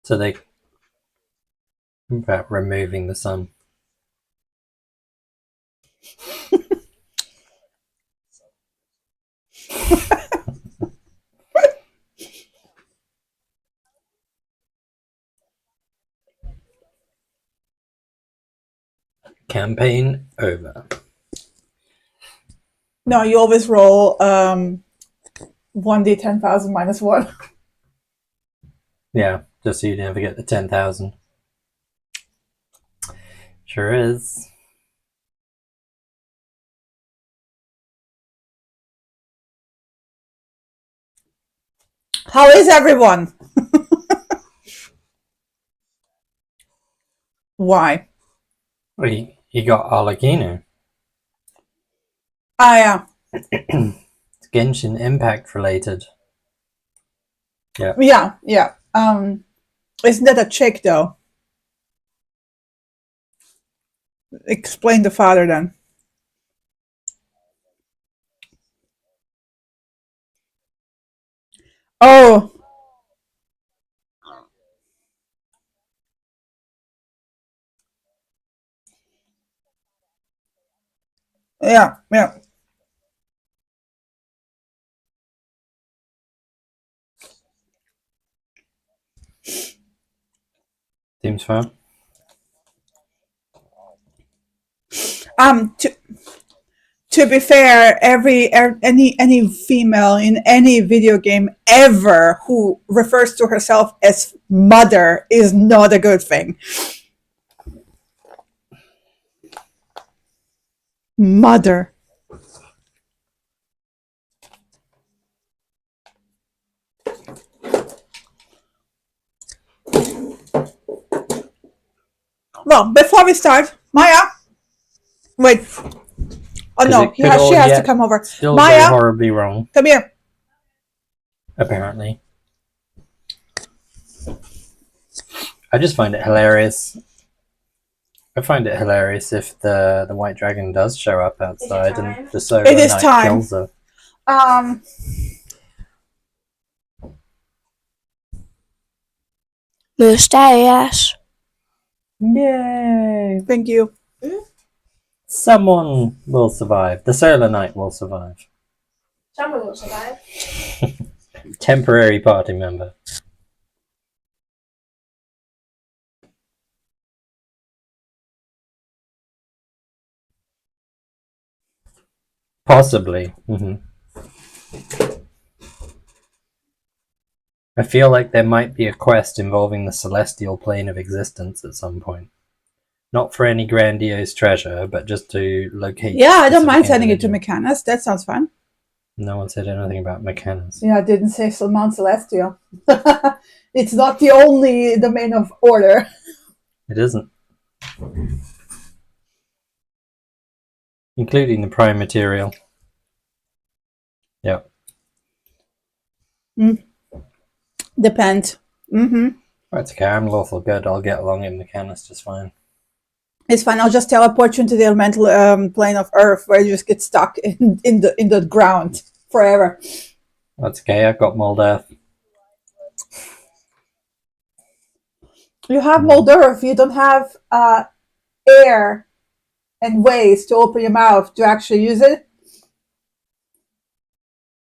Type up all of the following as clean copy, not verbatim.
So they about removing the sun. Campaign over. No, you always roll 1d 10,000 minus 1. Yeah, just so you never get the 10,000. Sure is. How is everyone? Why? He got Arlecchino. Ah, yeah. It's Genshin Impact related. Yeah. Yeah. Isn't that a chick, though? Explain the father, then. Oh. Yeah. Seems fair. To be fair, any female in any video game ever who refers to herself as mother is not a good thing. Mother. Well, before we start, Maya. Wait. Oh no, she has to come over. Still Maya, go horribly wrong. Come here. Apparently. I just find it hilarious. I find it hilarious if the white dragon does show up outside and the Solar Knight kills her. Mustache. Yay! Thank you. Someone will survive. The Solar Knight will survive. Someone will survive. Temporary party member. Possibly. I feel like there might be a quest involving the celestial plane of existence at some point. Not for any grandiose treasure, but just to locate... Yeah, I don't mind sending it to Mechanis. That sounds fun. No one said anything about Mechanis. Yeah, I didn't say Mount Celestial. It's not the only domain of order. It isn't. Including the prime material. Yeah. Depends. That's okay, I'm lawful good. I'll get along in Mechanis just fine. It's fine. I'll just teleport you into the elemental plane of Earth, where you just get stuck in the ground forever. That's okay. I've got mold earth. You have mold earth. You don't have air and ways to open your mouth to actually use it.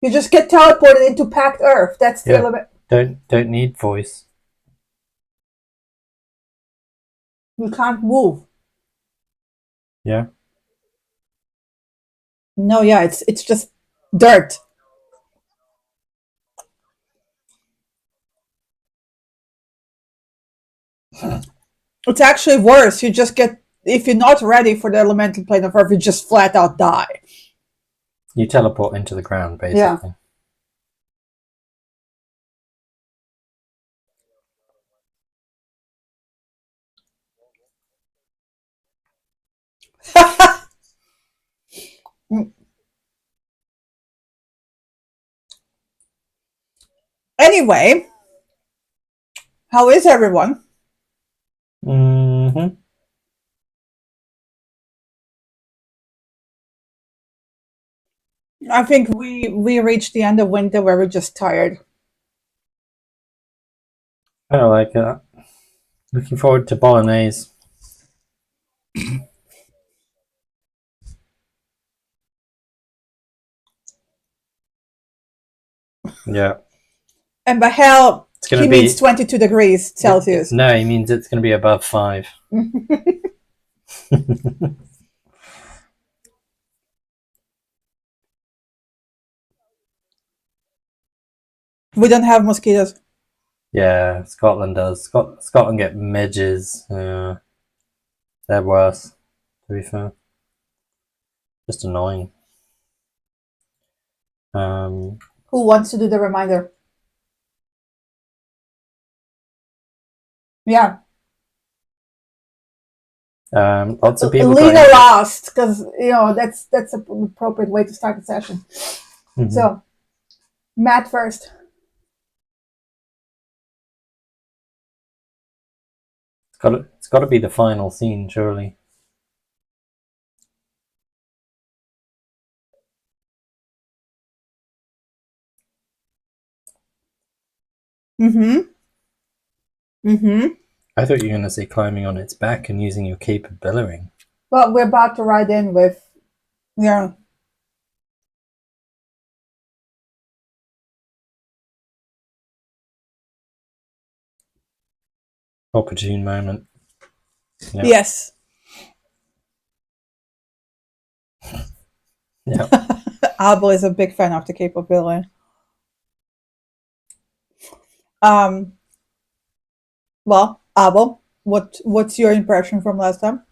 You just get teleported into packed earth. That's the element. Don't need voice. You can't move. Yeah. No, yeah, it's just dirt. It's actually worse. You just get, if you're not ready for the elemental plane of Earth, you just flat out die. You teleport into the ground, basically. Yeah. Anyway, how is everyone? I think we reached the end of winter where we're just tired. I like that. Looking forward to bolognese. Yeah. And by hell, It's gonna he be means 22 degrees Celsius. No, he means it's going to be above 5. We don't have mosquitoes. Yeah, Scotland does. Scotland get midges. They're worse, to be fair. Just annoying. Who wants to do the reminder? Yeah. Lots of people. Lena lost because that's an appropriate way to start the session. Mm-hmm. So, Matt first. It's got to be the final scene, surely. Mm-hmm. I thought you were going to say climbing on its back and using your cape of billowing. Well, we're about to ride in with, Opportune moment. Yep. Yes. Yeah. Abel is a big fan of the cape of billowing. Well, Abel, what's your impression from last time?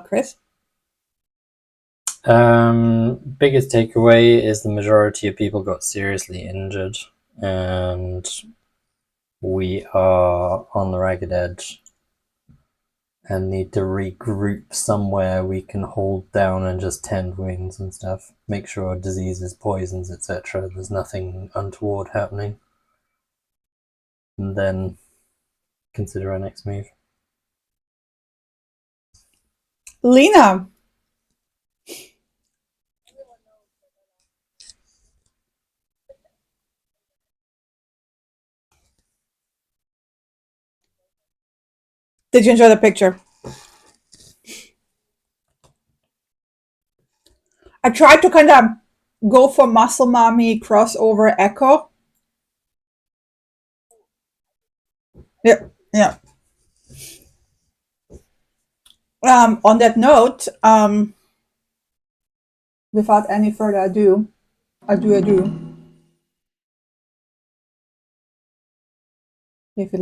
Chris? Biggest takeaway is the majority of people got seriously injured, and we are on the ragged edge and need to regroup somewhere we can hold down and just tend wounds and stuff. Make sure diseases, poisons, etc. There's nothing untoward happening. And then consider our next move. Lena. Did you enjoy the picture? I tried to kind of go for Muscle Mommy crossover echo. Yeah. On that note, without any further ado. If it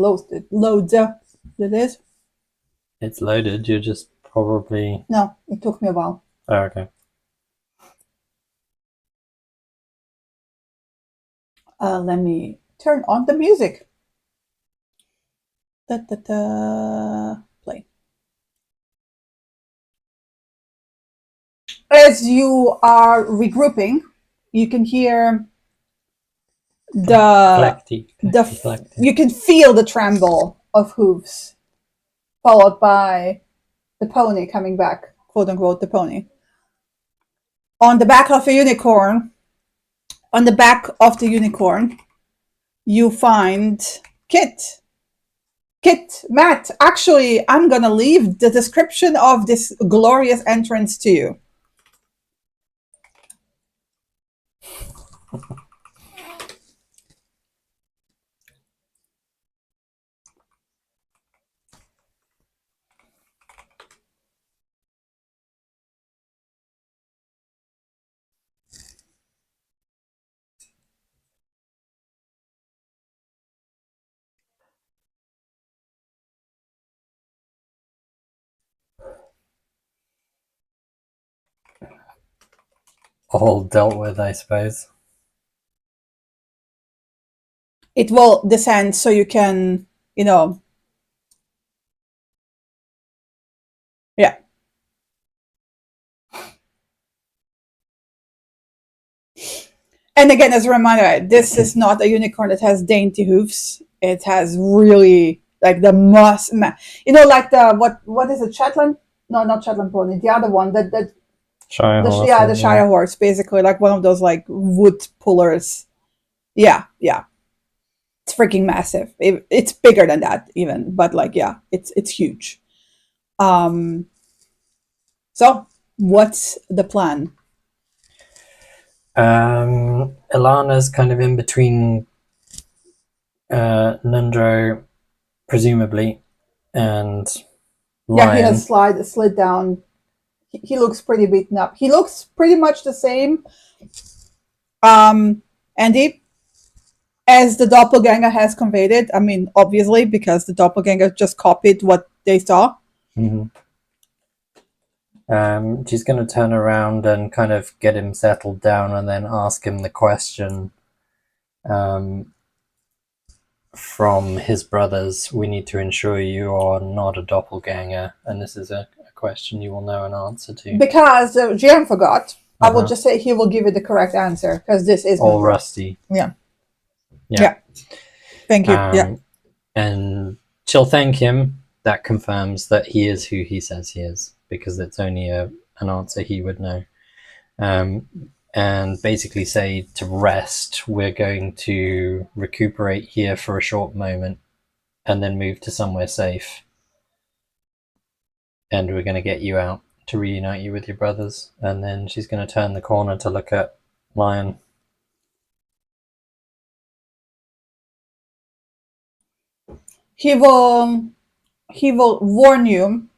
loads up, it is. It's loaded, you're just probably... No, it took me a while. Oh, okay. Let me turn on the music. Play. As you are regrouping, you can hear you can feel the tremble of hooves, followed by the pony coming back, quote unquote, the pony. On the back of the unicorn, you find Kit. Matt, actually, I'm gonna leave the description of this glorious entrance to you. all dealt with, I suppose. It will descend so you can, yeah. And again, as a reminder, this is not a unicorn that has dainty hoofs. It has really like the like the what is it, Shetland? No, not Shetland pony. The other one that Shire horse. Yeah, the Shire horse, basically, like one of those like wood pullers. Yeah. It's freaking massive. It's bigger than that even, but like yeah, it's huge. So what's the plan? Ilana's kind of in between Nundro, presumably, and Lion. Yeah, he has slid down. He looks pretty beaten up. He looks pretty much the same, Andy, as the doppelganger has conveyed it. I mean, obviously, because the doppelganger just copied what they saw. Mm-hmm. She's going to turn around and kind of get him settled down and then ask him the question from his brothers. We need to ensure you are not a doppelganger, and this is a question you will know an answer to. Because GM forgot, I will just say he will give you the correct answer, because this is all rusty. Yeah. Thank you. And she'll thank him. That confirms that he is who he says he is, because it's only an answer he would know. And basically say to rest, we're going to recuperate here for a short moment and then move to somewhere safe. And we're going to get you out to reunite you with your brothers. And then she's going to turn the corner to look at Lion. He will warn you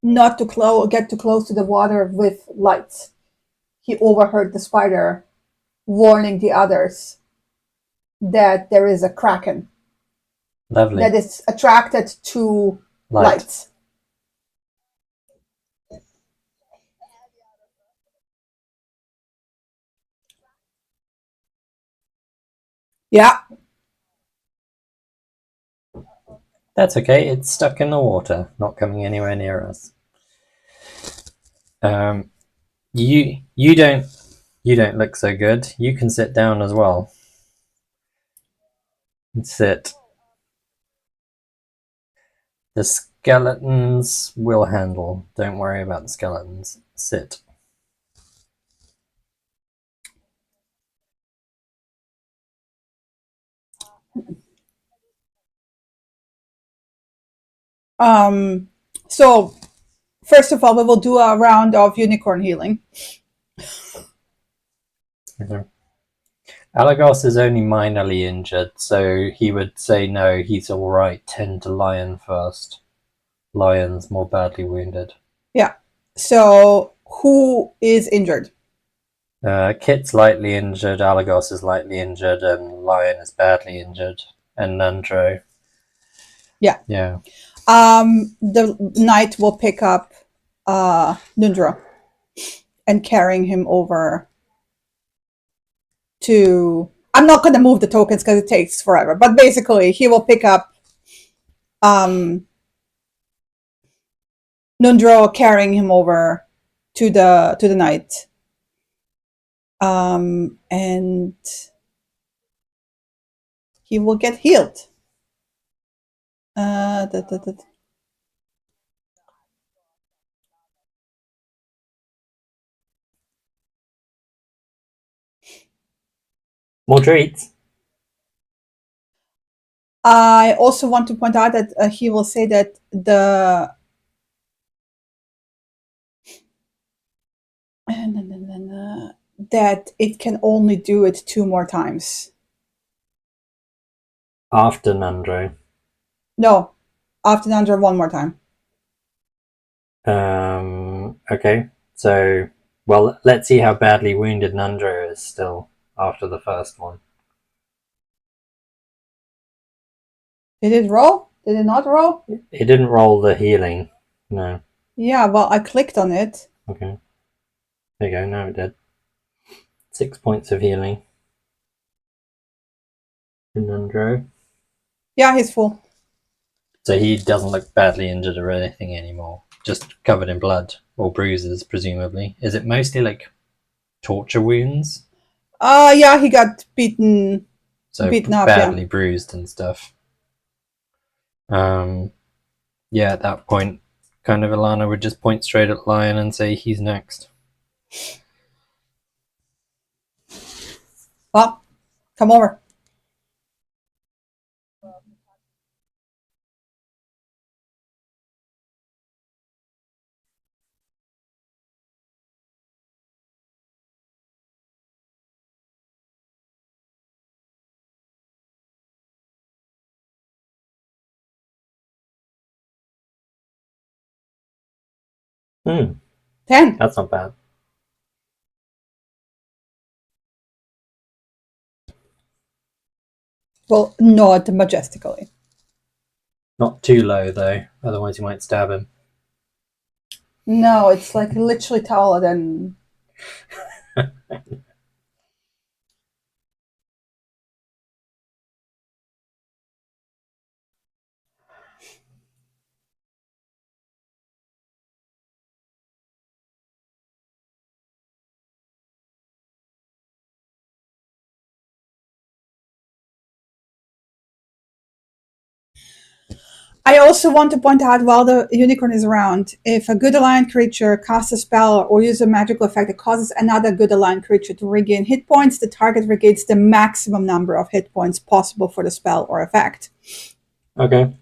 not to get too close to the water with lights. He overheard the spider warning the others that there is a kraken. Lovely. That is attracted to lights. Yeah. That's okay. It's stuck in the water, not coming anywhere near us. You don't look so good. You can sit down as well. Sit. The skeletons will handle. Don't worry about the skeletons. Sit. So first of all, we will do a round of unicorn healing. Okay. Alagos is only minorly injured, so he would say no, he's all right. Tend to Lion first. Lion's more badly wounded. Yeah. So who is injured? Kit's lightly injured, Alagos is lightly injured, and Lion is badly injured, and Nundro. Yeah. Yeah. The knight will pick up Nundro and carrying him over to... I'm not going to move the tokens because it takes forever, but basically he will pick up Nundro, carrying him over to the knight. And he will get healed. More treats. I also want to point out that he will say that that it can only do it 2 more times. After Nundro. No, after Nundro 1 more time. Okay. So, well, let's see how badly wounded Nundro is still after the first one. Did it roll? Did it not roll? It didn't roll the healing. No. Yeah, well, I clicked on it. Okay. There you go. Now it did. 6 points of healing. Nundro. Yeah, he's full. So he doesn't look badly injured or anything anymore. Just covered in blood or bruises, presumably. Is it mostly like torture wounds? Yeah, he got beaten So up, badly yeah. bruised and stuff. Yeah, at that point, kind of Alana would just point straight at Lion and say he's next. Well, come over. Hmm, 10. that's not bad. Well, nod majestically. Not too low, though, otherwise you might stab him. No, it's like literally taller than... I also want to point out, while the unicorn is around, if a good aligned creature casts a spell or uses a magical effect that causes another good aligned creature to regain hit points, the target regains the maximum number of hit points possible for the spell or effect. Okay.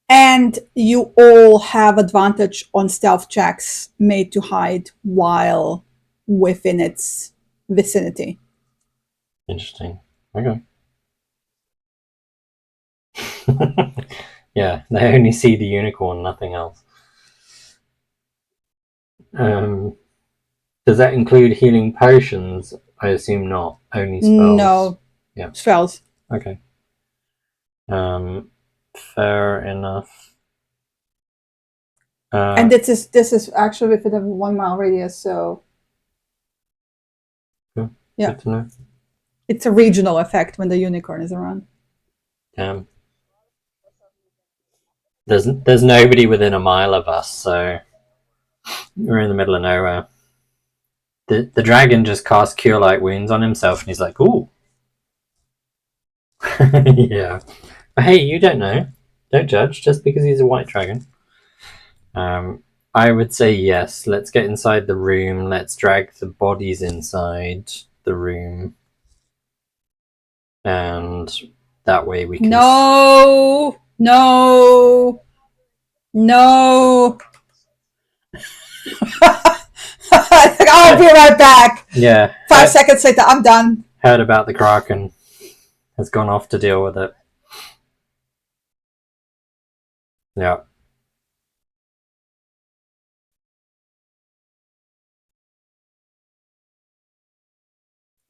And you all have advantage on stealth checks made to hide while within its vicinity. Interesting. Okay. Yeah, they only see the unicorn, nothing else. Does that include healing potions? I assume not. Only spells. No. Yeah. Spells. Okay. Fair enough. And this is actually within a 1 mile radius, so Cool. Yeah. Good to know. It's a regional effect when the unicorn is around. Damn. There's nobody within a mile of us, so we're in the middle of nowhere. The dragon just cast Cure Light Wounds on himself, and he's like, "Ooh." Yeah. But hey, you don't know. Don't judge just because he's a white dragon. I would say yes. Let's get inside the room. Let's drag the bodies inside the room. And that way we can... No! I'll be right back. Yeah. 5 seconds later, I'm done. Heard about the Kraken. Has gone off to deal with it. Yeah.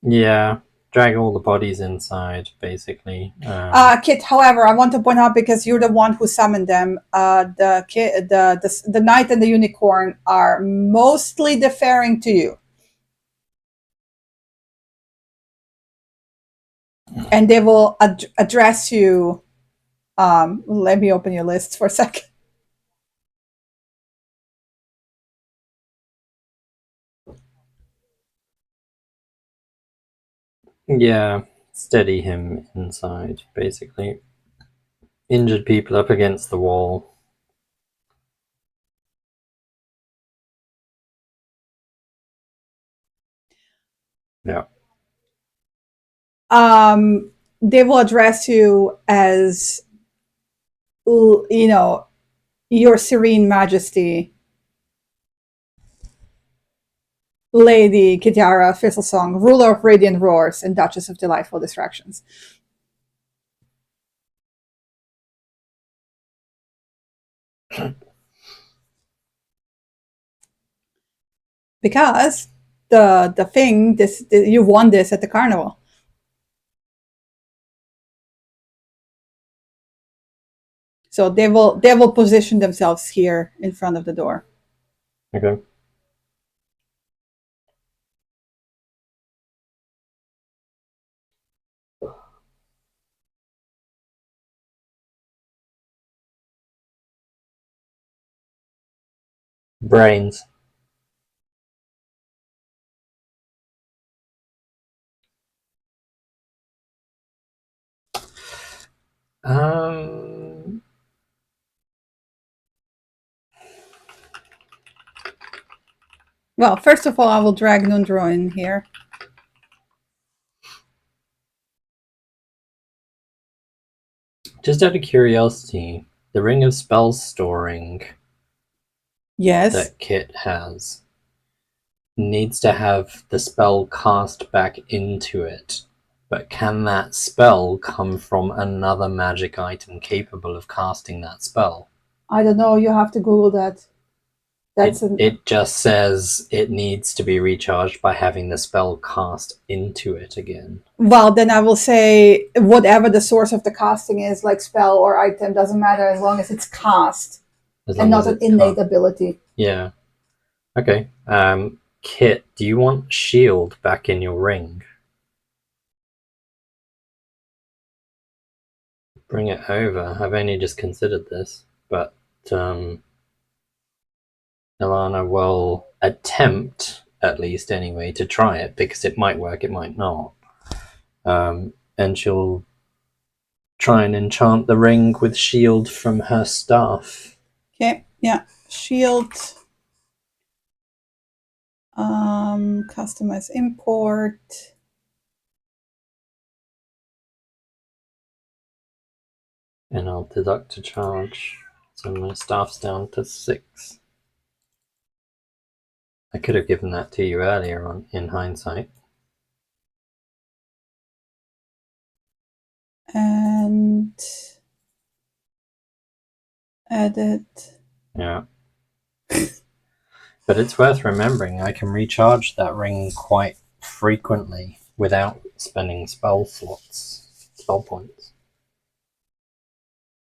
Yeah. Drag all the bodies inside, basically. Kit, however, I want to point out, because you're the one who summoned them, the knight and the unicorn are mostly deferring to you. And they will address you. Let me open your list for a second. Yeah, steady him inside, basically. Injured people up against the wall. Yeah. They will address you as, you know, Your Serene Majesty, Lady Kitara Fizzlesong, Ruler of Radiant Roars, and Duchess of Delightful Distractions. Because the thing, you won this at the carnival. So they will position themselves here in front of the door. Okay. Brains. Um, Well, first of all, I will drag Nundro in here. just out of curiosity, the Ring of Spell Storing Yes. that Kit has needs to have the spell cast back into it. But can that spell come from another magic item capable of casting that spell? I don't know. You have to Google that. It just says it needs to be recharged by having the spell cast into it again. Well, then I will say whatever the source of the casting is, like spell or item, doesn't matter as long as it's cast and not an innate ability. Yeah. Okay. Kit, do you want shield back in your ring? Bring it over. I've only just considered this, but Ilana will attempt, at least anyway, to try it, because it might work, it might not. And she'll try and enchant the ring with shield from her staff. Okay, yeah. Shield. Customize import. And I'll deduct a charge. So my staff's down to 6. I could have given that to you earlier on in hindsight. And edit. Yeah. But it's worth remembering I can recharge that ring quite frequently without spending spell points.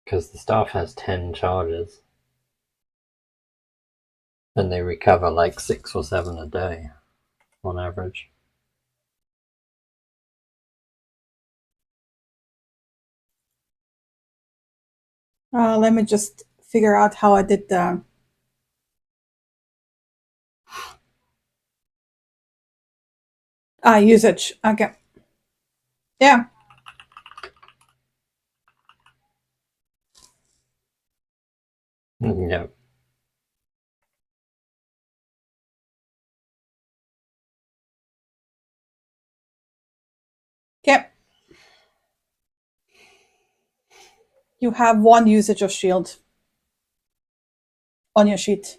Because the staff has 10 charges. And they recover like 6 or 7 a day on average. Let me just figure out how I did the usage. Okay. Yeah. Yeah. Okay. You have 1 usage of shield on your sheet.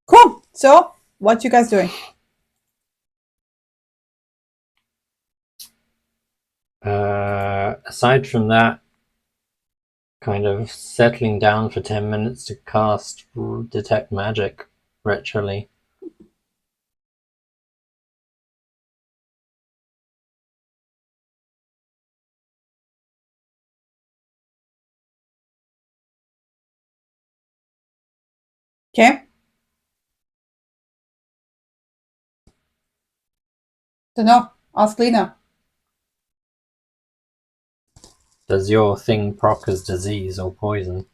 Cool. So, what you guys doing? Aside from that, kind of settling down for 10 minutes to cast Detect Magic retroly. Okay. Don't know. Ask Lena. Does your thing proc as disease or poison?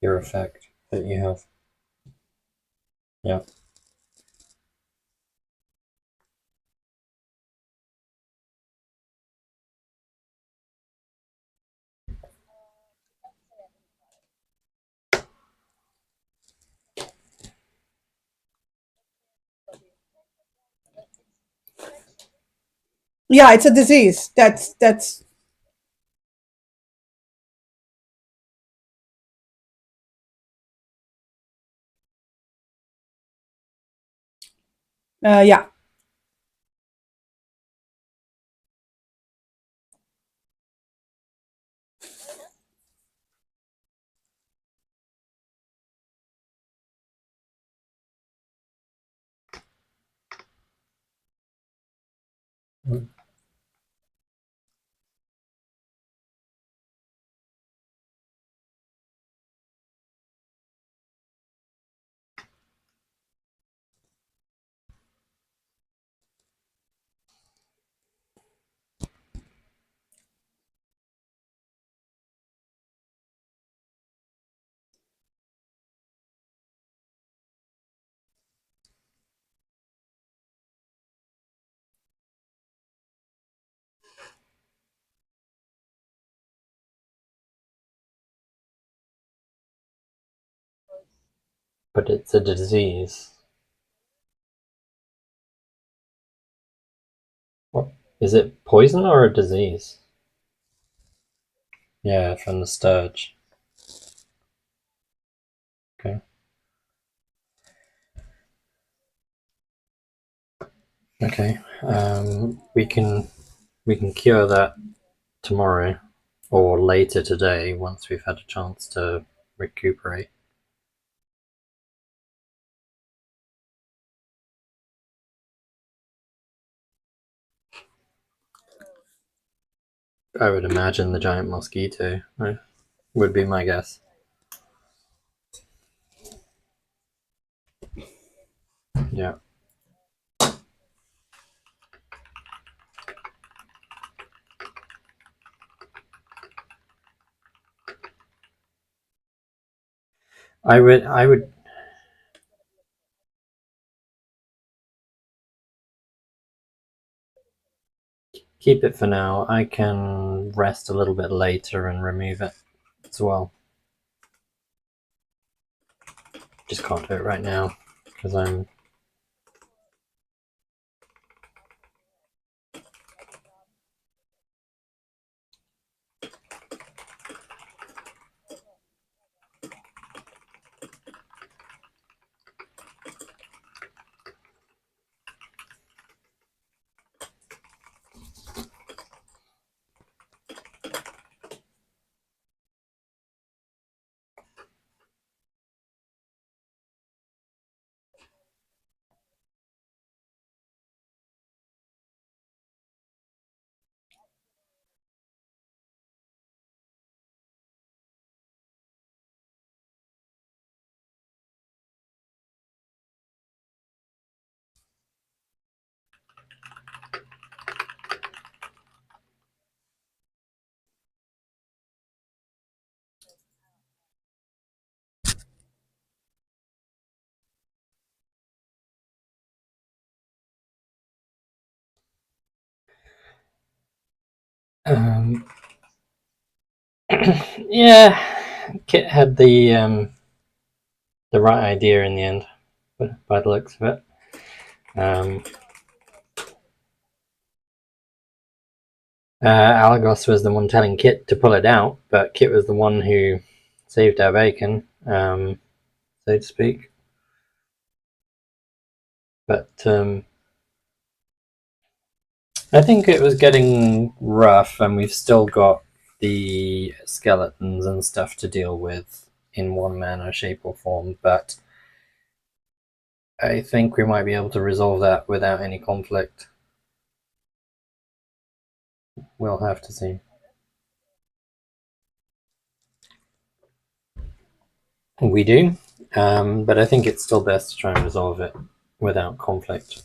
Your effect that you have. Yeah. Yeah, it's a disease. That's yeah. But it's a disease. What? Is it poison or a disease? Yeah, from the sturge. Okay. Okay. We can cure that tomorrow or later today once we've had a chance to recuperate. I would imagine the giant mosquito would be my guess. Yeah. I would keep it for now. I can rest a little bit later and remove it as well. Just can't do it right now because I'm yeah. Kit had the right idea in the end, by the looks of it. Alagos was the one telling Kit to pull it out, but Kit was the one who saved our bacon, so to speak. But I think it was getting rough, and we've still got the skeletons and stuff to deal with in one manner, shape, or form, but I think we might be able to resolve that without any conflict. We'll have to see. We do, but I think it's still best to try and resolve it without conflict,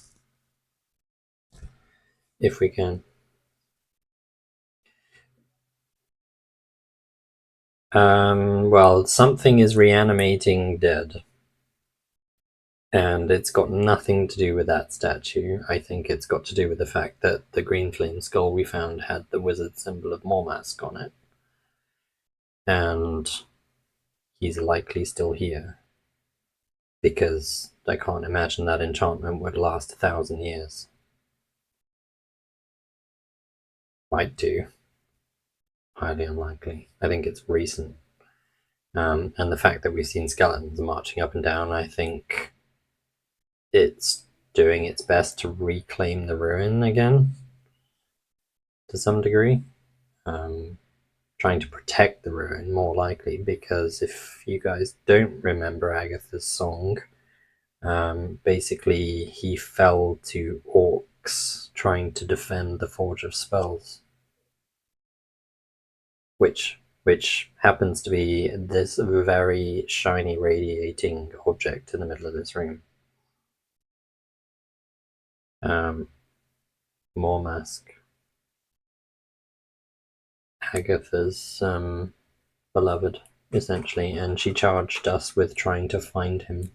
if we can. Well, something is reanimating dead. And it's got nothing to do with that statue. I think it's got to do with the fact that the green flame skull we found had the wizard symbol of Mormask on it. And he's likely still here. Because I can't imagine that enchantment would last 1,000 years. Might do. Highly unlikely. I think it's recent. And the fact that we've seen skeletons marching up and down, I think it's doing its best to reclaim the ruin again, to some degree. Trying to protect the ruin, more likely, because if you guys don't remember Agatha's song, basically he fell to orcs trying to defend the Forge of Spells, which happens to be this very shiny radiating object in the middle of this room. Mormask, Agatha's beloved, essentially, and she charged us with trying to find him.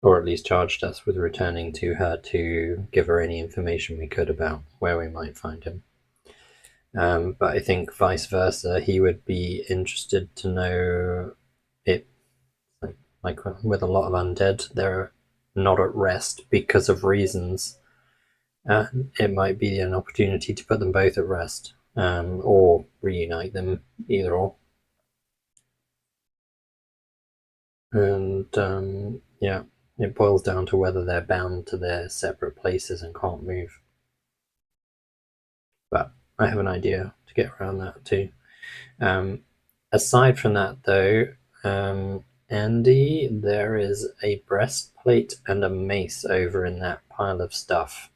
Or at least charged us with returning to her to give her any information we could about where we might find him. But I think vice versa, he would be interested to know it. Like with a lot of undead, they're not at rest because of reasons. It might be an opportunity to put them both at rest, or reunite them, either or. And yeah, it boils down to whether they're bound to their separate places and can't move. But I have an idea to get around that too. Aside from that, though, Andy, there is a breastplate and a mace over in that pile of stuff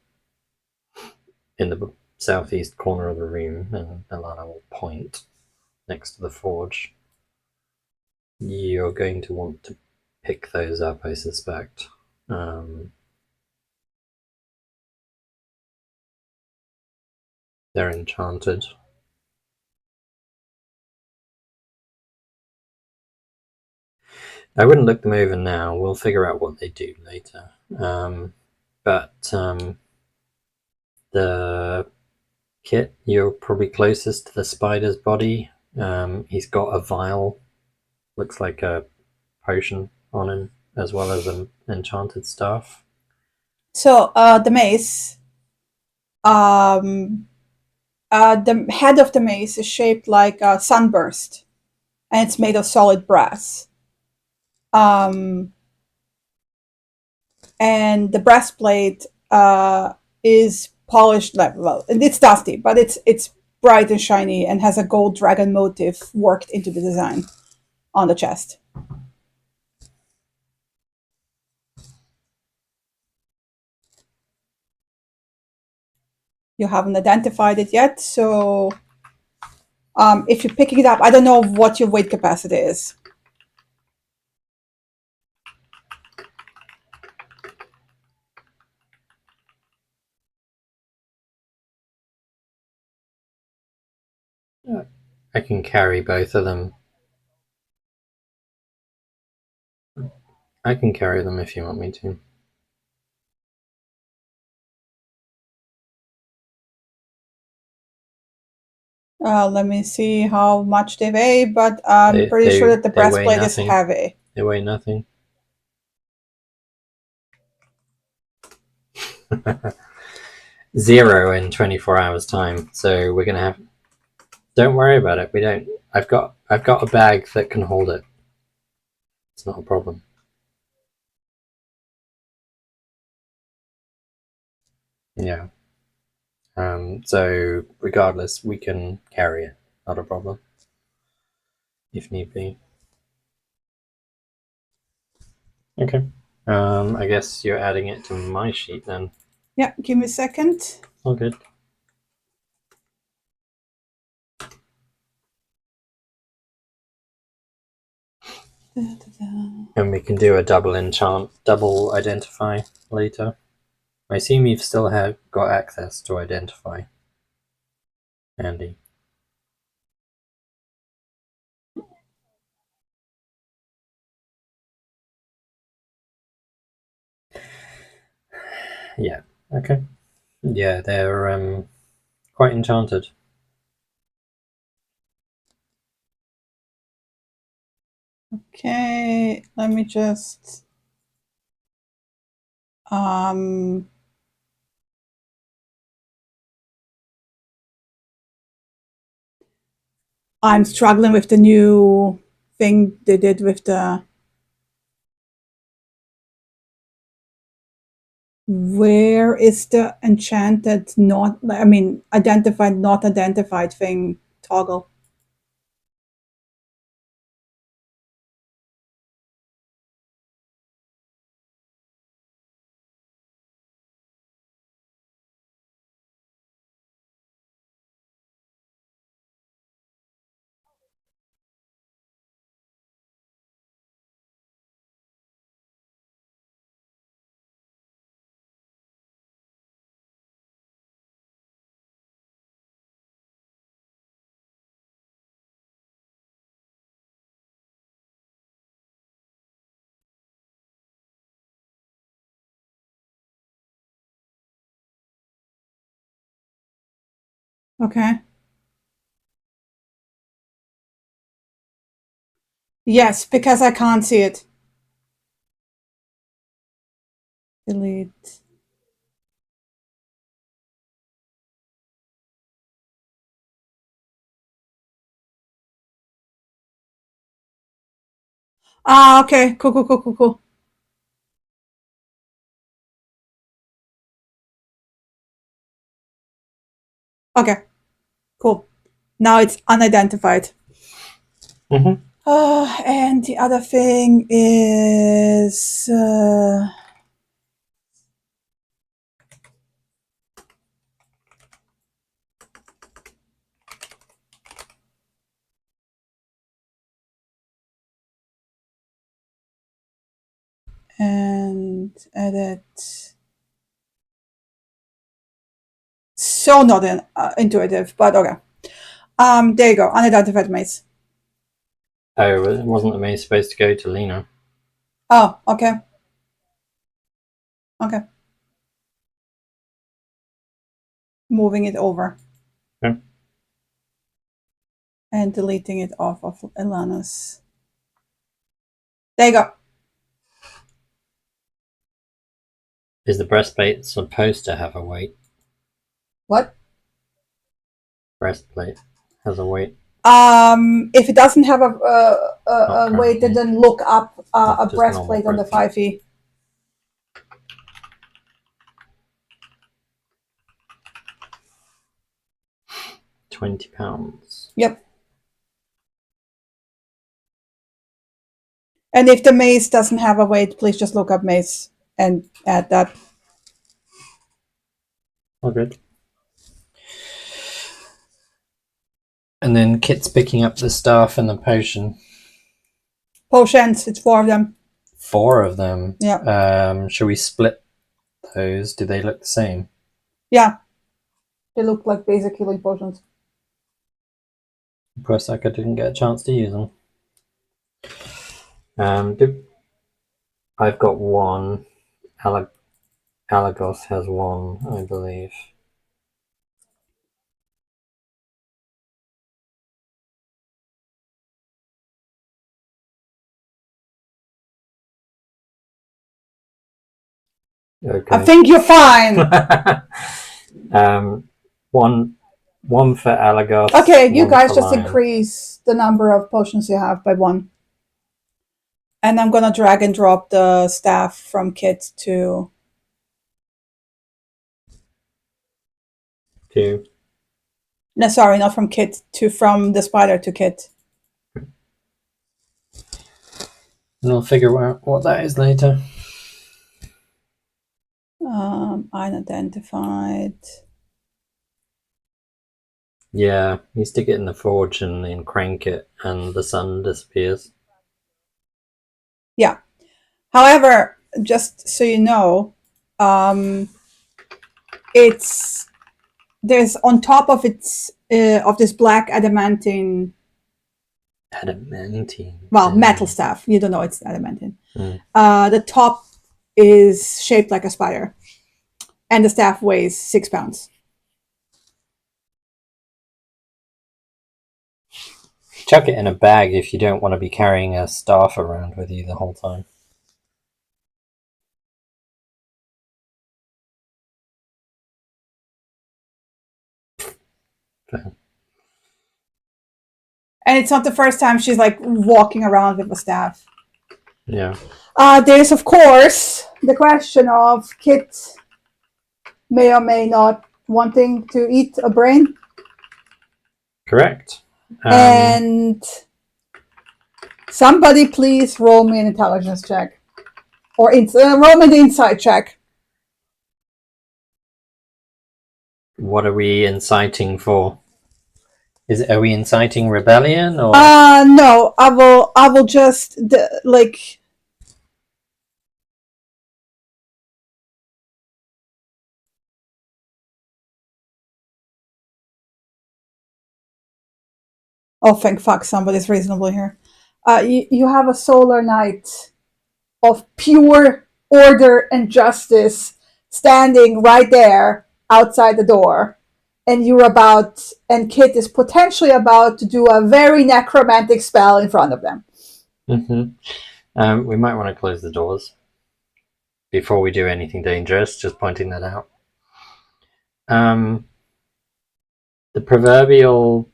in the southeast corner of the room, and Alana will point next to the forge. You're going to want to pick those up, I suspect. They're enchanted. I wouldn't look them over now. We'll figure out what they do later. But the kit, you're probably closest to the spider's body. He's got a vial, looks like a potion on him, as well as an enchanted staff. So the mace, the head of the mace is shaped like a sunburst, and it's made of solid brass. And the breastplate is polished. Well, it's dusty, but it's bright and shiny and has a gold dragon motif worked into the design on the chest. You haven't identified it yet, so if you're picking it up, I don't know what your weight capacity is. I can carry both of them. I can carry them if you want me to. Let me see how much they weigh, but I'm pretty sure that the breastplate is heavy. They weigh nothing. Zero in 24 hours time. So we're gonna have. Don't worry about it. We don't. I've got a bag that can hold it. It's not a problem. Yeah. So regardless, we can carry it. Not a problem. If need be. Okay. I guess you're adding it to my sheet then. Yeah, give me a second. All good. And we can do a double enchant, double identify later. I assume you've still got access to identify, Andy. Yeah. Okay. Yeah, they're quite enchanted. Okay, let me just I'm struggling with the new thing they did with the where is the enchanted not identified not identified thing toggle. Okay. Yes, because I can't see it. Delete. Ah, okay. Cool. Okay, cool. Now it's unidentified. Mm-hmm. And the other thing is... and edit. So not intuitive, but okay. There you go. Unidentified maze. Oh, wasn't the maze supposed to go to Lena? Oh, okay. Okay. Moving it over. Okay. And deleting it off of Ilana's. There you go. Is the breastplate supposed to have a weight? What? Breastplate has a weight. If it doesn't have a weight, then look up a breastplate on the 5e. £20. Yep. And if the mace doesn't have a weight, please just look up mace and add that. All good. And then Kit's picking up the staff and the potion. Potions, it's 4 of them. 4 of them? Yeah. Should we split those? Do they look the same? Yeah. They look like basic healing potions. Of course, I didn't get a chance to use them. I've got 1. Alagos has 1, I believe. Okay. I think you're fine. One for Alagos. Okay, you guys just increase the number of potions you have by 1. And I'm gonna drag and drop the staff from Kit to... 2. No, sorry, not from Kit, from the spider to Kit. And I'll figure out what that is later. Unidentified. Yeah, you stick it in the forge and then crank it and the sun disappears. Yeah. However, just so you know, there's on top of its of this black adamantine. Adamantine. Well, metal staff. You don't know it's adamantine. Mm. The top is shaped like a spider, and the staff weighs 6 pounds. Chuck it in a bag if you don't want to be carrying a staff around with you the whole time. Okay. And it's not the first time she's like walking around with a staff. Yeah. There's of course the question of Kit may or may not wanting to eat a brain. Correct. And somebody please roll me an intelligence check. Or roll me the insight check. What are we inciting for? Are we inciting rebellion or? No, I will just like. Oh, thank fuck, somebody's reasonable here. You have a solar knight of pure order and justice standing right there outside the door. And Kit is potentially about to do a very necromantic spell in front of them. We might want to close the doors before we do anything dangerous, just pointing that out. The proverbial...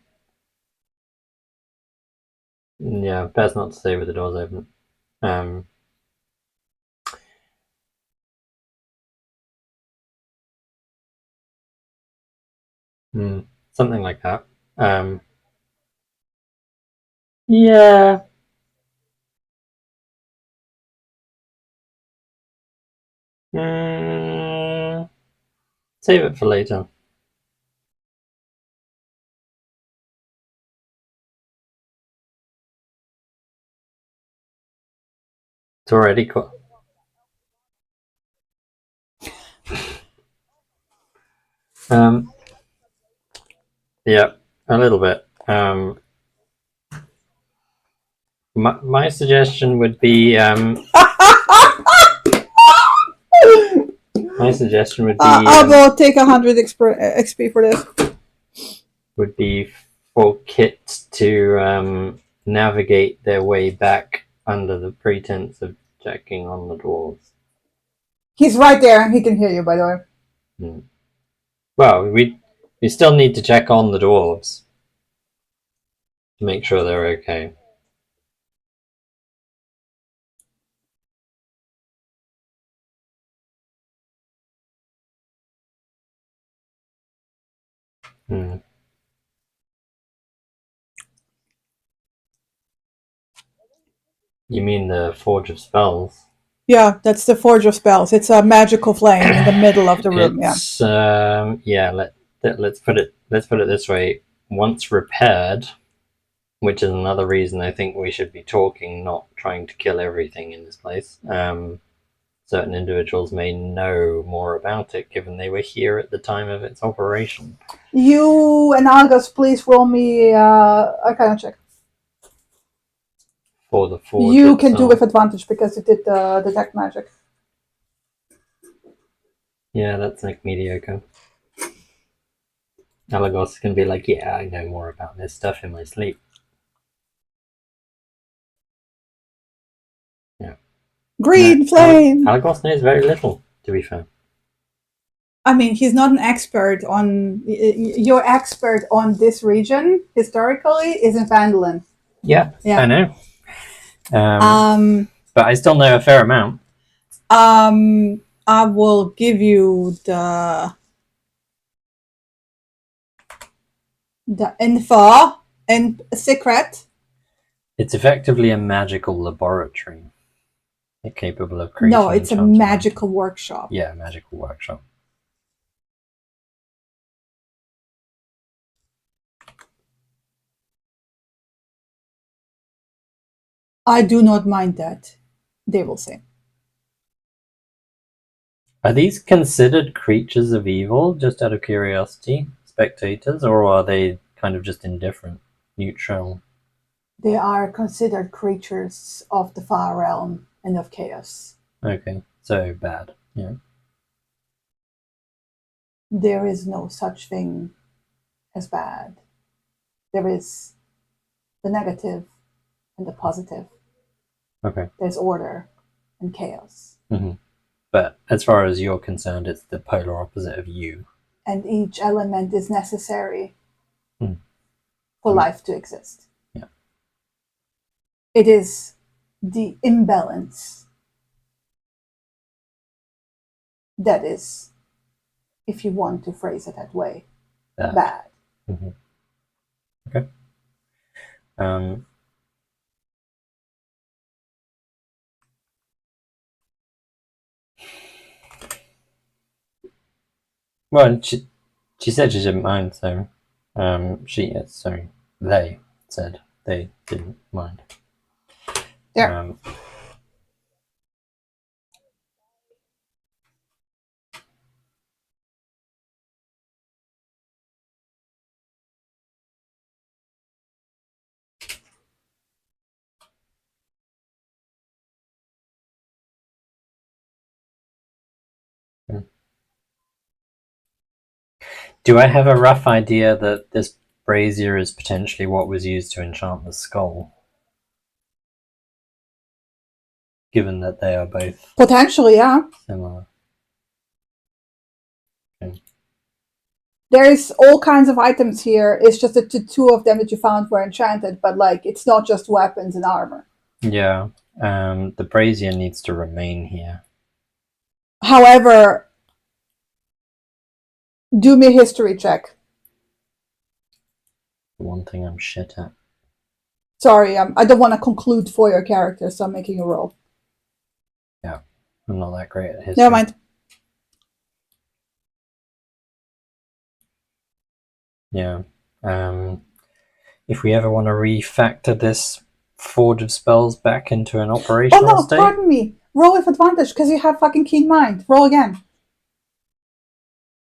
Yeah, best not to stay with the doors open. Something like that. Yeah. Save it for later. It's already cool. Yeah, a little bit. My suggestion would be my suggestion would be I will take 100 XP for this. Would be for Kit to navigate their way back under the pretense of checking on the dwarves. He's right there. He can hear you, by the way. Well, we still need to check on the dwarves to make sure they're okay. You mean the Forge of Spells? Yeah, that's the Forge of Spells. It's a magical flame in the middle of the room. It's, let's put it this way. Once repaired, which is another reason I think we should be talking, not trying to kill everything in this place. Certain individuals may know more about it, given they were here at the time of its operation. You and Argus, please roll me a kind of check. For the forge you itself. can do with advantage because you did detect magic. Yeah, that's like mediocre. Alagos can be like, yeah, I know more about this stuff in my sleep. Yeah. Green flame! Alagos knows very little, to be fair. I mean, he's not an expert on... Your expert on this region, historically, is in Phandelver. Yeah, I know. But I still know a fair amount. I will give you the info and secret. It's effectively a magical laboratory. It's capable of creating... No, it's a magical workshop. Yeah, a magical workshop. I do not mind that, they will say. Are these considered creatures of evil, just out of curiosity, spectators, or are they kind of just indifferent, neutral? They are considered creatures of the far realm and of chaos. Okay, so bad, yeah. There is no such thing as bad. There is the negative and the positive. Okay. There's order and chaos. Mm-hmm. But as far as you're concerned, it's the polar opposite of you. And each element is necessary for life to exist. Yeah. It is the imbalance that is, if you want to phrase it that way, bad. Mm-hmm. Okay. Well, she said she didn't mind, so they said they didn't mind. Yeah. Do I have a rough idea that this brazier is potentially what was used to enchant the skull? given that they are both Potentially, yeah. similar. There's all kinds of items here. It's just that the two of them that you found were enchanted, but like it's not just weapons and armor. Yeah. The brazier needs to remain here. However, do me a history check. The one thing I'm shit at. Sorry, I don't want to conclude for your character, so I'm making a roll. Yeah, I'm not that great at history. Never mind. Yeah. If we ever want to refactor this Forge of Spells back into an operational state. Pardon me. Roll with advantage because you have fucking keen mind. Roll again.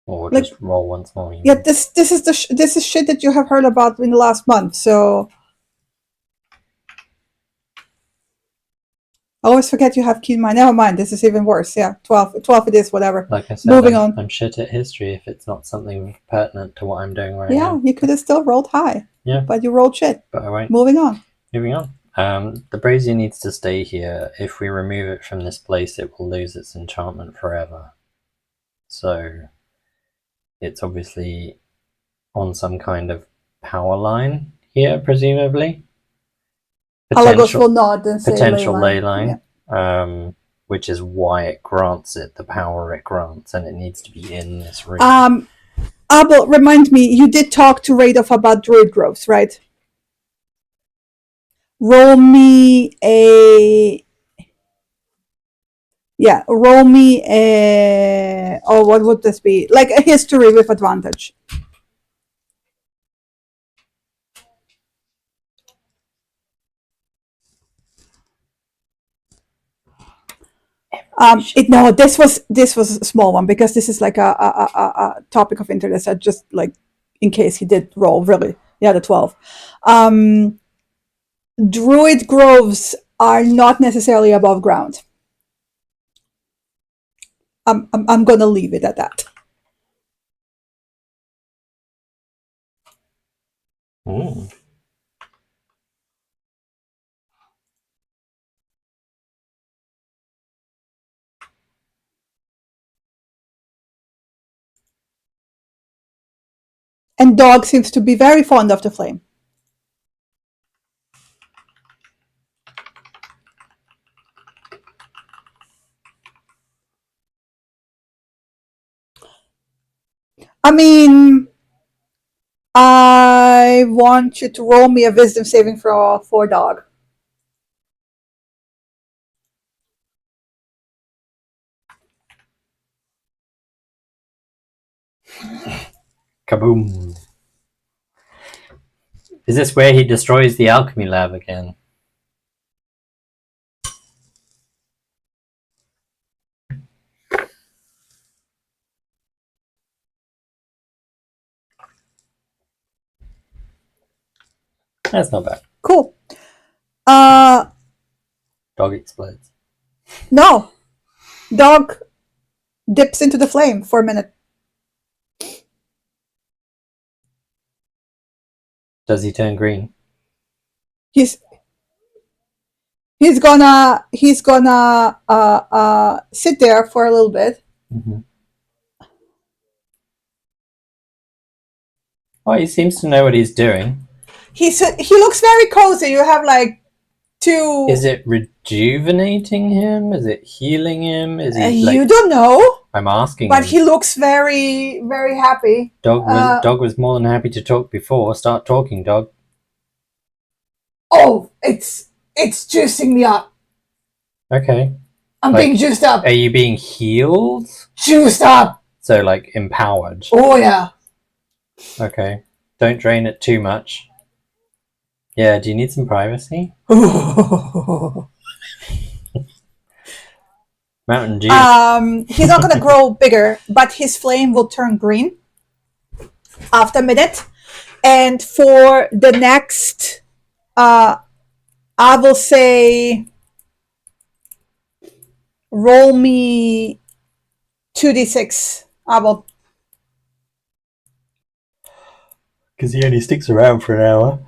Or just roll once more. Yeah, this is shit that you have heard about in the last month. So I always forget you have keen mind. Never mind. This is even worse. Yeah, 12 it is. Whatever. Like I said, moving on. I'm shit at history if it's not something pertinent to what I'm doing right now. Yeah, you could have still rolled high. Yeah, but you rolled shit. But I won't. Moving on. The brazier needs to stay here. If we remove it from this place, it will lose its enchantment forever. So it's obviously on some kind of power line here, presumably. Alagos will nod and say potential ley line. Yeah. Which is why it grants it the power it grants, and it needs to be in this room. Abel, remind me, you did talk to Radoff about druid groves, right? Roll me a... Yeah, roll me a... Oh, what would this be? Like a history with advantage. No, this was a small one because this is like a topic of interest. I just like in case he did roll really. Yeah, the 12. Druid groves are not necessarily above ground. I'm gonna leave it at that. Mm. And Dog seems to be very fond of the flame. I mean, I want you to roll me a wisdom saving throw for Dog. Kaboom. Is this where he destroys the alchemy lab again? That's not bad. Cool. Dog explodes. No. Dog dips into the flame for a minute. Does he turn green? He's gonna sit there for a little bit. Mm-hmm. Oh, he seems to know what he's doing. He looks very cozy. You have like two. Is it rejuvenating him? Is it healing him? Is he you don't know. I'm asking. But him. He looks very, very happy. Dog was more than happy to talk before. Start talking, Dog. Oh, it's juicing me up. Okay. I'm being juiced up. Are you being healed? Juiced up. So like empowered. Oh yeah. Okay. Don't drain it too much. Yeah, do you need some privacy? Mountain Dew. He's not gonna grow bigger, but his flame will turn green after a minute. And for the next I will say roll me 2d6. I will. Because he only sticks around for an hour.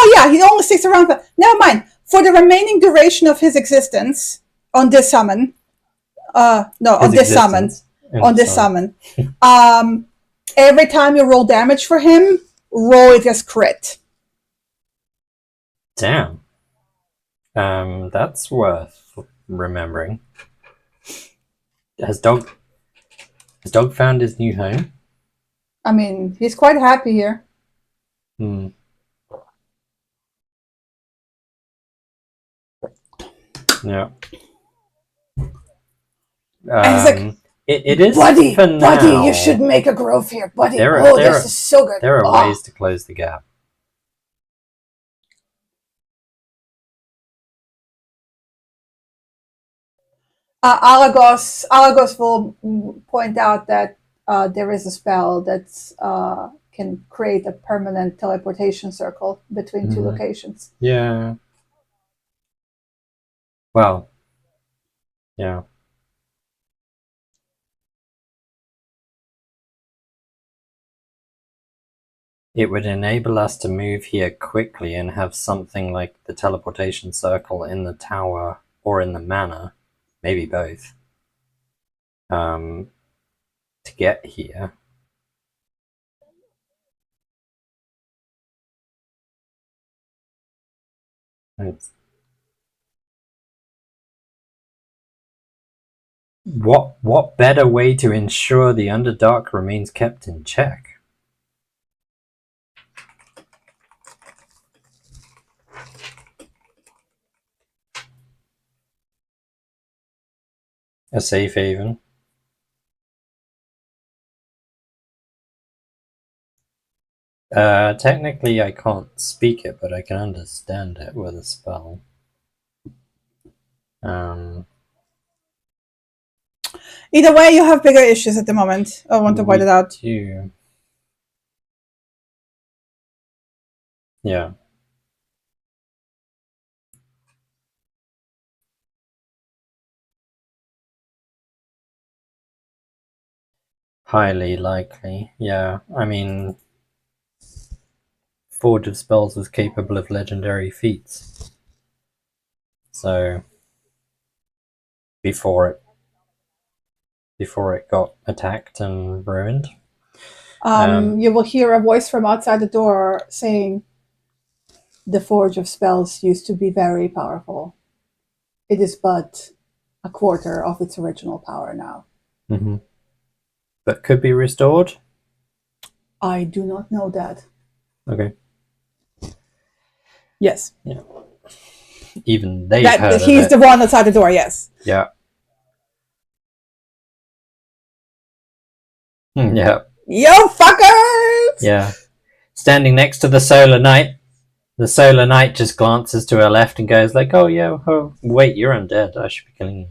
Oh yeah, he only sticks around for... Never mind. For the remaining duration of his existence on this summon... every time you roll damage for him, roll it as crit. Damn. That's worth remembering. Has Dog found his new home? I mean, he's quite happy here. Yeah. Like, it is buddy, for now. you should make a grove here, buddy. This is so good. There are ways to close the gap. Alagos will point out that there is a spell that can create a permanent teleportation circle between two locations. Yeah. Well. Yeah. It would enable us to move here quickly and have something like the teleportation circle in the tower or in the manor, maybe both, to get here. What better way to ensure the Underdark remains kept in check? A safe haven. Technically I can't speak it, but I can understand it with a spell. Either way, you have bigger issues at the moment. I want to point it out. Yeah. Highly likely, yeah. I mean, Forge of Spells was capable of legendary feats. So, before it got attacked and ruined. You will hear a voice from outside the door saying, "The Forge of Spells used to be very powerful. It is but a quarter of its original power now." But could be restored? I do not know that. Okay. Yes. Yeah. Even they've heard of it. He's the one outside the door, yes. Yeah. Yeah. Yo, fuckers! Yeah. Standing next to the Solar Knight. The Solar Knight just glances to her left and goes like, oh yeah, oh, wait, you're undead. I should be killing you.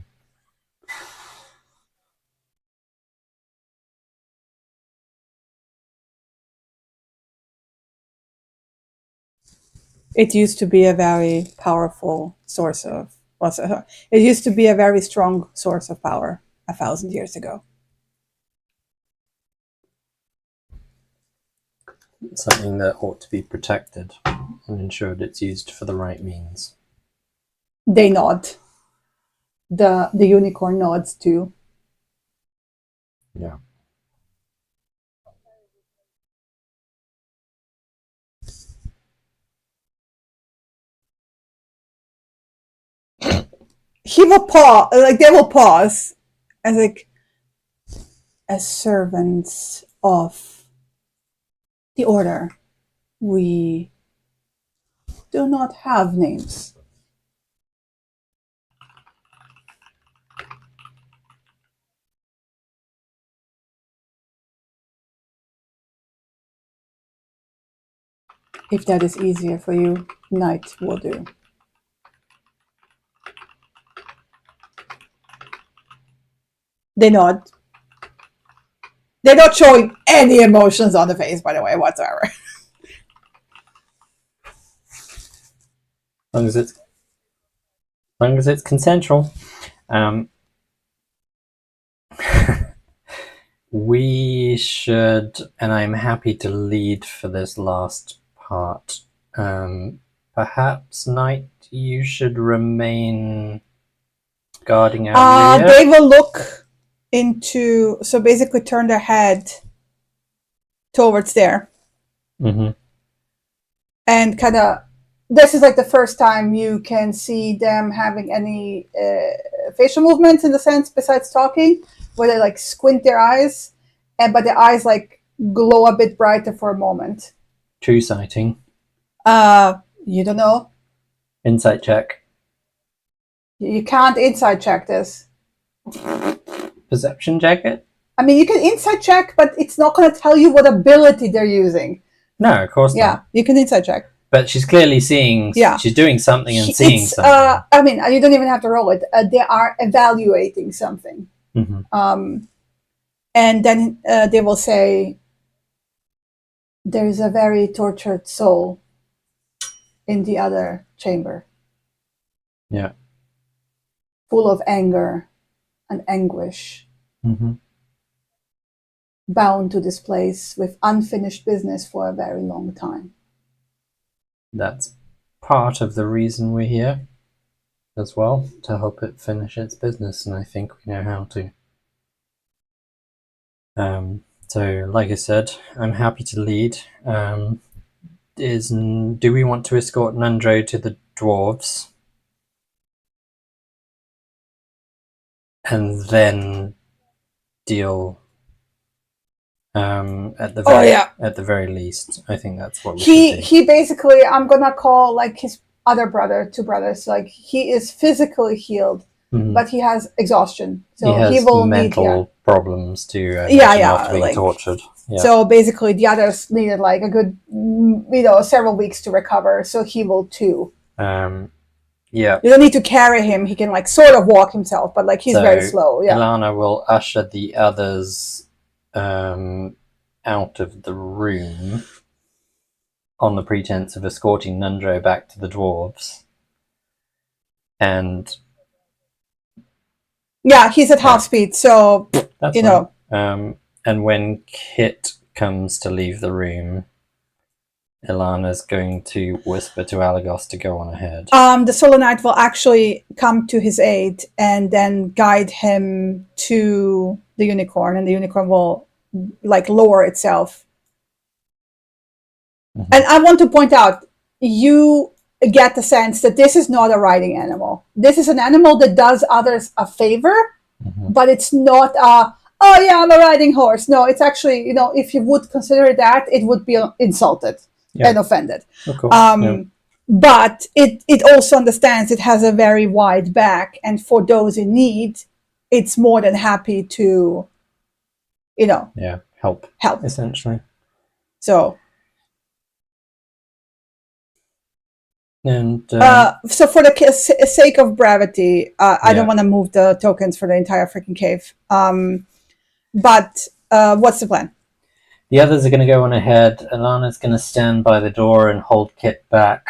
It used to be a very powerful source of... It used to be a very strong source of power 1,000 years ago. Something that ought to be protected and ensured it's used for the right means. They nod. The unicorn nods too. Yeah. He will pause, like they will pause, as like, as servants of the order, we do not have names. If that is easier for you, Knight will do. They nod. They're not showing any emotions on the face, by the way, whatsoever. As long as it's consensual. We should, and I'm happy to lead for this last part, Perhaps, Knight, you should remain guarding our rear. They will look into, so basically turn their head towards there. Mm-hmm. And kind of, this is like the first time you can see them having any facial movements in the sense besides talking, where they like squint their eyes, but their eyes like glow a bit brighter for a moment. True sighting. You don't know. Insight check. You can't inside check this. Perception check it? I mean, you can inside check, but it's not going to tell you what ability they're using. No, of course not. Yeah, you can inside check. But she's clearly seeing, she's doing something and seeing something. I mean, you don't even have to roll it. They are evaluating something. Mm-hmm. And then they will say, there is a very tortured soul in the other chamber. Yeah. Full of anger and anguish. Mm-hmm. Bound to this place with unfinished business for a very long time. That's part of the reason we're here as well, to help it finish its business, and I think we know how to. So, like I said, I'm happy to lead. Do we want to escort Nundro to the dwarves? And then deal at the very least. I think that's what we should do. He basically, I'm gonna call like his other brother, two brothers, like he is physically healed, but he has exhaustion. So he has will mental problems too. After being tortured. Yeah. So basically the others needed like a good, several weeks to recover. So he will too. Yeah. You don't need to carry him. He can like sort of walk himself, but like he's very slow. Yeah. Ilana will usher the others out of the room on the pretense of escorting Nundro back to the dwarves. And yeah, he's at half speed, so that's you know. And when Kit comes to leave the room, Ilana's going to whisper to Alagos to go on ahead. The Solar Knight will actually come to his aid and then guide him to the unicorn, and the unicorn will like lower itself. Mm-hmm. And I want to point out, you get the sense that this is not a riding animal. This is an animal that does others a favor, but it's not I'm a riding horse. No, it's actually, if you would consider that, it would be insulted. And offended. Of course. But it also understands it has a very wide back, and for those in need, it's more than happy to, help essentially. So, and so for the sake of brevity, I don't want to move the tokens for the entire freaking cave. But what's the plan? The others are going to go on ahead. Ilana's going to stand by the door and hold Kit back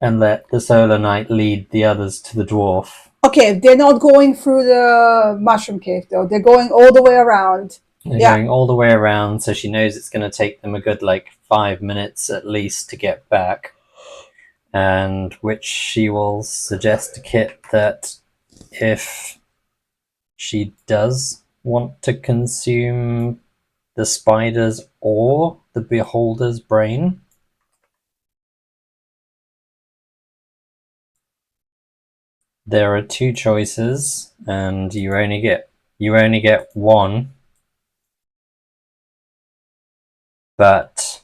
and let the Solar Knight lead the others to the dwarf. Okay, they're not going through the mushroom cave, though. They're going all the way around. They're going all the way around, so she knows it's going to take them a good, 5 minutes at least to get back. And which she will suggest to Kit that if she does want to consume the spider's or the beholder's brain, there are two choices, and you only get one. But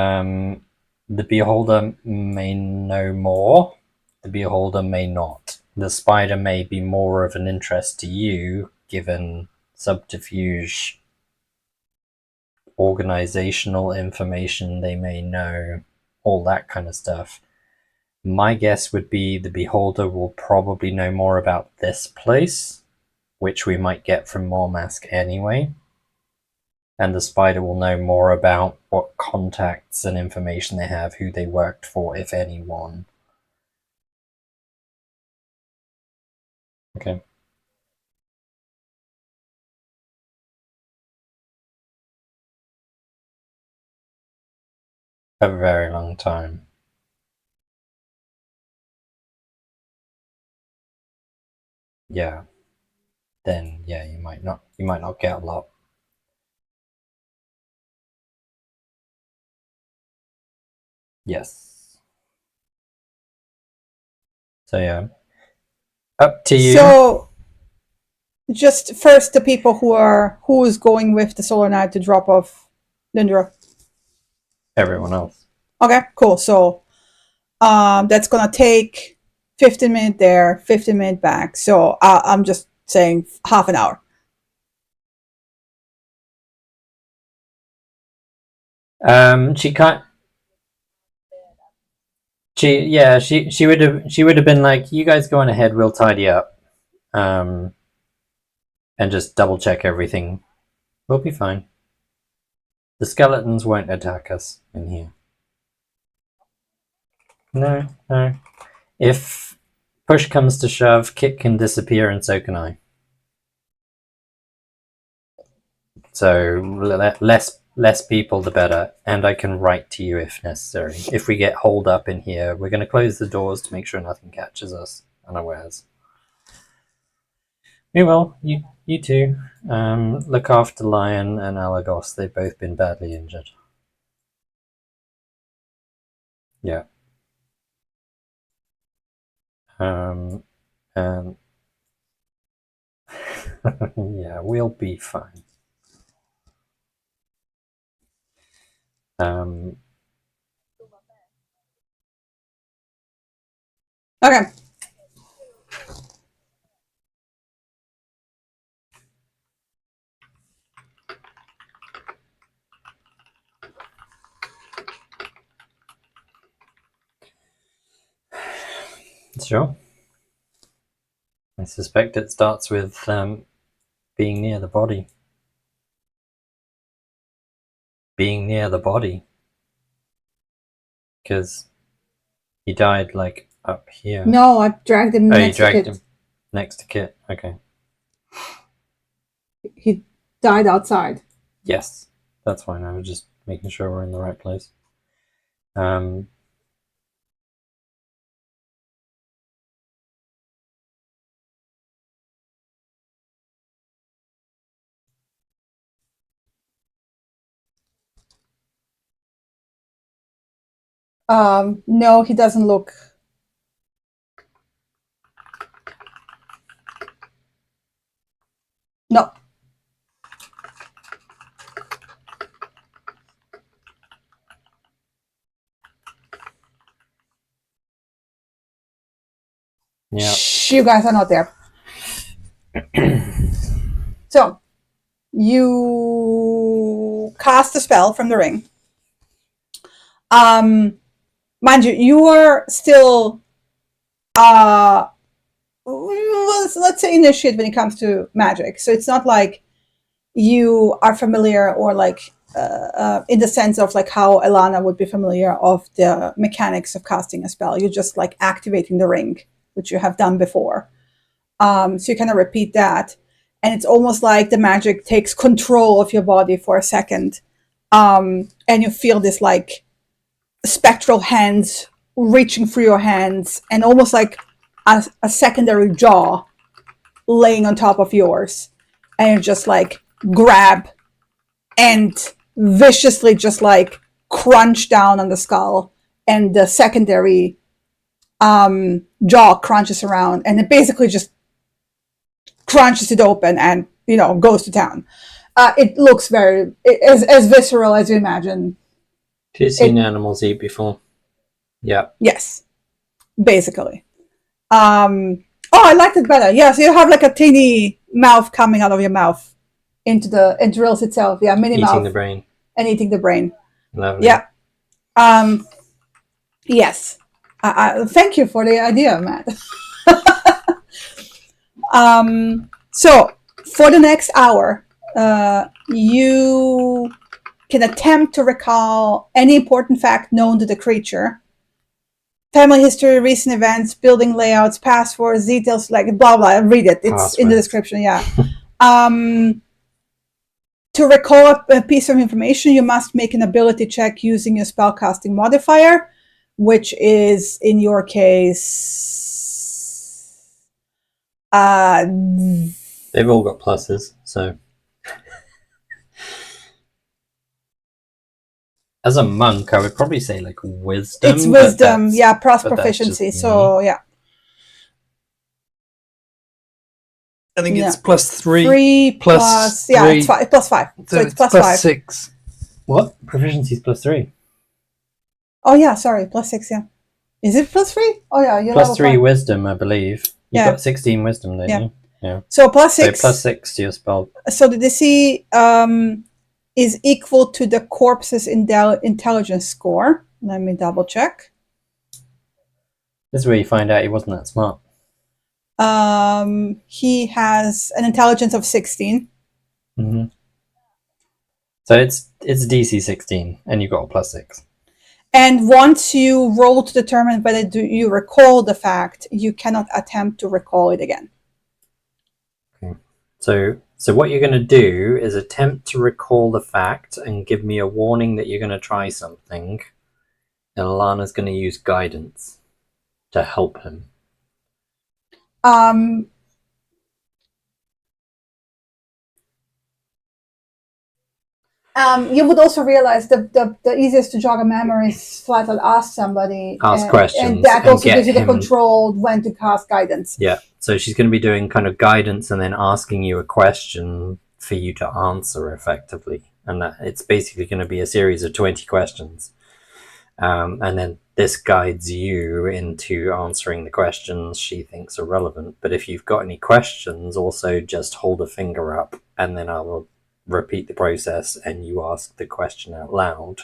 the beholder may know more. The beholder may not. The spider may be more of an interest to you, given subterfuge, organizational information they may know, all that kind of stuff. My guess would be the beholder will probably know more about this place, which we might get from Mormask anyway, and the spider will know more about what contacts and information they have, who they worked for, if anyone. Okay. a very long time. Yeah. Then yeah, you might not get a lot. Yes. So yeah. Up to you. So just first the people who is going with the Solar Knight to drop off Lindra. Everyone else. Okay, cool. So that's gonna take 15 minutes there, 15 minutes back. So I'm just saying half an hour. She can't. She would have been like, you guys go on ahead, we'll tidy up, and just double check everything. We'll be fine. The skeletons won't attack us in here. No. If push comes to shove, Kit can disappear and so can I. So less people the better, and I can write to you if necessary. If we get holed up in here, we're going to close the doors to make sure nothing catches us unawares. We will. You two. Look after Lion and Alagos. They've both been badly injured. Yeah. And yeah, we'll be fine. Okay. Sure. I suspect it starts with being near the body. Being near the body. Because he died like up here. No, I dragged him next to Kit. You dragged him next to Kit. Okay. He died outside. Yes, that's fine. I was just making sure we're in the right place. No, he doesn't look. No. Yeah. You guys are not there. So, you cast a spell from the ring. Mind you are still let's say initiate when it comes to magic. So it's not like you are familiar or like in the sense of like how Elana would be familiar of the mechanics of casting a spell. You're just like activating the ring, which you have done before. So you kind of repeat that. And it's almost like the magic takes control of your body for a second. And you feel this like spectral hands reaching through your hands and almost like a secondary jaw laying on top of yours. And you just like grab and viciously just like crunch down on the skull. And the secondary jaw crunches around and it basically just crunches it open and, you know, goes to town. It looks very, as visceral as you imagine. You've seen animals eat before. Yeah. Yes, basically. Oh, I liked it better. Yeah, so you have like a teeny mouth coming out of your mouth into the entrails itself. Yeah, mini mouth. Eating the brain. And eating the brain. Lovely. Yeah. Yes. Thank you for the idea, Matt. So for the next hour, you can attempt to recall any important fact known to the creature. Family history, recent events, building layouts, passwords, details, like blah, blah. Read it. It's in the description, yeah. To recall a piece of information, you must make an ability check using your spellcasting modifier, which is, in your case, they've all got pluses, so. As a monk, I would probably say like wisdom. It's wisdom, yeah, plus proficiency. So yeah. I think it's +3. 3 plus yeah, it's 5 plus 5. So it's plus 5. 6. What? Proficiency is +3. Oh yeah, sorry, plus 6. Yeah, is it +3? Oh yeah, you plus 3 wisdom, I believe. You've got 16 wisdom, don't you? Yeah. So plus 6. So +6 to your spell. So the DC is equal to the corpse's intelligence score. Let me double check. This is where you find out he wasn't that smart. He has an intelligence of 16. Mm-hmm. So it's DC 16, and you've got a +6. And once you roll to determine whether you recall the fact, you cannot attempt to recall it again. Okay. So what you're going to do is attempt to recall the fact and give me a warning that you're going to try something. And Alana's going to use guidance to help him. You would also realize the easiest to jog a memory is flat out ask somebody. Ask questions. And that also gives you the control when to cast guidance. Yeah. So she's going to be doing kind of guidance and then asking you a question for you to answer effectively. And that it's basically going to be a series of 20 questions. And then this guides you into answering the questions she thinks are relevant. But if you've got any questions, also just hold a finger up and then I will repeat the process and you ask the question out loud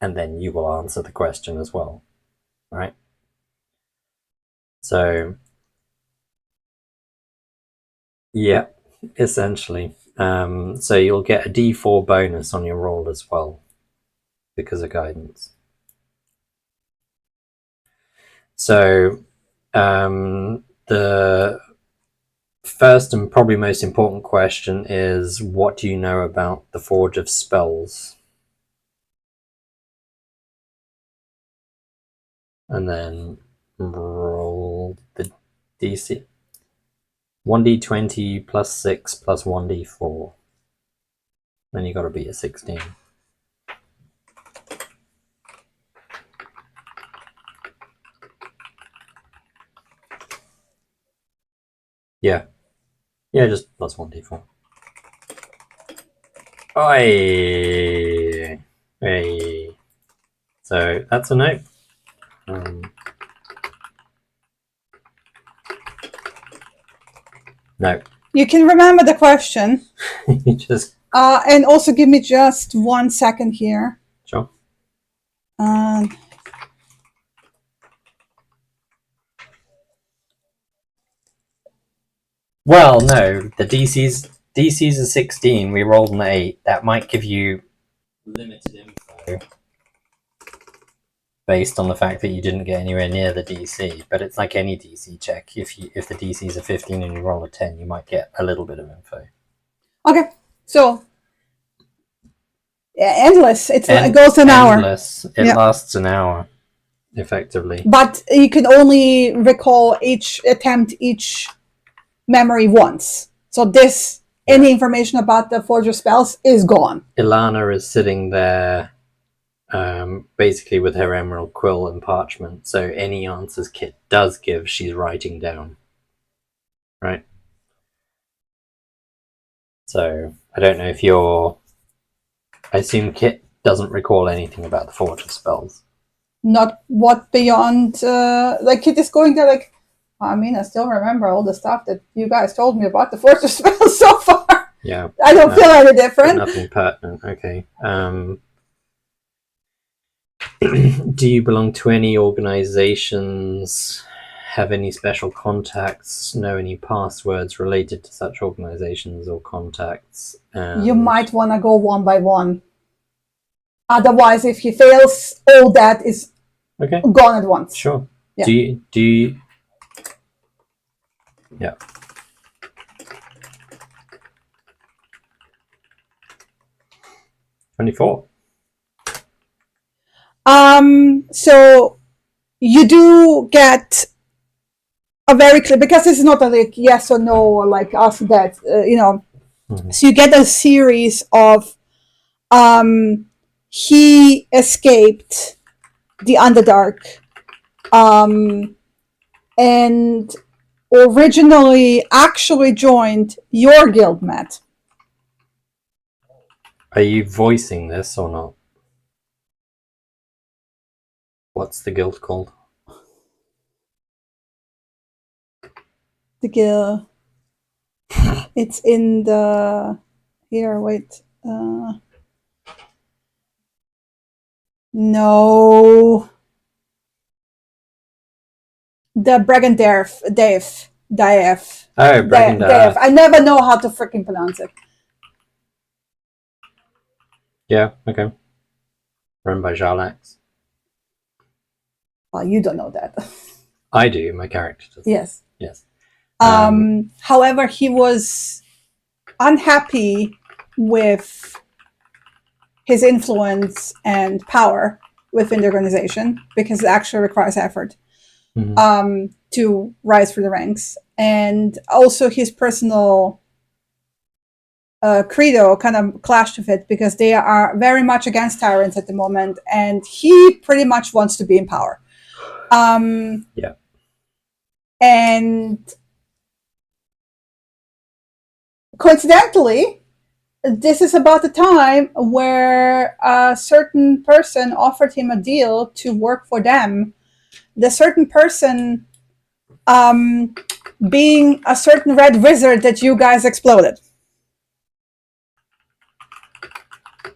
and then you will answer the question as well. Right? So, yeah, essentially. So you'll get a D4 bonus on your roll as well because of guidance. So the first and probably most important question is, what do you know about the Forge of Spells? And then roll the DC. 1d20 plus 6 plus 1d4. Then you got to be a 16. Yeah. Yeah, just plus 1d4. Oi! Hey. So that's a no. No. You can remember the question. You just. And also give me just 1 second here. Sure. Well, no, the DC's a 16. We rolled an 8. That might give you limited info based on the fact that you didn't get anywhere near the DC. But it's like any DC check. If the DC's a 15 and you roll a 10, you might get a little bit of info. Okay, so endless. It goes an hour. Endless. It lasts an hour, effectively. But you can only recall each memory once. So any information about the Forge of Spells is gone. Ilana is sitting there basically with her emerald quill and parchment. So any answers Kit does give, she's writing down. Right? So I don't know if I assume Kit doesn't recall anything about the Forge of Spells. Not what beyond... Kit is going there like... I mean, I still remember all the stuff that you guys told me about the Forge of Spells so far. Yeah. I don't feel any different. Nothing pertinent. Okay. Do you belong to any organizations? Have any special contacts? Know any passwords related to such organizations or contacts? You might want to go one by one. Otherwise, if he fails, all that is gone at once. Sure. Yeah. Do you? Yeah. 24. So you do get a very clear, because this is not a like yes or no or like us that So you get a series of he escaped the Underdark and originally actually joined your guild, Matt. Are you voicing this or not? What's the guild called? The guild. It's in the... Here, wait. No. The Bragandare, Dave. Oh, Bragandare. I never know how to freaking pronounce it. Yeah, okay. Run by Jarlax. Well, you don't know that. I do, my character does. Yes. Yes. However, he was unhappy with his influence and power within the organization because it actually requires effort to rise through the ranks. And also his personal credo kind of clashed with it because they are very much against tyrants at the moment, and he pretty much wants to be in power. Yeah. And coincidentally, this is about the time where a certain person offered him a deal to work for them. The certain person being a certain red wizard that you guys exploded.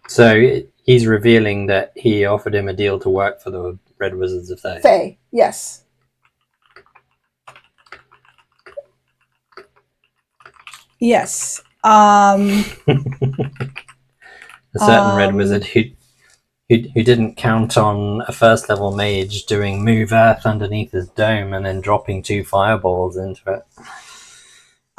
So he's revealing that he offered him a deal to work for the Red Wizards of Thay. Thay, yes. Yes. A certain red wizard who didn't count on a first level mage doing move earth underneath his dome and then dropping 2 fireballs into it.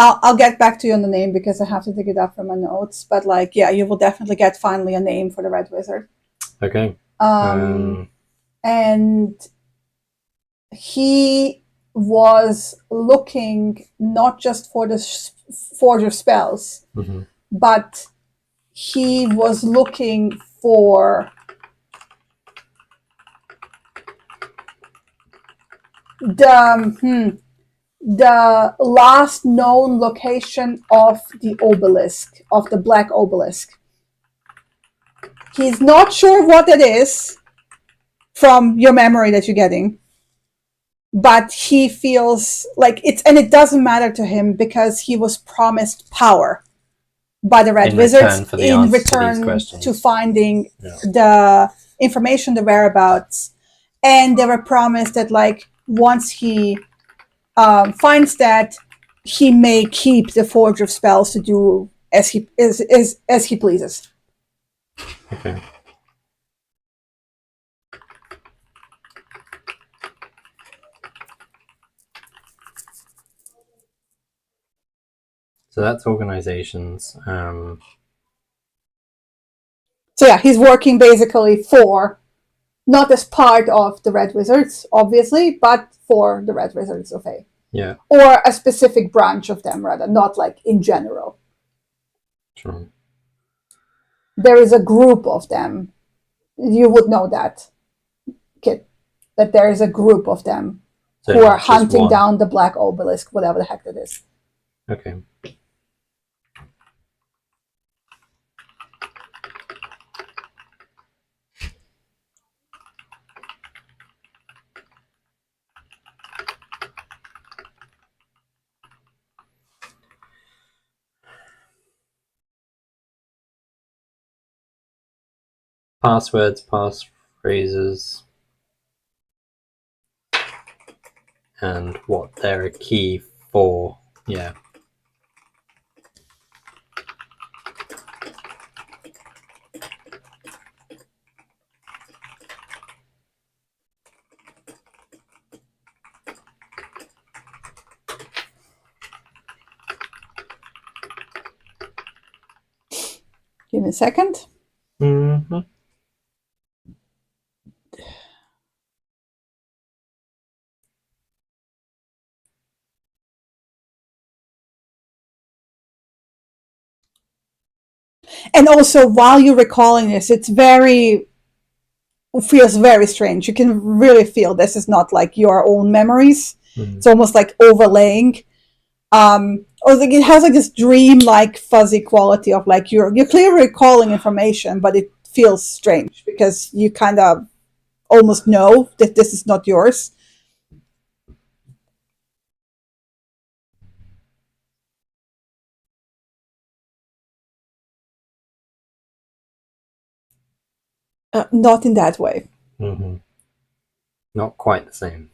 I'll get back to you on the name because I have to dig it up from my notes. But like, yeah, you will definitely get finally a name for the red wizard. Okay. And he was looking not just for the Forge of Spells, but he was looking for the last known location of the obelisk, of the black obelisk. He's not sure what it is from your memory that you're getting, but he feels like it's, and it doesn't matter to him because he was promised power by the Red Wizards in return to finding the information, the whereabouts, and they were promised that like once he finds that, he may keep the Forge of Spells to do as he pleases. Okay. So that's organizations. So yeah, he's working basically for, not as part of the Red Wizards, obviously, but for the Red Wizards of Thay. Yeah. Or a specific branch of them, rather, not like in general. Sure. There is a group of them. You would know that, Kit, that there is a group of them who are hunting down the Black Obelisk, whatever the heck that is. Okay. Passwords, passphrases, and what they're a key for. Yeah. Give me a second. Mm-hmm. And also, while you're recalling this, it feels very strange. You can really feel this is not like your own memories. It's almost like overlaying. Or like it has like this dream-like fuzzy quality of like you're clearly recalling information, but it feels strange because you kind of almost know that this is not yours. Not in that way. Mm-hmm. Not quite the same.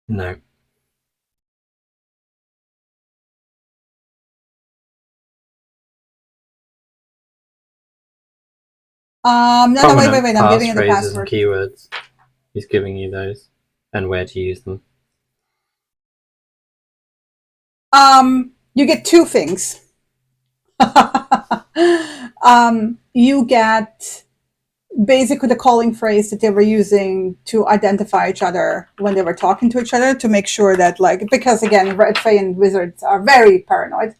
No. No, wait. I'm giving you the phrases and password. keywords. He's giving you those and where to use them. You get two things. You get basically the calling phrase that they were using to identify each other when they were talking to each other to make sure that, like, because again, Red Fae and wizards are very paranoid.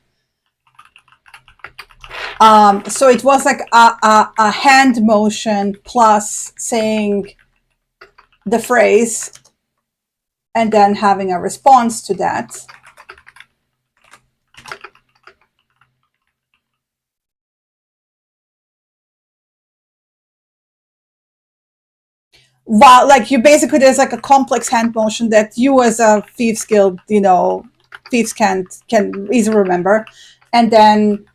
So it was like a hand motion plus saying the phrase and then having a response to that. Well, like you basically, there's like a complex hand motion that you as a Thieves Guild, thieves can easily remember. And then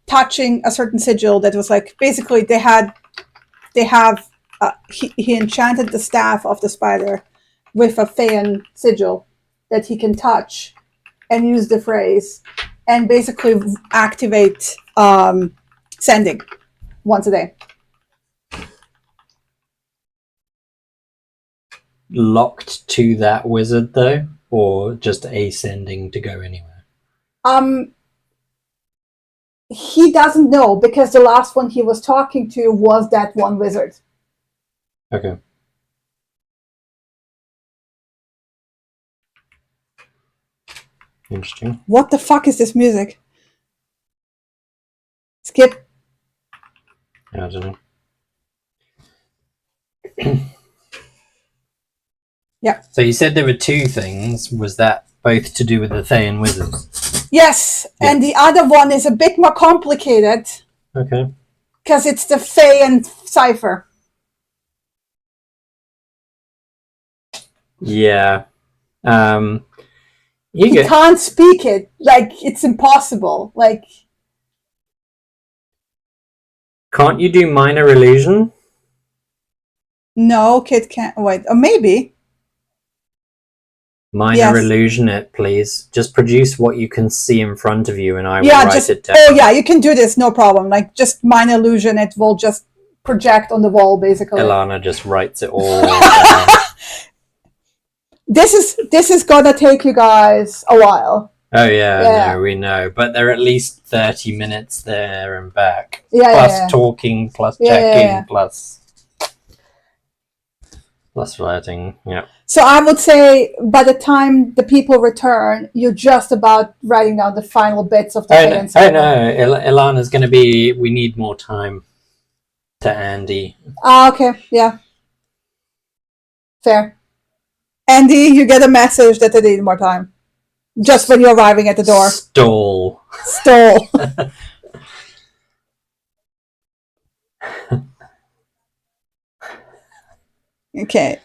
touching a certain sigil that was like, basically he enchanted the staff of the spider with a Phaean sigil that he can touch and use the phrase and basically activate sending once a day. Locked to that wizard though, or just ascending to go anywhere? He doesn't know because the last one he was talking to was that one wizard. Okay. Interesting. What the fuck is this music? Skip. I don't know. Yeah. So you said there were two things. Was that both to do with the Thayan wizards? Yes, Yeah. and the other one is a bit more complicated. Okay. Because it's the Phaean cipher. Yeah. He can't speak it. Like, it's impossible. Like, can't you do minor illusion? No, Kid can't. Wait, or maybe. Minor illusion it, please. Just produce what you can see in front of you and I will write it down. Oh, yeah, you can do this, no problem. Like, just minor illusion, it will just project on the wall, basically. Ilana just writes it all down. This is gonna take you guys a while. Oh, yeah, no, we know. But they're at least 30 minutes there and back. Yeah, plus talking, plus checking, plus writing, yeah. So I would say by the time the people return, you're just about writing down the final bits of the no, Ilana's going to be, we need more time to Andy. Okay, yeah. Fair. Andy, you get a message that they need more time. Just when you're arriving at the door. Stall. Okay.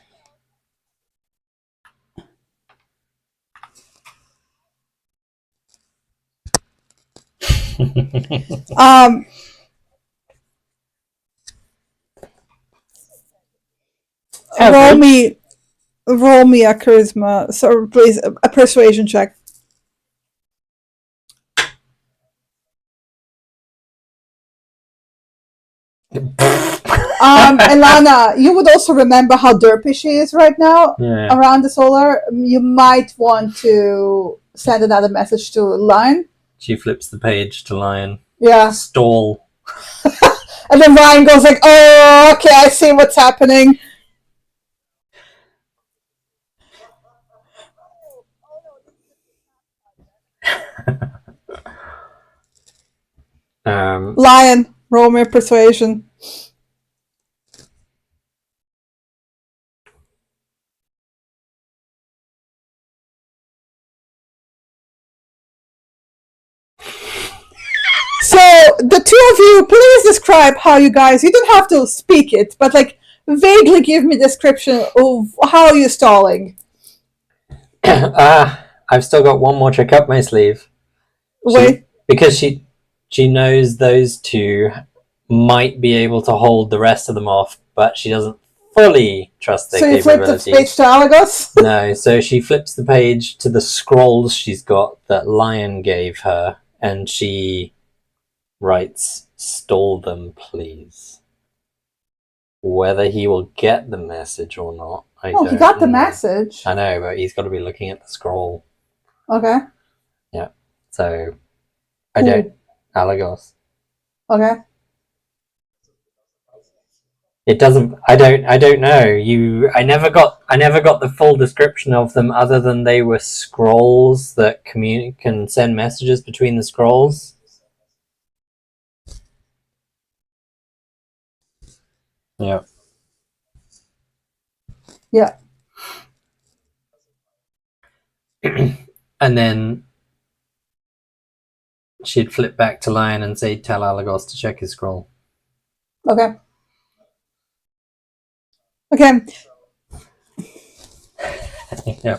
Roll me a charisma, so please, a persuasion check. And Lana, you would also remember how derpy she is right now around the solar. You might want to send another message to Lion. She flips the page to Lion. Yeah. Stall. And then Ryan goes like, oh, okay, I see what's happening. Lion, roll me persuasion. So the two of you, please describe how you guys, you don't have to speak it, but like vaguely give me a description of how you're stalling. I've still got one more trick up my sleeve. Wait. Because she knows those two might be able to hold the rest of them off, but she doesn't fully trust their capabilities. So you flip the page to Alagos? No, so she flips the page to the scrolls she's got that Lion gave her, and she writes, "Stall them, please." Whether he will get the message or not, I don't know. He got the message. I know, but he's got to be looking at the scroll. Okay. Yeah. So, I don't. Alagos. Okay. It doesn't. I don't know. I never got the full description of them, other than they were scrolls that can send messages between the scrolls. Yeah. Yeah. And then she'd flip back to Lion and say, "Tell Alagos to check his scroll." Okay. Okay. Yeah.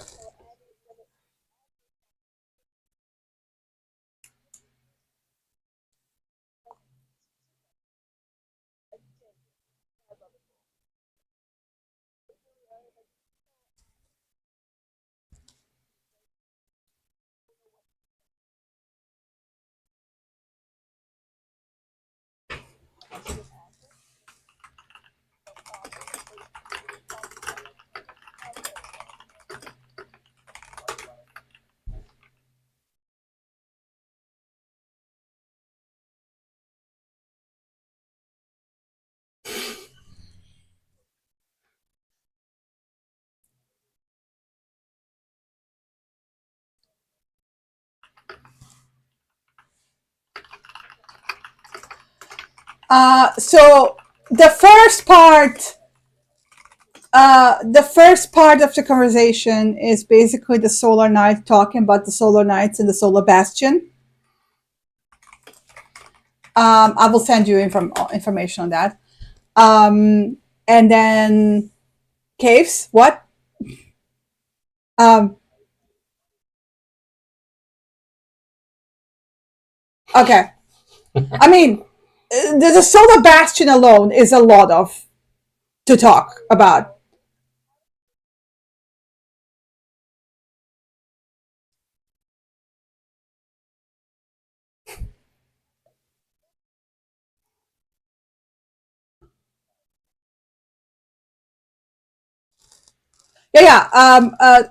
So the first part of the conversation is basically the Solar Knight talking about the Solar Knights and the Solar Bastion. I will send you information on that. And then Caves, what? Okay. I mean, the Solar Bastion alone is a lot to talk about.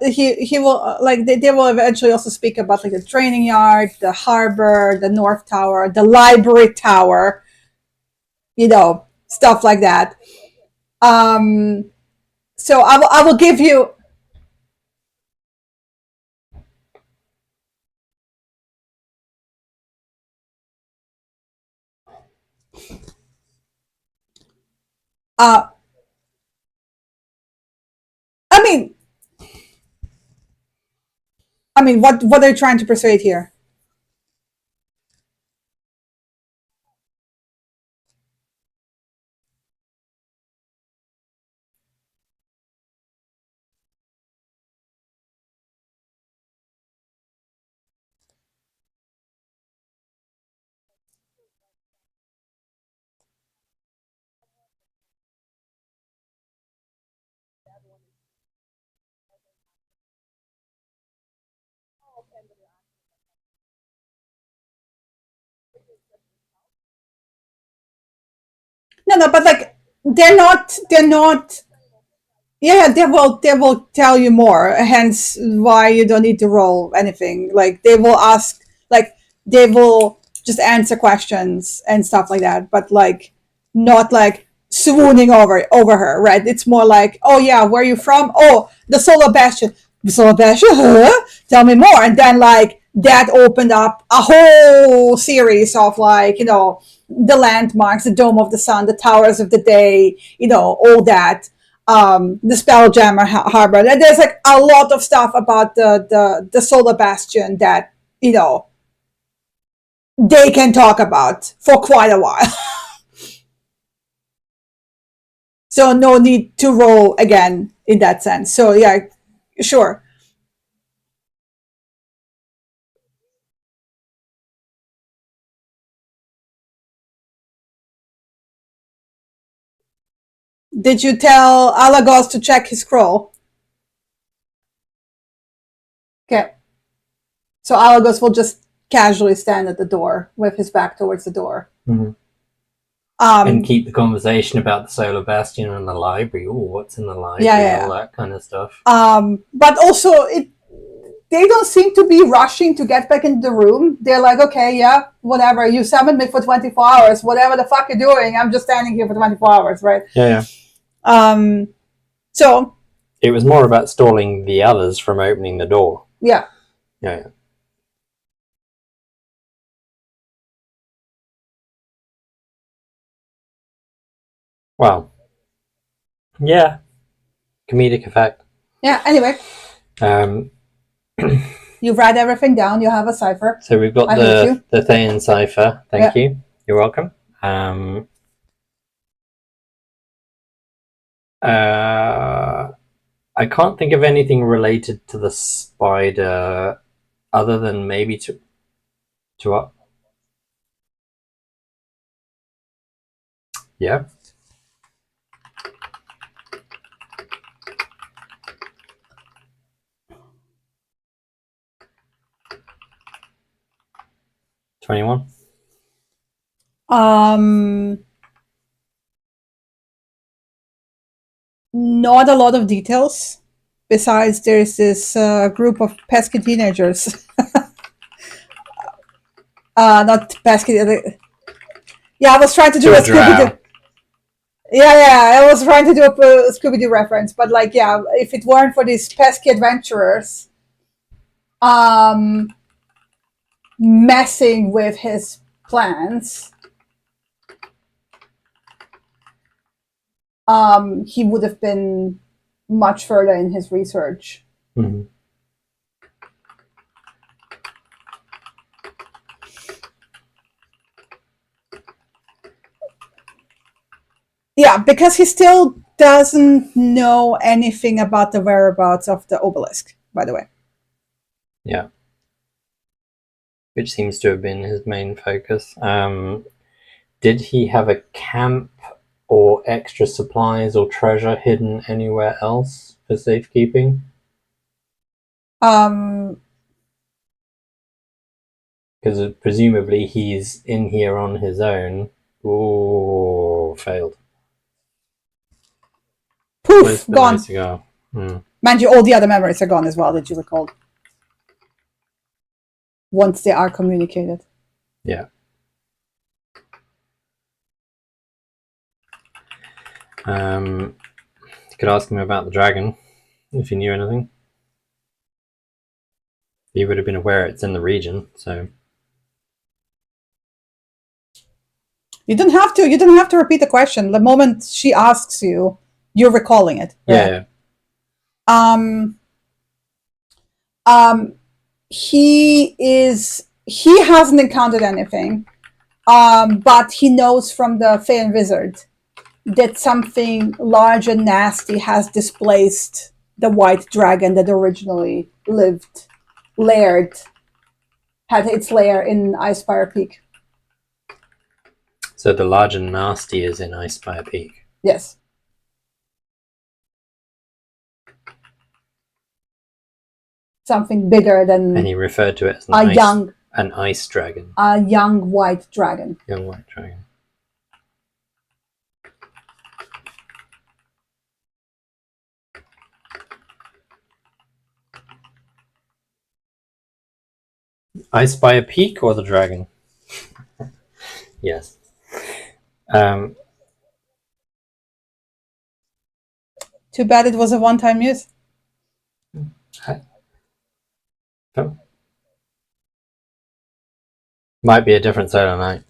He will like they will eventually also speak about like the training yard, the harbor, the North Tower, the library tower, stuff like that. So I will give you. I mean, what are you trying to persuade here? No, but like they're not. Yeah, they will tell you more. Hence, why you don't need to roll anything. Like they will ask, like they will just answer questions and stuff like that. But like, not like swooning over her, right? It's more like, oh yeah, where are you from? Oh, the Solar Bastion. The Solar Bastion. Huh? Tell me more. And then like that opened up a whole series of like the landmarks, the Dome of the Sun, the Towers of the Day, all that. The Spelljammer Harbor. There's like a lot of stuff about the Solar Bastion that they can talk about for quite a while. So no need to roll again in that sense. So yeah, sure. Did you tell Alagos to check his scroll? Okay. So Alagos will just casually stand at the door with his back towards the door. Mm-hmm. And keep the conversation about the Solar Bastion and the library. Oh, what's in the library? Yeah. All that kind of stuff. But also, they don't seem to be rushing to get back into the room. They're like, okay, yeah, whatever. You summoned me for 24 hours. Whatever the fuck you're doing, I'm just standing here for 24 hours, right? Yeah. So it was more about stalling the others from opening the door. Yeah. Yeah. Well, yeah, comedic effect. Yeah. Anyway, you've read everything down. You have a cipher. So we've got the Thayan cipher. Thank you. You're welcome. I can't think of anything related to the spider, other than maybe to what? Yeah. $21. Not a lot of details. Besides, there's this group of pesky teenagers. Not pesky. Yeah, I was trying to do a Scooby-Doo. Yeah, I was trying to do a Scooby-Doo reference, but like, yeah, if it weren't for these pesky adventurers, messing with his plans, he would have been much further in his research. Mm-hmm. Yeah, because he still doesn't know anything about the whereabouts of the obelisk, by the way. Yeah. Which seems to have been his main focus. Did he have a camp or extra supplies or treasure hidden anywhere else for safekeeping? Because presumably he's in here on his own. Oh, failed. Poof, gone. Mind you, all the other memories are gone as well that you recalled. Once they are communicated. Yeah. You could ask him about the dragon, if you knew anything. He would have been aware it's in the region, so... You don't have to repeat the question. The moment she asks you, you're recalling it. Right? Yeah. He hasn't encountered anything. But he knows from the Phaean Wizard that something large and nasty has displaced the white dragon that originally had its lair in Icespire Peak. So the large and nasty is in Icespire Peak? Yes. Something bigger than... And he referred to it as an ice dragon. A young white dragon. Young white dragon. I spy a peak or the dragon? Yes. Too bad it was a one-time use. Oh. Might be a different solar night.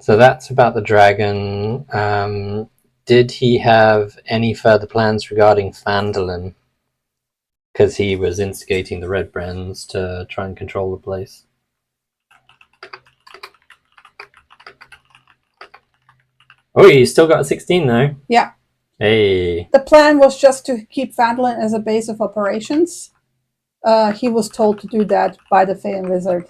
So that's about the dragon. Did he have any further plans regarding Phandelver? Because he was instigating the Red Brands to try and control the place. Oh, you still got a 16 though. Yeah. Hey. The plan was just to keep Phandelver as a base of operations. He was told to do that by the Fey and Wizard.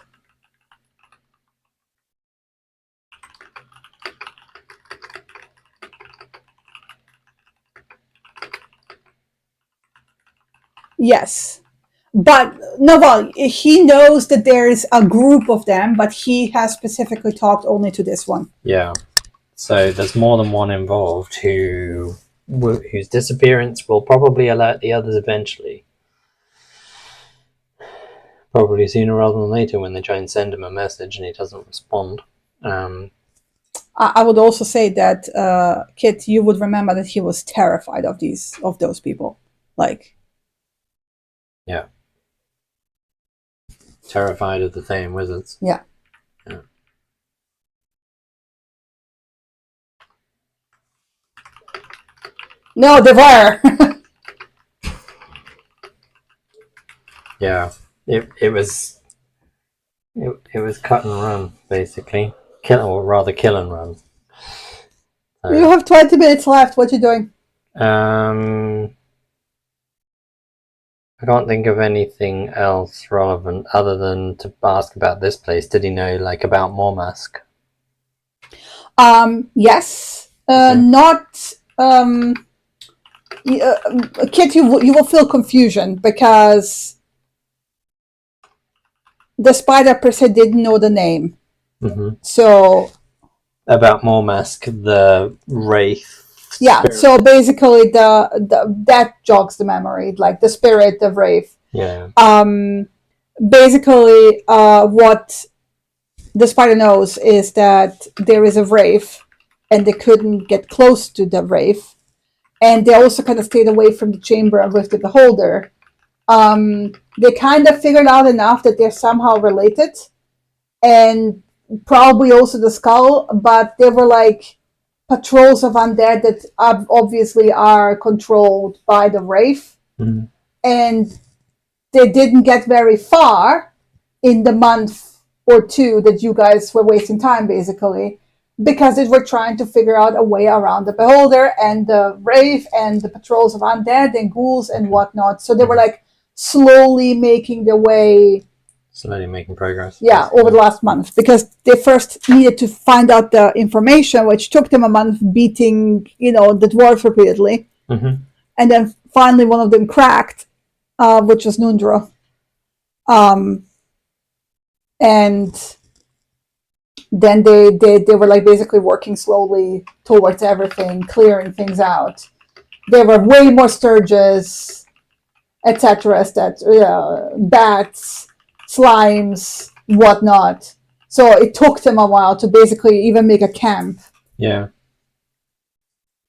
Yes. But, no, well, he knows that there's a group of them, but he has specifically talked only to this one. Yeah. So there's more than one involved whose disappearance will probably alert the others eventually. Probably sooner rather than later when they try and send him a message and he doesn't respond. I would also say that, Kit, you would remember that he was terrified of those people. Like, yeah. Terrified of the Fey and Wizards. Yeah. Yeah. No, they were. Yeah. It was cut and run, basically. Kill and run. So, You have 20 minutes left. What are you doing? I can't think of anything else relevant other than to ask about this place. Did he know about Mormask? Yes. Okay. Not. Kit, you will feel confusion because the spider per se didn't know the name. Mm-hmm. So. About Mormask, the wraith. Yeah, spirit. so basically that jogs the memory, like the spirit, the wraith. Yeah. Basically, what the spider knows is that there is a wraith, and they couldn't get close to the wraith, and they also kind of stayed away from the chamber with the beholder. They kind of figured out enough that they're somehow related, and probably also the skull, but they were like patrols of undead that obviously are controlled by the wraith. Mm-hmm. And they didn't get very far in the month or two that you guys were wasting time, basically, because they were trying to figure out a way around the beholder and the wraith and the patrols of undead and ghouls and whatnot. So they were like slowly making their way. Slowly making progress. Yeah, over the last month, because they first needed to find out the information, which took them a month beating, the dwarves repeatedly. Mm-hmm. And then finally one of them cracked, which was Nundro. And then they were like basically working slowly towards everything, clearing things out. There were way more sturges, etc., bats, slimes, whatnot. So it took them a while to basically even make a camp. Yeah.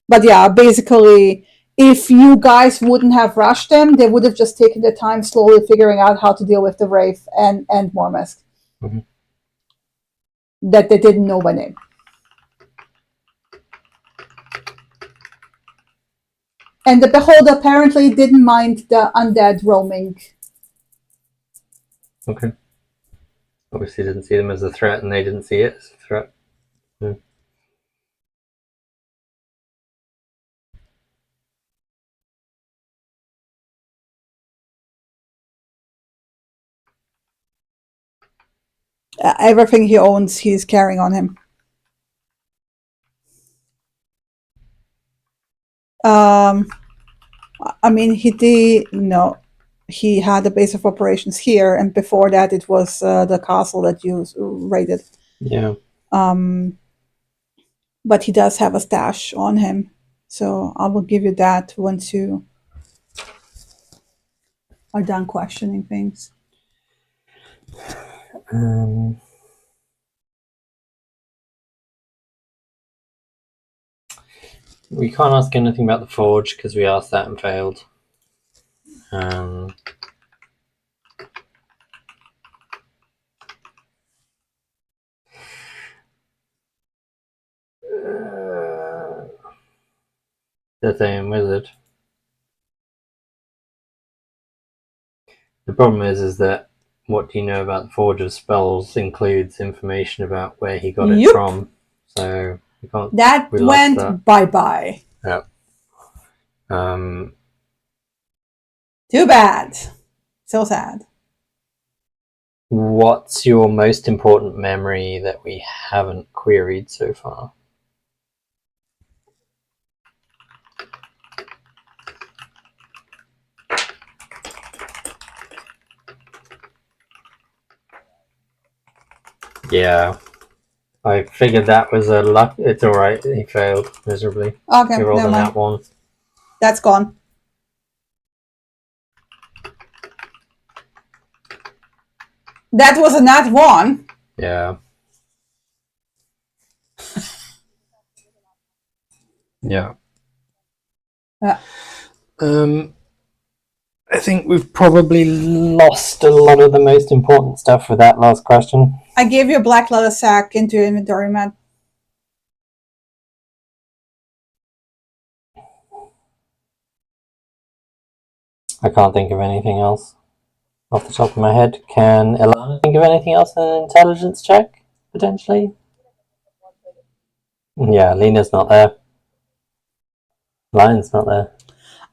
But yeah, basically, if you guys wouldn't have rushed them, they would have just taken the time slowly figuring out how to deal with the wraith and Mormask. Mm-hmm. That they didn't know by name. And the beholder apparently didn't mind the undead roaming. Okay. Obviously didn't see them as a threat and they didn't see it as a threat. Hmm. Everything he owns, he's carrying on him. I mean, he had a base of operations here, and before that it was the castle that you raided. Yeah. But he does have a stash on him, so I will give you that once you are done questioning things. We can't ask anything about the forge because we asked that and failed. The same wizard. The problem is that what do you know about the forge of spells includes information about where he got it from. So we can't. That went bye-bye. Yep. Too bad. So sad. What's your most important memory that we haven't queried so far? Yeah. I figured that was a luck. It's alright, he failed miserably. Okay, he rolled never on mind. that one. That's gone. That was a nat 1. Yeah. Yeah. I think we've probably lost a lot of the most important stuff with that last question. I gave you a black leather sack into your inventory, Matt. I can't think of anything else off the top of my head. Can Ilana think of anything else in an intelligence check, potentially? Yeah, Lena's not there. Lion's not there.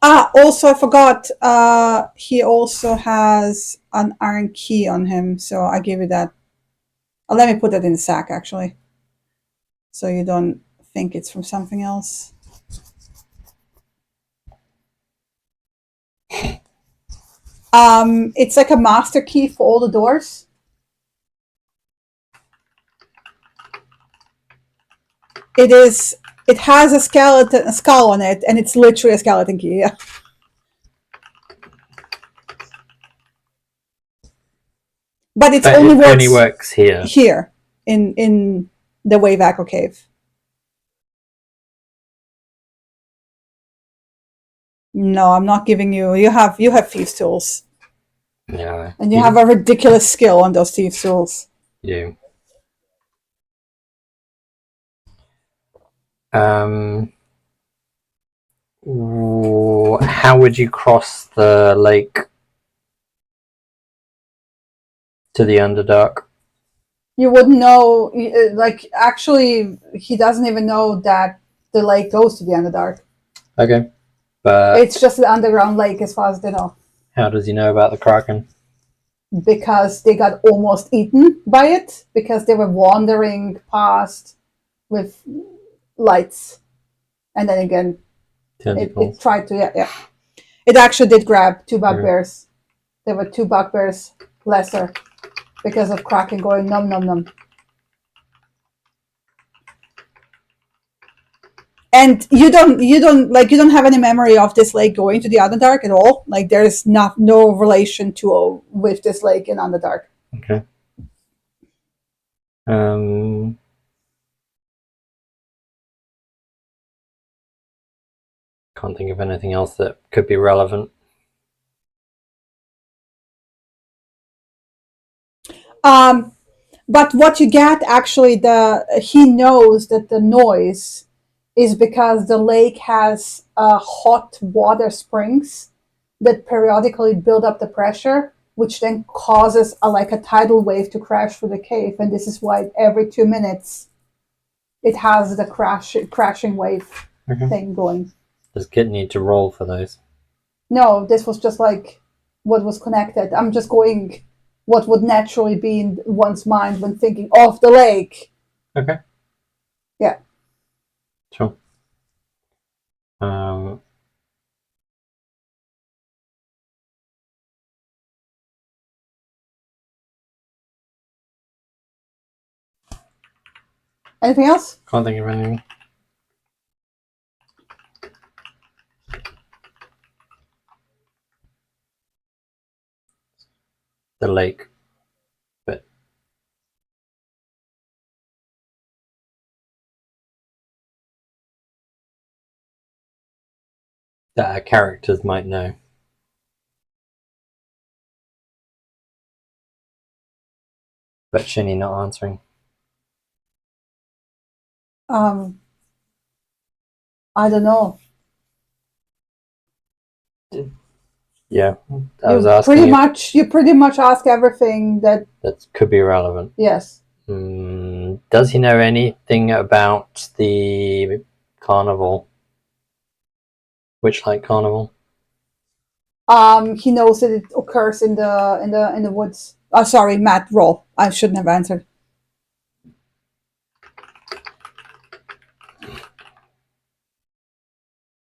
Also, I forgot, he also has an iron key on him, so I gave you that. Oh, let me put that in the sack, actually, so you don't think it's from something else. It's like a master key for all the doors. It has a skull on it, and it's literally a skeleton key, yeah. But it only works here. Here, in the Wavacco Cave. No, I'm not giving you. You have thieves' tools. Yeah. And you have a ridiculous skill on those thieves' tools. You. How would you cross the lake to the Underdark? You wouldn't know. Like, actually, he doesn't even know that the lake goes to the Underdark. Okay. But it's just the underground lake as far as they know. How does he know about the Kraken? Because they got almost eaten by it, because they were wandering past with lights. And then again, it tried to, yeah. It actually did grab 2 bugbears. There were 2 bugbears lesser because of Kraken going num num num. And you don't have any memory of this lake going to the Underdark at all. Like, there's no relation with this lake in Underdark. Okay. Can't think of anything else that could be relevant. But what you get, actually, he knows that the noise is because the lake has hot water springs that periodically build up the pressure, which then causes a tidal wave to crash through the cave. And this is why every 2 minutes it has the crashing wave thing going. Does Kit need to roll for those? No, this was just like what was connected. I'm just going what would naturally be in one's mind when thinking of the lake. Okay. Yeah. Sure. Anything else? Can't think of anything. the lake. But that our characters might know. But Shinny not answering. I don't know. Yeah, I was asking. You pretty much ask everything that could be relevant. Yes. Does he know anything about the carnival? Witchlight Carnival? He knows that it occurs in the woods. Oh, sorry, Matt. Roll. I shouldn't have answered.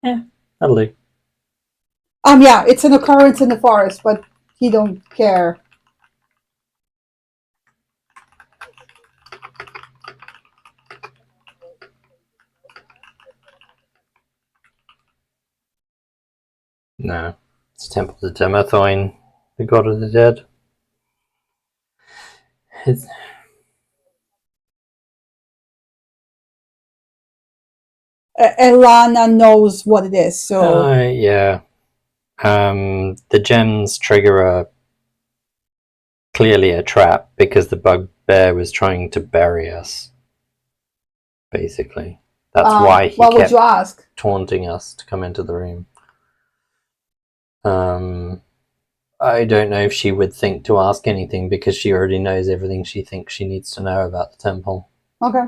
That'll do. Yeah, it's an occurrence in the forest, but he don't care. No. It's Temple to Demethoin, the god of the dead. Elana knows what it is, so... yeah. The gems trigger clearly a trap because the bugbear was trying to bury us. Basically. That's why he what kept would you ask? taunting us to come into the room. I don't know if she would think to ask anything because she already knows everything she thinks she needs to know about the temple. Okay.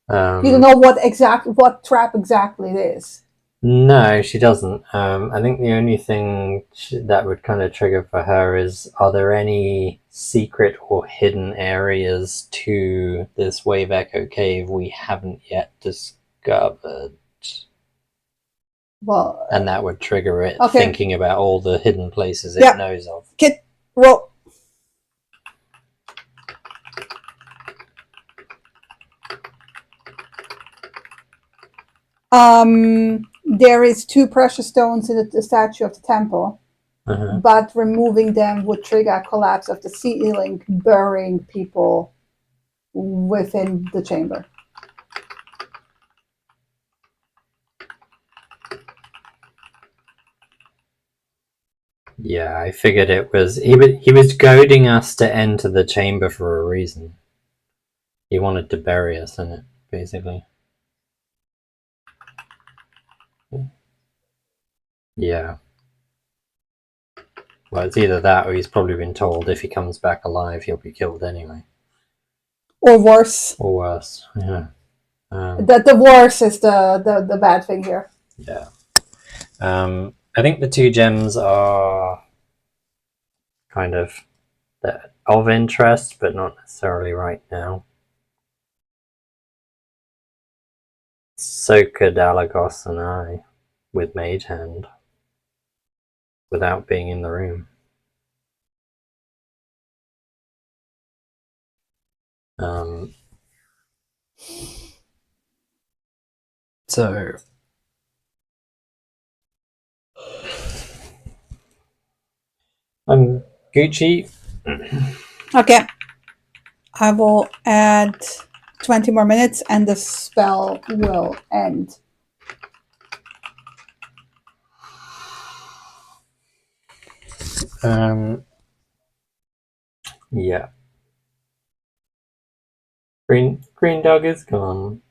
You don't know what trap exactly it is. No, she doesn't. I think the only thing that would kind of trigger for her is, are there any secret or hidden areas to this Wave Echo Cave we haven't yet discovered? Well, and that would trigger it thinking about all the hidden places it knows of. Roll. There is 2 precious stones in the statue of the temple, but removing them would trigger a collapse of the ceiling, burying people within the chamber. Yeah, I figured it was... He was goading us to enter the chamber for a reason. He wanted to bury us in it, basically. Yeah. Well, it's either that or he's probably been told if he comes back alive, he'll be killed anyway. Or worse. Or worse, yeah. The worse is the bad thing here. Yeah. I think the 2 gems are kind of of interest, but not necessarily right now. So could Alagos and I, with Mage Hand, without being in the room. So... I'm Gucci. Okay. I will add 20 more minutes and the spell will end. Yeah. Green dog is gone.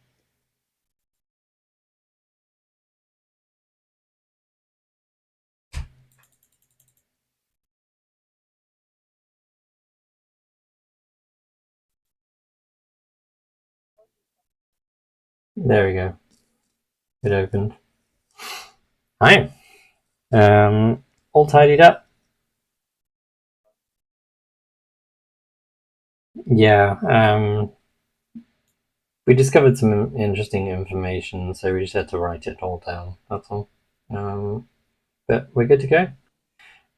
There we go. It opened. Hi. All tidied up. Yeah. We discovered some interesting information, so we just had to write it all down. That's all. But we're good to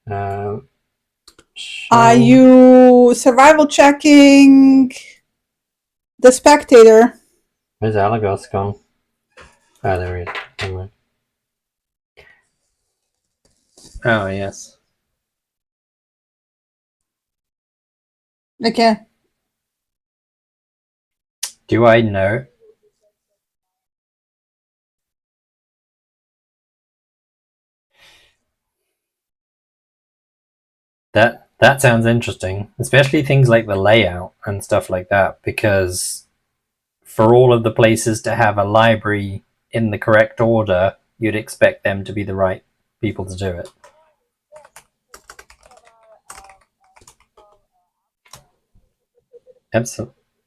go. Are you survival checking the spectator? Where's Alagos gone? Ah, there he is. Anyway. Oh, yes. Okay. Do I know? That sounds interesting, especially things like the layout and stuff like that, because for all of the places to have a library in the correct order, you'd expect them to be the right people to do it.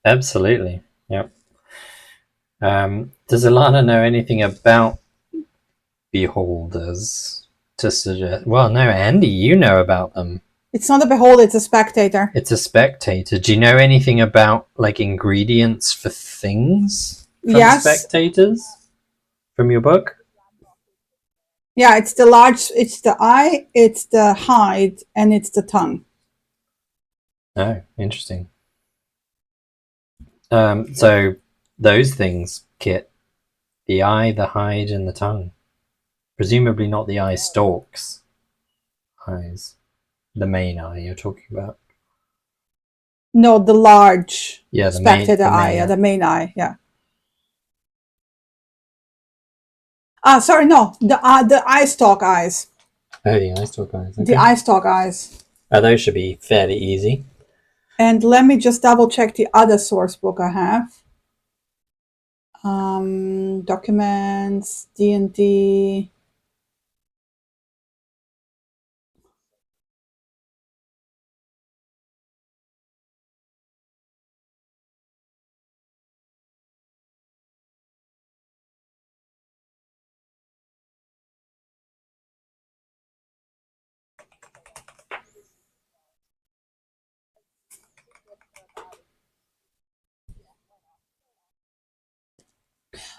Absolutely. Yep. Does Alana know anything about beholders to suggest? Well, no, Andy, you know about them. It's not a beholder, it's a spectator. It's a spectator. Do you know anything about like ingredients for things from Yes. spectators from your book? Yeah, it's the eye, it's the hide, and it's the tongue. Oh, interesting. So those things, Kit, the eye, the hide, and the tongue. Presumably not the eye stalks. Eyes. The main eye you're talking about. No, the large Yeah, the spectator eye, main the main eye, yeah. Sorry, no, the eye stalk eyes. Oh, the eye stalk eyes. Okay. The eye stalk eyes. Those should be fairly easy. And let me just double check the other source book I have. Documents, D&D.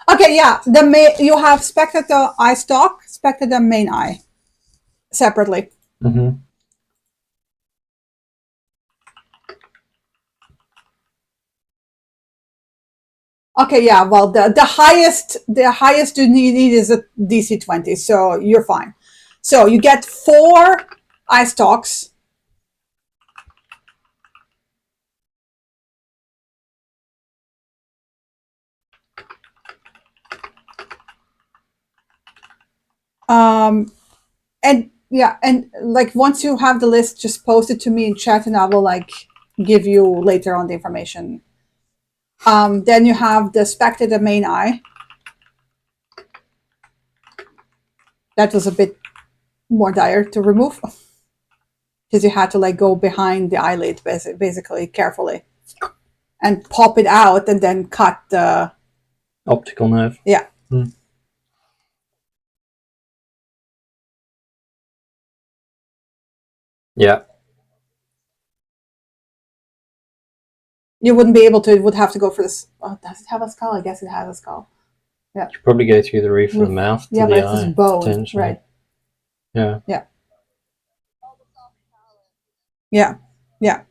Okay, yeah. You have spectator eye stalk, spectator main eye, separately. Mm-hmm. Okay, yeah. Well, the highest you need is a DC 20, so you're fine. So you get 4 eye stalks. And yeah, and like once you have the list, just post it to me in chat, and I will like give you later on the information. Then you have the spectator main eye. That was a bit more dire to remove because you had to like go behind the eyelid basically carefully and pop it out and then cut the optical nerve. Yeah. Yeah. You wouldn't be able to. It would have to go for this. Oh, does it have a skull? I guess it has a skull. Yeah. Should probably go through the roof of the mouth to yeah, the but eye. it's bone, right? Yeah. Yeah. Yeah. Yeah.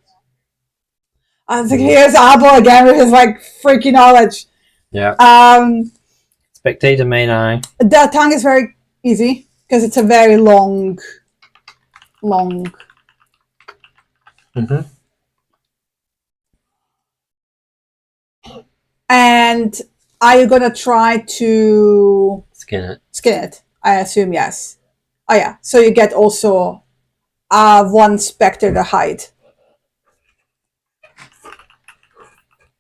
I was like, here's Abo again with his like freaky knowledge. Yeah. Spectator main eye. The tongue is very easy because it's a very long. Mm-hmm. And are you gonna try to skin it? Skin it. I assume yes. Oh yeah. So you get also 1 specter to hide.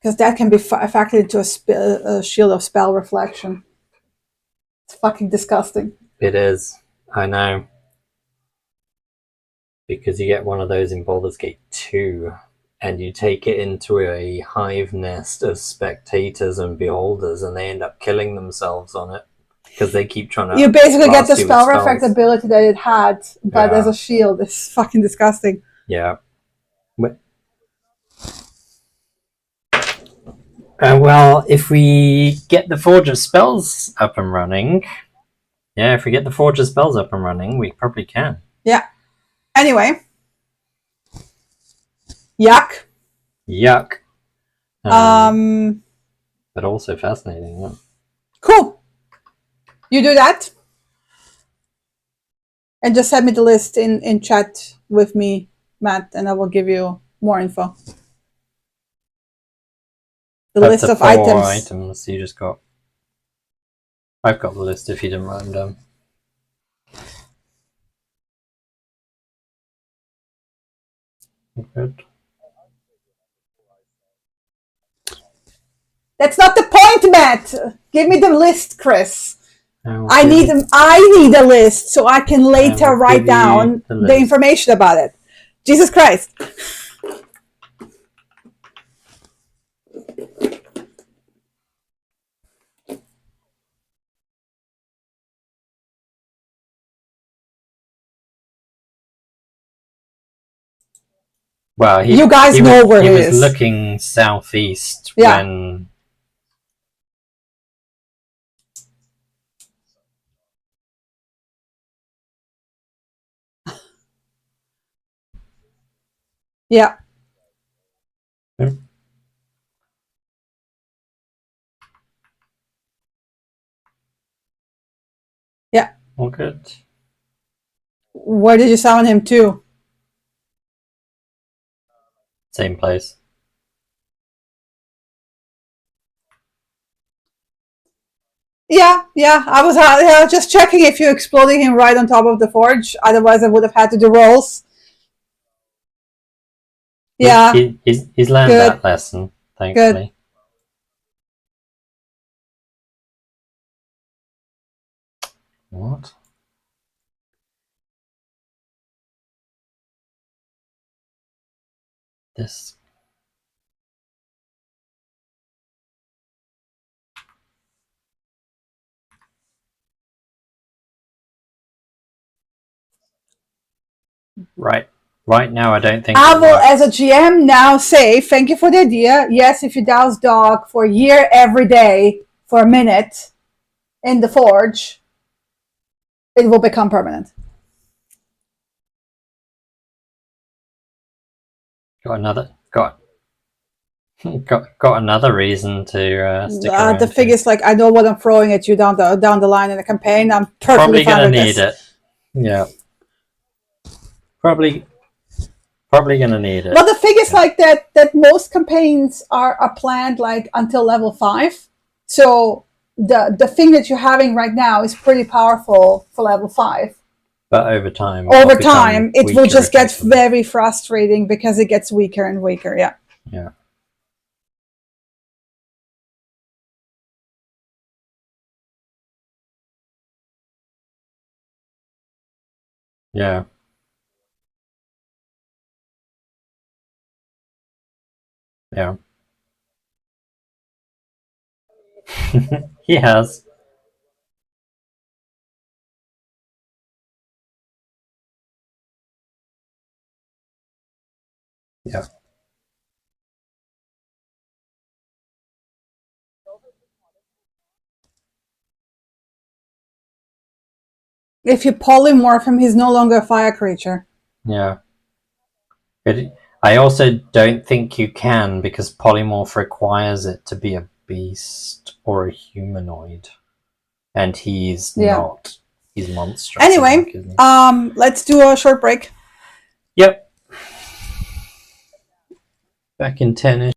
Because that can be factored into a shield of spell reflection. It's fucking disgusting. It is. I know. Because you get one of those in Baldur's Gate 2, and you take it into a hive nest of spectators and beholders, and they end up killing themselves on it. Because they keep trying to... You basically get the spell reflect ability that it had, but as a shield. It's fucking disgusting. Yeah. Well, if we get the Forge of Spells up and running... Yeah, if we get the Forge of Spells up and running, we probably can. Yeah. Anyway. Yuck. Yuck. But also fascinating. Yeah. Cool. You do that. And just send me the list in chat with me, Matt, and I will give you more info. The That's list the of 4 items. items you just got. I've got the list if you didn't write them down. Good. That's not the point, Matt. Give me the list, Chris. I give need you- a list so I can later will write give down you the the list. information about it. Jesus Christ. Well, You guys know where he he was is. looking southeast Yeah. when. Yeah. Hmm. Yeah. All good. Where did you summon him to? Same place. Yeah. I was just checking if you're exploding him right on top of the forge. Otherwise, I would have had to do rolls. Yeah. He's learned Good. that lesson, thankfully. What? This. Right now, I don't think. I it will, works. as a GM, now say thank you for the idea. Yes, if you douse dog for a year every day for a minute in the forge, it will become permanent. Got another reason to stick around. The thing is, like, I know what I'm throwing at you down the line in the campaign. I'm perfectly Probably fine gonna with need this. it. Yeah. Probably gonna need it. Well, the thing is, like, that most campaigns are planned like until level 5. So the thing that you're having right now is pretty powerful for level 5. But over time, it will just get effectively. very frustrating because it gets weaker and weaker. Yeah. Yeah. Yeah. Yeah. He has. Yeah. If you polymorph him, he's no longer a fire creature. Yeah. I also don't think you can because polymorph requires it to be a beast or a humanoid, and he's not. He's monstrous. Anyway, let's do a short break. Yep. Back in 10-ish.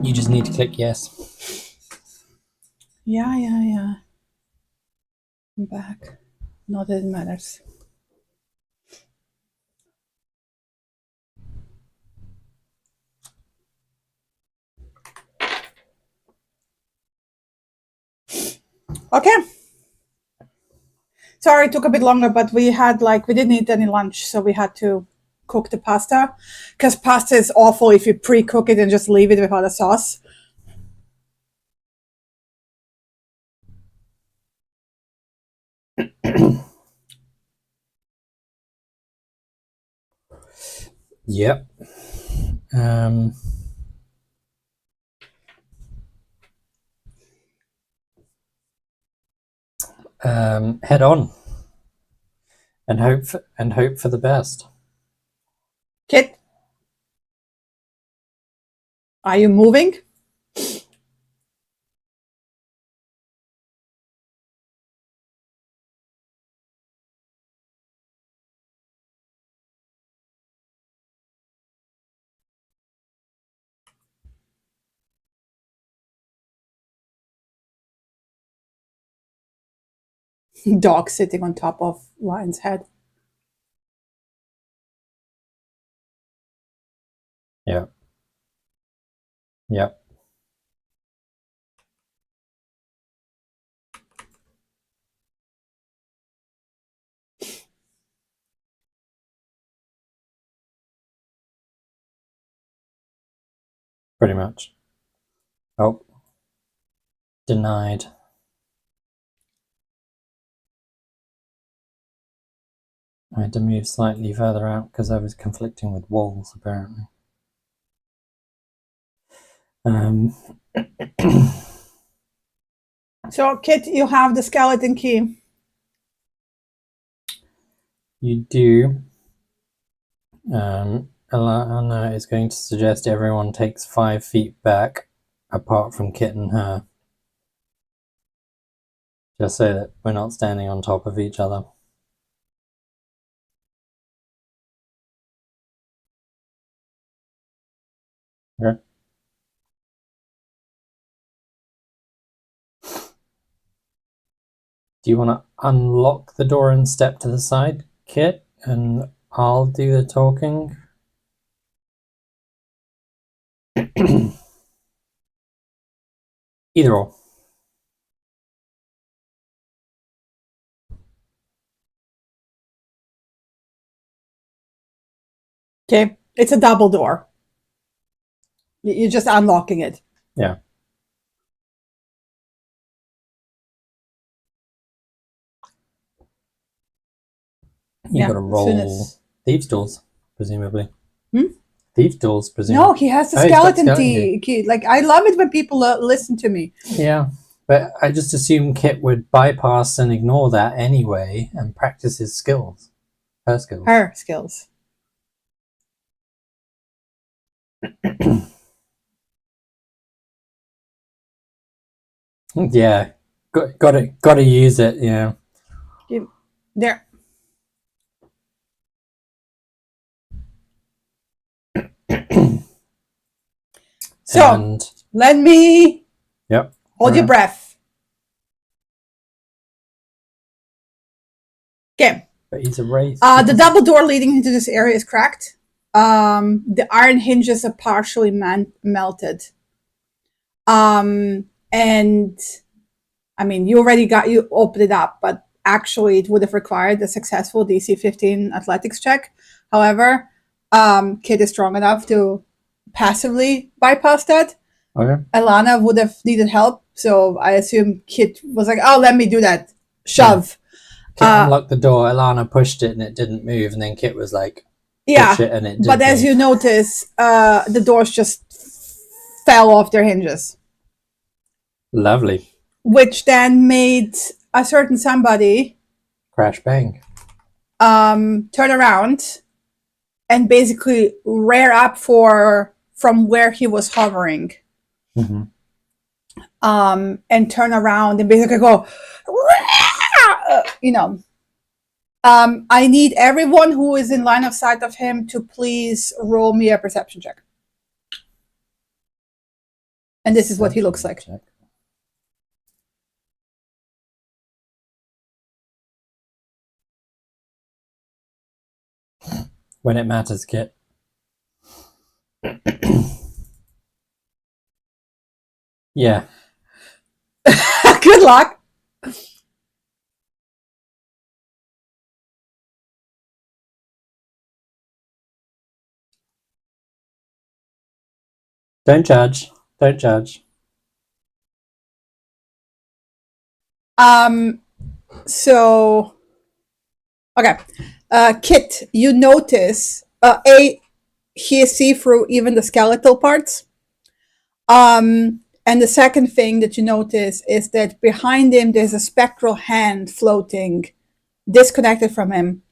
You just need to click yes. Yeah. I'm back. Not that it matters. Okay. Sorry, it took a bit longer, but we didn't eat any lunch, so we had to cook the pasta. Because pasta is awful if you pre-cook it and just leave it without a sauce. Yep. Head on and hope for the best. Kit, are you moving? Dog sitting on top of Lion's head. Yeah. Yep. Pretty much. Oh. Denied. I had to move slightly further out because I was conflicting with walls, apparently. So, Kit, you have the skeleton key. You do. Alana is going to suggest everyone takes 5 feet back, apart from Kit and her. Just so that we're not standing on top of each other. Okay. Do you want to unlock the door and step to the side, Kit? And I'll do the talking? Either or. Okay, it's a double door. You're just unlocking it. Yeah. You gotta roll thieves' tools, presumably. Thieves' tools, presumably. No, he has the skeleton key. Like, I love it when people listen to me. Yeah, but I just assume Kit would bypass and ignore that anyway and practice his skills. Her skills. Her skills. Yeah, gotta use it. Yeah. There. So And let me. Yep. Hold your breath. Okay. But he's a wraith. The double door leading into this area is cracked. The iron hinges are partially melted. And I mean, you opened it up, but actually it would have required a successful DC 15 athletics check. However, Kit is strong enough to passively bypass that. Okay. Alana would have needed help, so I assume Kit was like, "Oh, let me do that." Shove. Kit unlocked the door. Alana pushed it and it didn't move, and then Kit was like, "Yeah." Push it and it did but as you notice, the doors just fell off their hinges. Lovely. Which then made a certain somebody crash bang. Turn around and basically rear up from where he was hovering. Mm-hmm. And turn around and basically go, I need everyone who is in line of sight of him to please roll me a perception check. And this is what he looks like. Check. When it matters, Kit. Yeah. Good luck. Don't judge. Don't judge. So, okay. Kit, you notice, he is see-through even the skeletal parts. And the second thing that you notice is that behind him, there's a spectral hand floating, disconnected from him.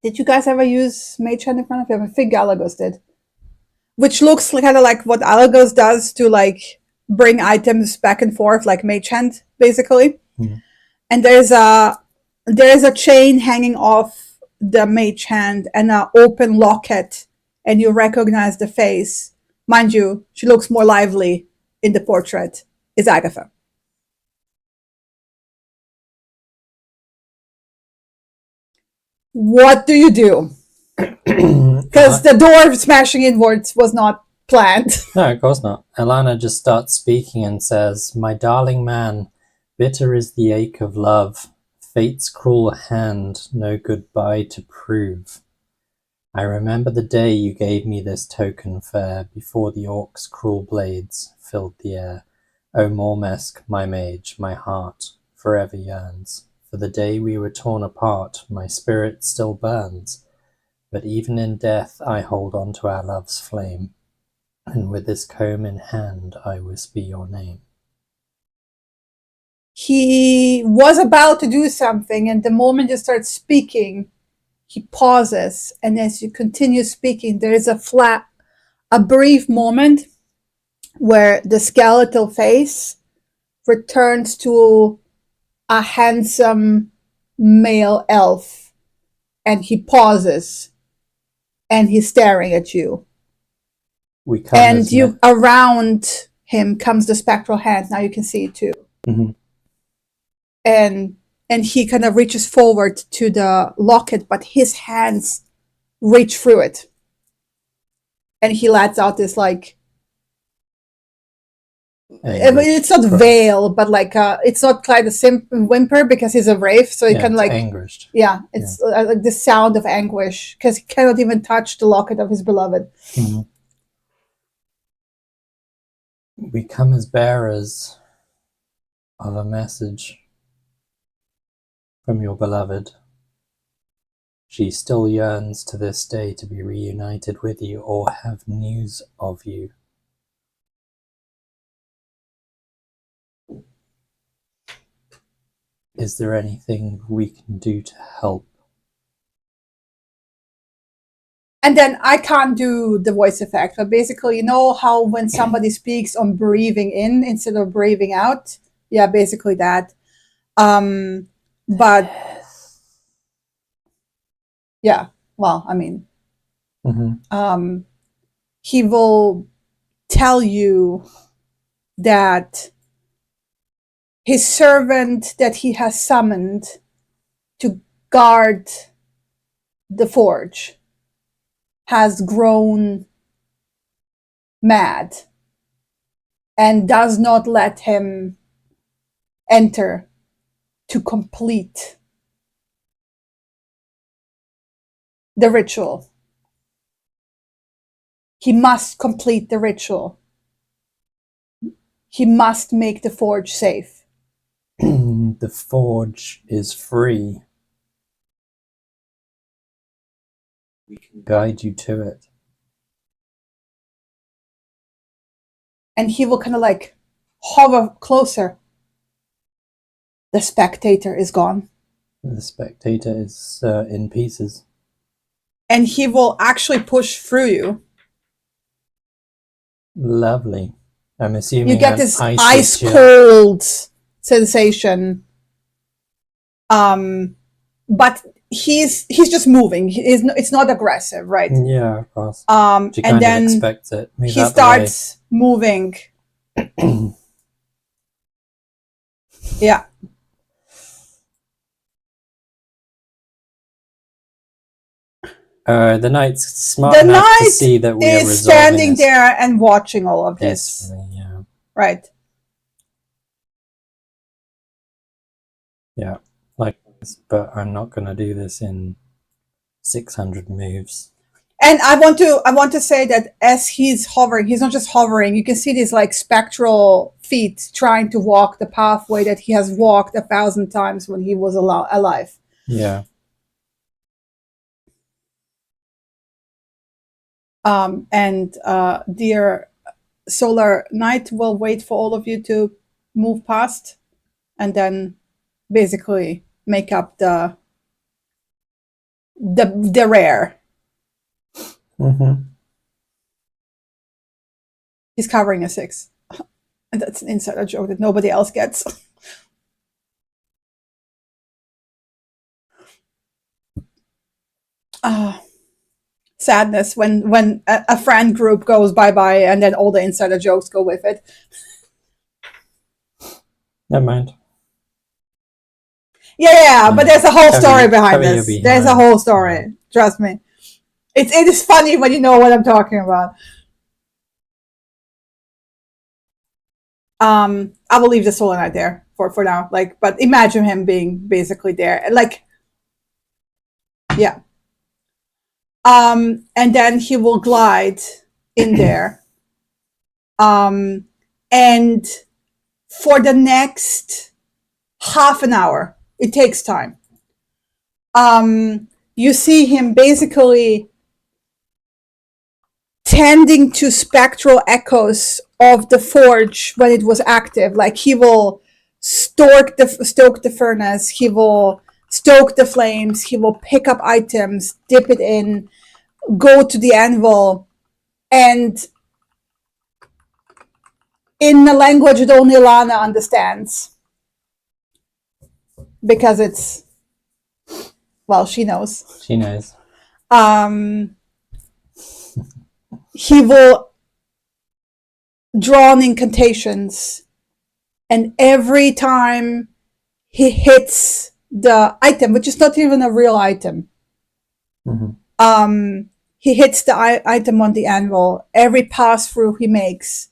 Did you guys ever use Mage Hand in front of him? I think Alagos did. Which looks kind of like what Alagos does to like bring items back and forth, like Mage Hand, basically. Mm. And there's a chain hanging off the Mage Hand and an open locket, and you recognize the face. Mind you, she looks more lively in the portrait. Is Agatha. What do you do? Because the door smashing inwards was not planned. No, of course not. Alana just starts speaking and says, "My darling man, bitter is the ache of love. Fate's cruel hand, no goodbye to prove. I remember the day you gave me this token fair, before the orc's cruel blades filled the air. O Mormesk, my mage, my heart forever yearns. For the day we were torn apart, my spirit still burns. But even in death I hold on to our love's flame, and with this comb in hand I whisper your name." He was about to do something, and the moment you start speaking, he pauses, and as you continue speaking, there is a brief moment where the skeletal face returns to a handsome male elf, and he pauses, and he's staring at you. And you around him comes the spectral hand. Now you can see it too. Mm-hmm. And he kind of reaches forward to the locket, but his hands reach through it. And he lets out this like, I mean, it's not veil, but like it's not quite a whimper because he's a wraith, so he kind of like anguished. Yeah, it's like the sound of anguish because he cannot even touch the locket of his beloved. Mm-hmm. We come as bearers of a message from your beloved. She still yearns to this day to be reunited with you or have news of you. Is there anything we can do to help? And then I can't do the voice effect, but basically, you know how when somebody speaks on breathing in instead of breathing out? Yeah, basically that. But yeah, well, I mean, he will tell you that his servant that he has summoned to guard the forge has grown mad and does not let him enter to complete the ritual. He must complete the ritual. He must make the forge safe. The forge is free. We can guide you to it. And he will kind of like hover closer. The spectator is gone. The spectator is in pieces. And he will actually push through you. Lovely. I'm assuming you get this ice picture. Cold sensation. But he's just moving. It's not aggressive, right? Yeah, of course. And then expects it. he starts moving Yeah. The knight's smart The enough to knight see that we are is resolving standing this there and watching all of this. peacefully. Yeah. Right. Yeah. Like this, but I'm not going to do this in 600 moves. And I want to say that as he's hovering, he's not just hovering. You can see these like spectral feet trying to walk the pathway that he has walked 1,000 times when he was alive. Yeah. And dear Solar Knight will wait for all of you to move past, and then basically make up the rear. Mm-hmm. He's covering a 6. And that's an insider joke that nobody else gets. Sadness when a friend group goes bye-bye and then all the insider jokes go with it. Never mind. Yeah, but there's a whole story behind cover your this. There's a behind. whole story. Trust me. It is funny when you know what I'm talking about. I will leave the Solar Knight there for now. Like, but imagine him being basically there. Like, yeah. And then he will glide in there. And for the next half an hour, it takes time. You see him basically tending to spectral echoes of the forge when it was active. Like he will stoke the furnace, he will stoke the flames, he will pick up items, dip it in, go to the anvil, and in the language that only Lana understands, because it's, well, she knows. She knows. He will draw on incantations, and every time he hits the item, which is not even a real item, he hits the item on the anvil. Every pass through he makes,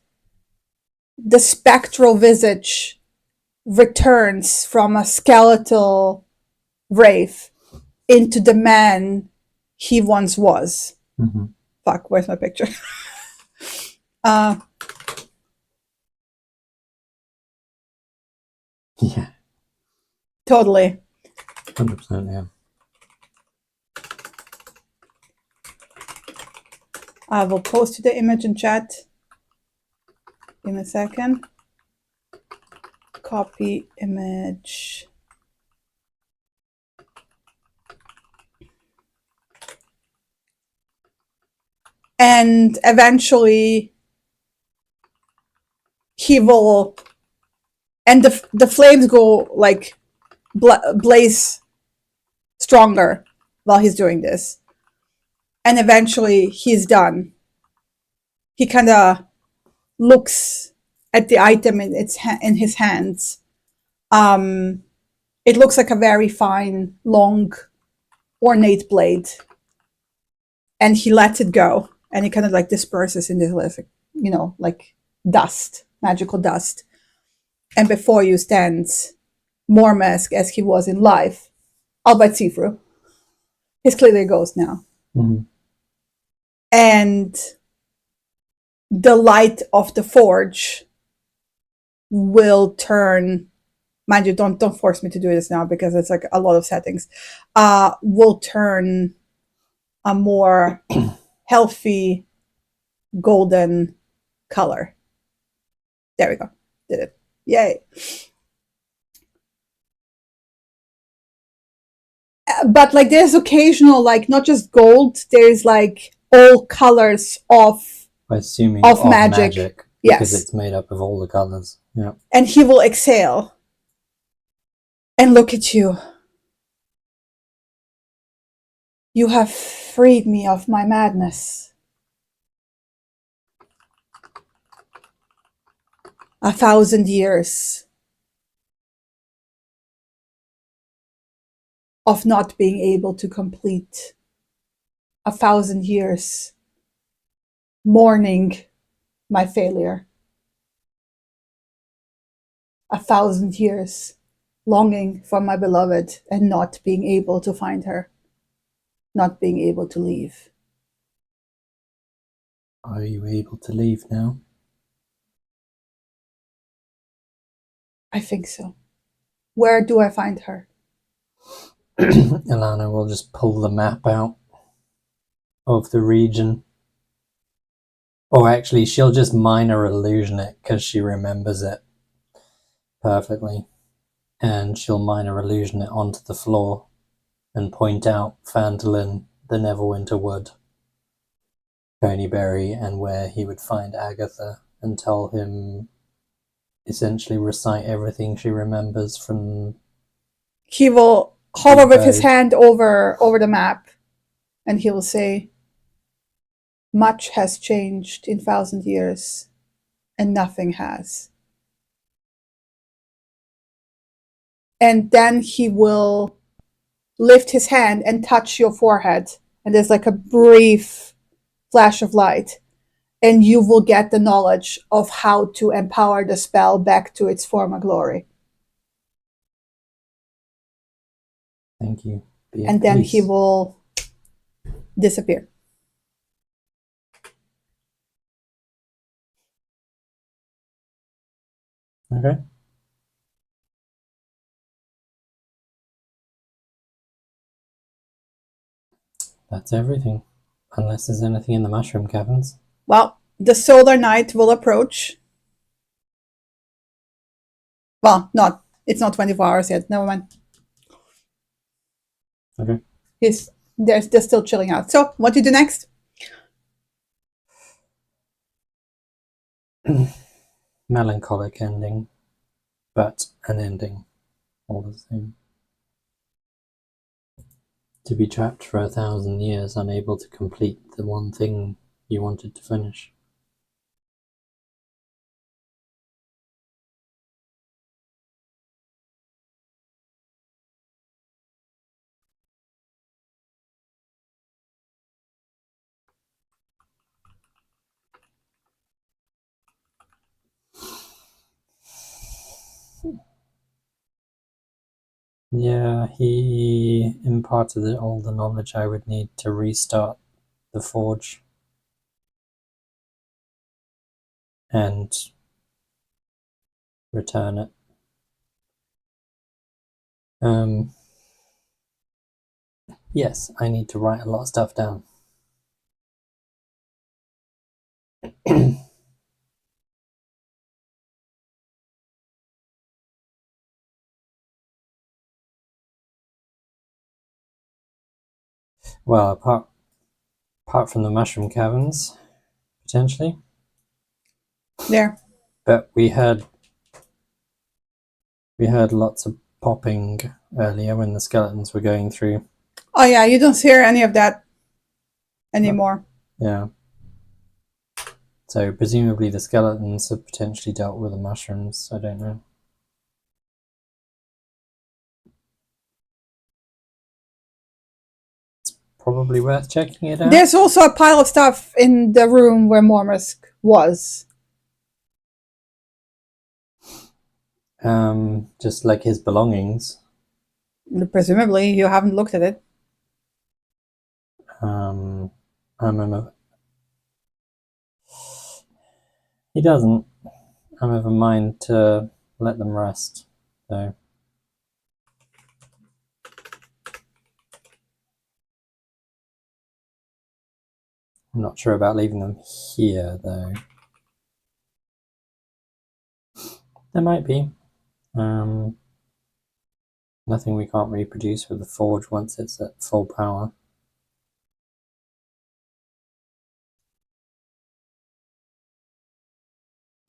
the spectral visage returns from a skeletal wraith into the man he once was. Fuck, where's my picture? Yeah. Totally. 100%, yeah. I will post the image in chat in a second. Copy image. And eventually he will, and the flames go like blaze stronger while he's doing this. And eventually he's done. He kind of looks at the item in his hands. It looks like a very fine, long, ornate blade. And he lets it go, and it kind of like disperses in this, like dust, magical dust. And before you stands Mormask as he was in life, albeit see-through. He's clearly a ghost now. And the light of the forge will turn, mind you, don't force me to do this now because it's like a lot of settings, will turn a more healthy golden color. There we go. Did it. Yay. But like there's occasional, like not just gold, there's like all colors of magic. Because it's made up of all the colors. Yeah. And he will exhale and look at you. You have freed me of my madness. 1,000 years of not being able to complete. 1,000 years mourning my failure. 1,000 years longing for my beloved and not being able to find her, not being able to leave. Are you able to leave now? I think so. Where do I find her? Ilana will just pull the map out of the region. Or actually, she'll just minor illusion it because she remembers it perfectly. And she'll minor illusion it onto the floor and point out Phandalin, the Neverwinter Wood, Coneyberry, and where he would find Agatha, and tell him, essentially recite everything she remembers from... He will hover with his hand over the map, and he will say, much has changed in 1,000 years, and nothing has. And then he will lift his hand and touch your forehead, and there's like a brief flash of light, and you will get the knowledge of how to empower the spell back to its former glory. Thank you. And then he will disappear. Okay. That's everything. Unless there's anything in the mushroom caverns. Well, the solar night will approach. Well, it's not 24 hours yet. Never mind. Okay. They're still chilling out. So, what do you do next? Melancholic ending, but an ending all the same. To be trapped for 1,000 years, unable to complete the one thing you wanted to finish. Yeah, he imparted all the knowledge I would need to restart the forge. And return it. Yes, I need to write a lot of stuff down. Well, apart from the mushroom caverns, potentially. There. But we heard lots of popping earlier when the skeletons were going through. Oh yeah, you don't hear any of that anymore. Yeah. So presumably the skeletons have potentially dealt with the mushrooms. I don't know. It's probably worth checking it out. There's also a pile of stuff in the room where Mormusk was. Just like his belongings. Presumably, you haven't looked at it. He doesn't. I'm of a mind to let them rest, though. I'm not sure about leaving them here, though. There might be. Nothing we can't reproduce with the forge once it's at full power.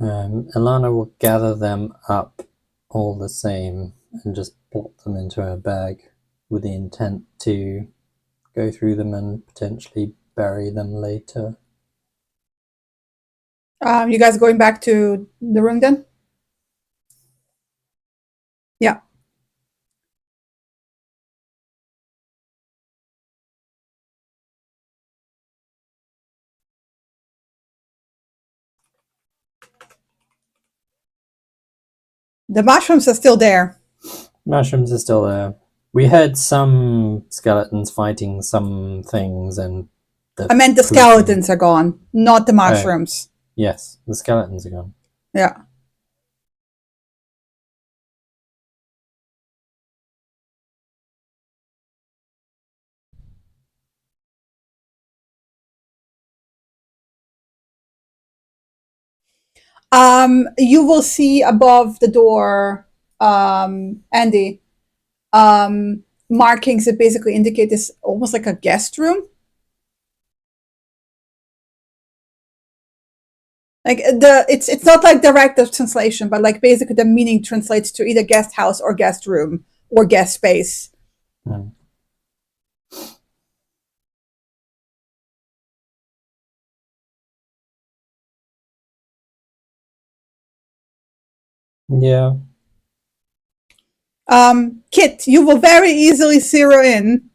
Ilana will gather them up all the same and just plop them into her bag with the intent to go through them and potentially bury them later. You guys going back to the room then? Yeah. The mushrooms are still there. Mushrooms are still there. We heard some skeletons fighting some things, and I meant the skeletons are gone, not the mushrooms. Yes, the skeletons are gone. Yeah. You will see above the door, Andy, markings that basically indicate this almost like a guest room. Like it's not like direct translation, but like basically the meaning translates to either guest house or guest room or guest space. Mm. Yeah. Kit, you will very easily zero in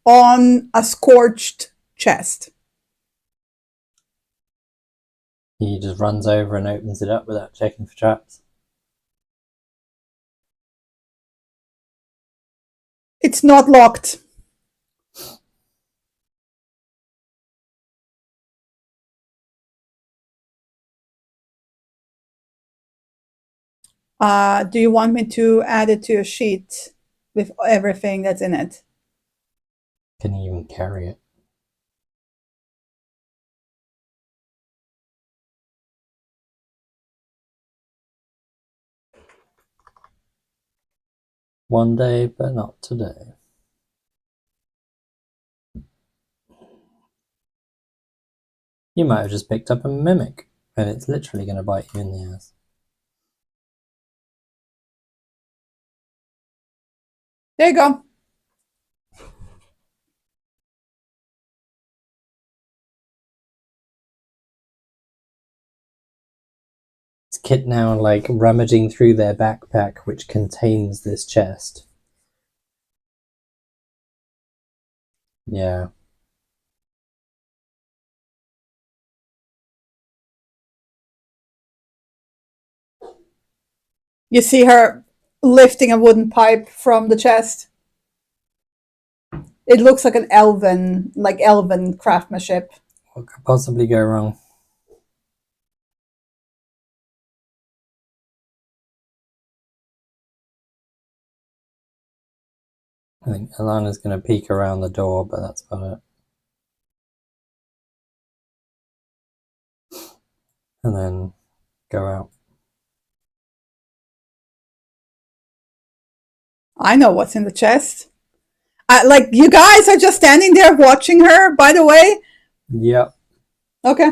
on a scorched chest. He just runs over and opens it up without checking for traps. It's not locked. Do you want me to add it to a sheet with everything that's in it? Can he even carry it? One day, but not today. You might have just picked up a mimic, and it's literally going to bite you in the ass. There you go. Is Kit now like rummaging through their backpack, which contains this chest? Yeah. You see her lifting a wooden pipe from the chest. It looks like an elven craftsmanship. What could possibly go wrong? I think Alana's going to peek around the door, but that's about it. And then go out. I know what's in the chest. Like, you guys are just standing there watching her, by the way? Yep. Okay.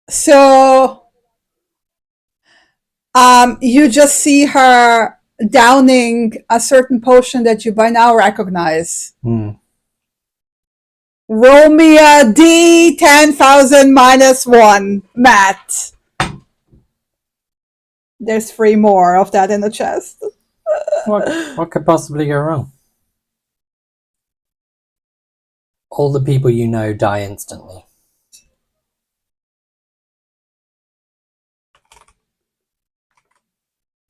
So, you just see her downing a certain potion that you by now recognize. Roll me a D10,000 minus 1, Matt. There's 3 more of that in the chest. What could possibly go wrong? All the people you know die instantly.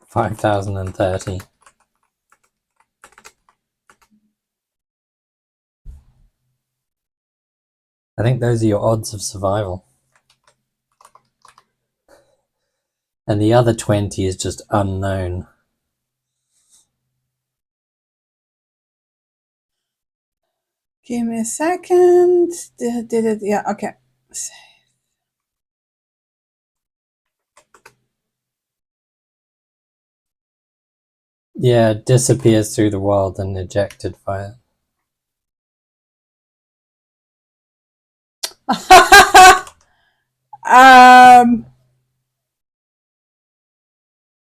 $5,030. I think those are your odds of survival. And the other 20 is just unknown. Give me a second. Did it? Yeah, okay. Yeah, disappears through the world and ejected fire.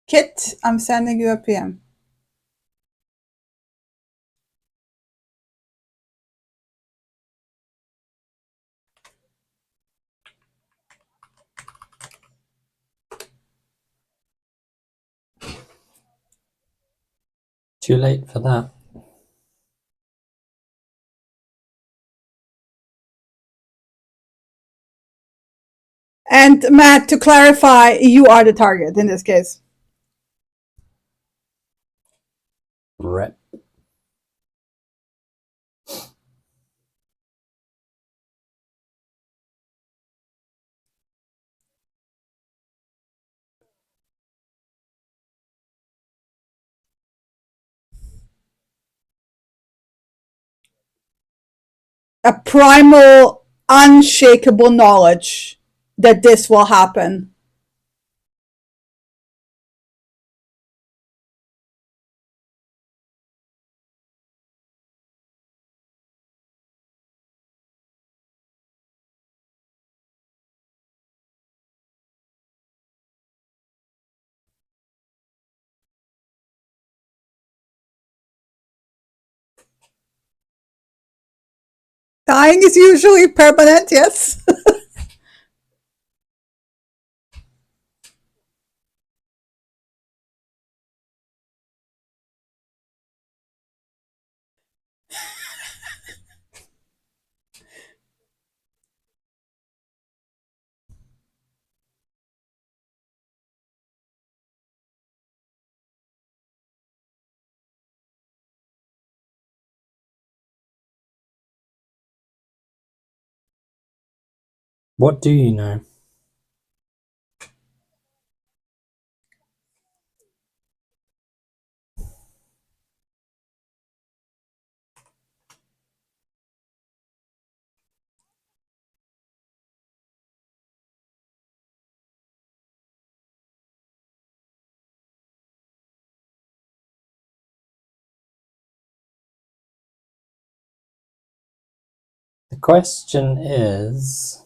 Kit, I'm sending you a PM. Too late for that. And Matt, to clarify, you are the target in this case. Rep. A primal, unshakable knowledge that this will happen. Dying is usually permanent, yes. What do you know? The question is,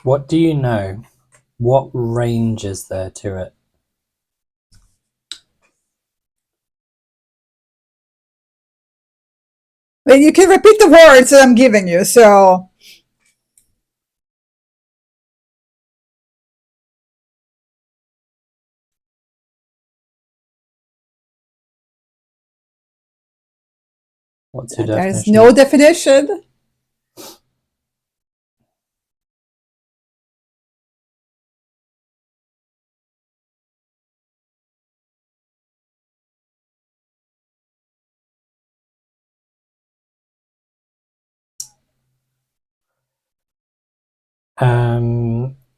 what do you know? What range is there to it? Well, you can repeat the words that I'm giving you, so. What's your definition? There's no definition.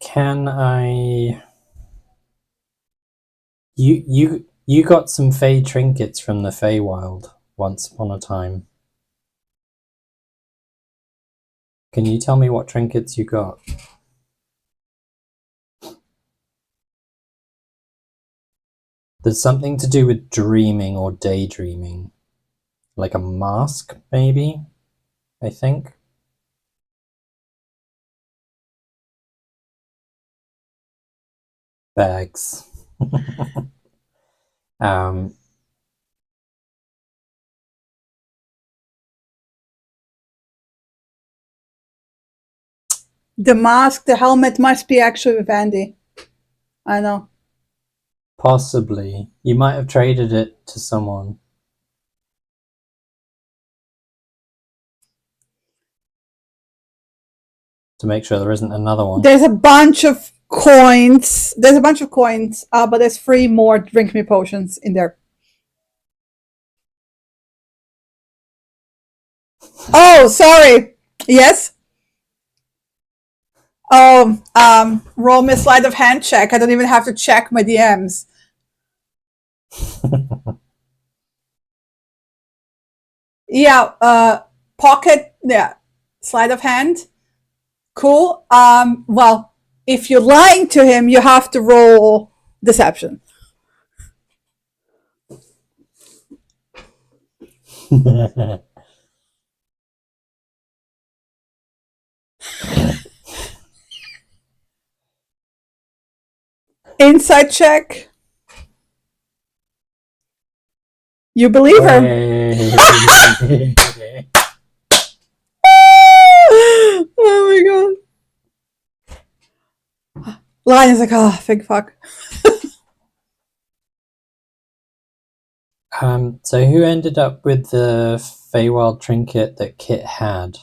Can I... You got some Fey trinkets from the Feywild once upon a time. Can you tell me what trinkets you got? There's something to do with dreaming or daydreaming. Like a mask, maybe? I think. Bags. The mask, the helmet must be actually with Andy. I know. Possibly. You might have traded it to someone. To make sure there isn't another one. There's a bunch of coins. But there's 3 more drink me potions in there. Oh, sorry. Yes? Oh, roll me a sleight of hand check. I don't even have to check my DMs. Yeah, pocket, yeah, sleight of hand. Cool. Well, if you're lying to him, you have to roll deception. Insight check. You believe her. Oh my god. Lion is like, oh, big fuck. So who ended up with the Feywild trinket that Kit had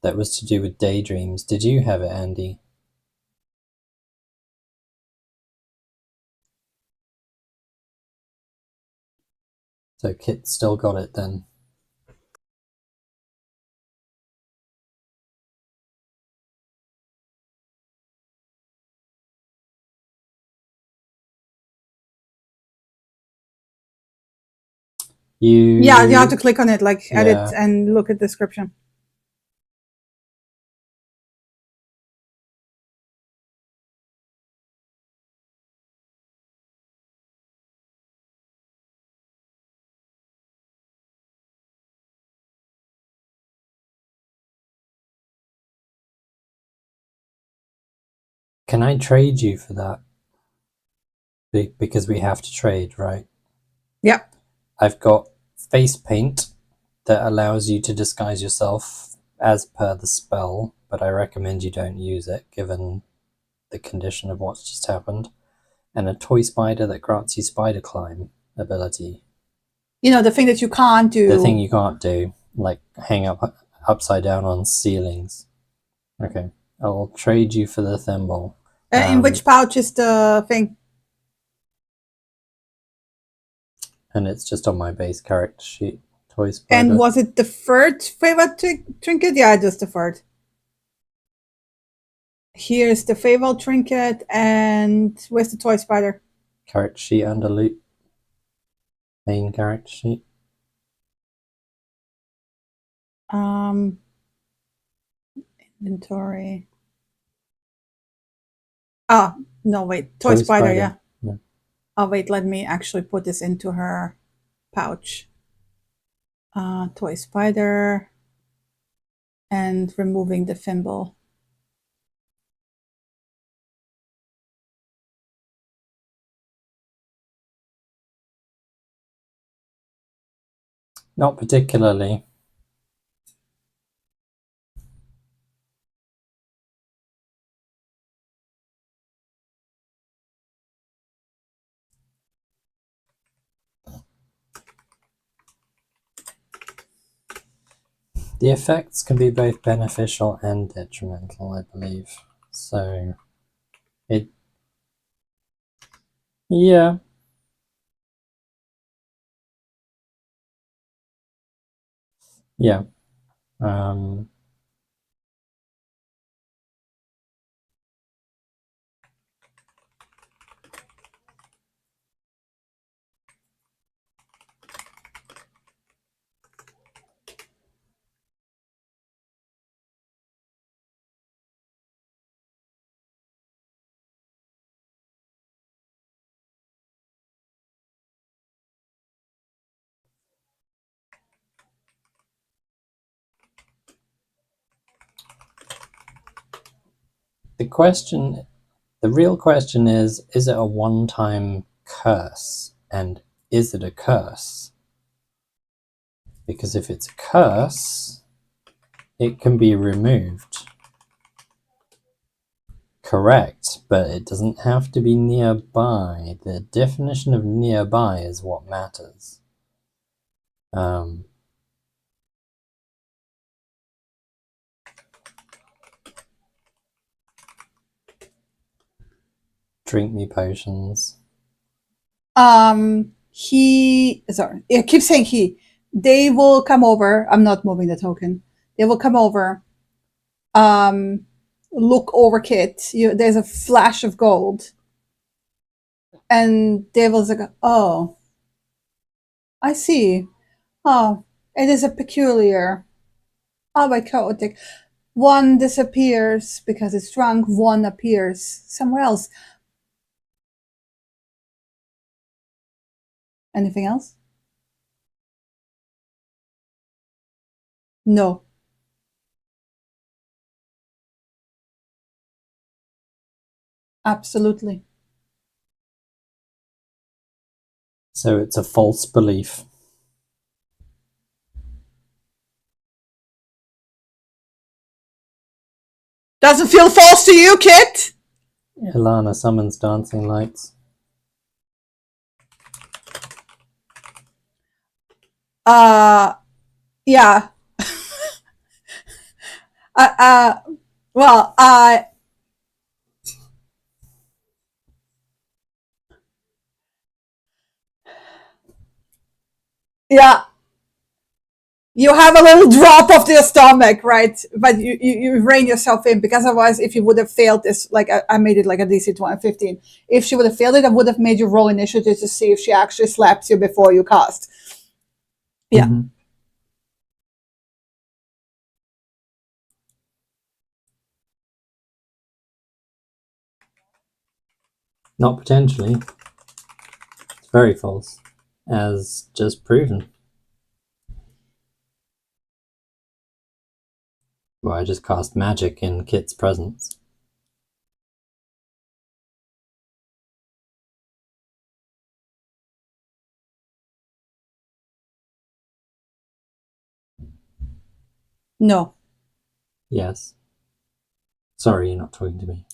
that was to do with daydreams? Did you have it, Andy? So Kit still got it then. Yeah, you have to click on it, like edit Yeah. and look at description. Can I trade you for that? Because we have to trade, right? Yep. I've got face paint that allows you to disguise yourself as per the spell, but I recommend you don't use it given the condition of what's just happened. And a toy spider that grants you spider climb ability. You know, the thing that you can't do. The thing you can't do, like hang up upside down on ceilings. Okay, I'll trade you for the thimble. In which pouch is the thing? And it's just on my base character sheet. Toy spider. And was it the third favorite trinket? Yeah, just the third. Here's the favorite trinket, and where's the toy spider? Character sheet under loot. Main character sheet. Inventory. Ah, no, wait. Toy spider, yeah. Oh, wait, let me actually put this into her pouch. Toy spider. And removing the thimble. Not particularly. The effects can be both beneficial and detrimental, I believe. So, yeah. Yeah. The real question is it a one-time curse? And is it a curse? Because if it's a curse, it can be removed. Correct, but it doesn't have to be nearby. The definition of nearby is what matters. Drink me potions. Sorry, I keep saying he. They will come over. I'm not moving the token. They will come over. Look over Kit. There's a flash of gold. And they will like, oh, I see. Oh, it is a peculiar. Oh, my chaotic. One disappears because it's drunk. One appears somewhere else. Anything else? No. Absolutely. So it's a false belief. Doesn't feel false to you, Kit? Ilana summons dancing lights. Yeah. Well, yeah. You have a little drop of the stomach, right? But you rein yourself in, because otherwise, if you would have failed this, like I made it like a DC 15. If she would have failed it, I would have made you roll initiative to see if she actually slaps you before you cast. Yeah. Mm-hmm. Not potentially. It's very false, as just proven. Well, I just cast magic in Kit's presence. No. Yes. Sorry, you're not talking to me.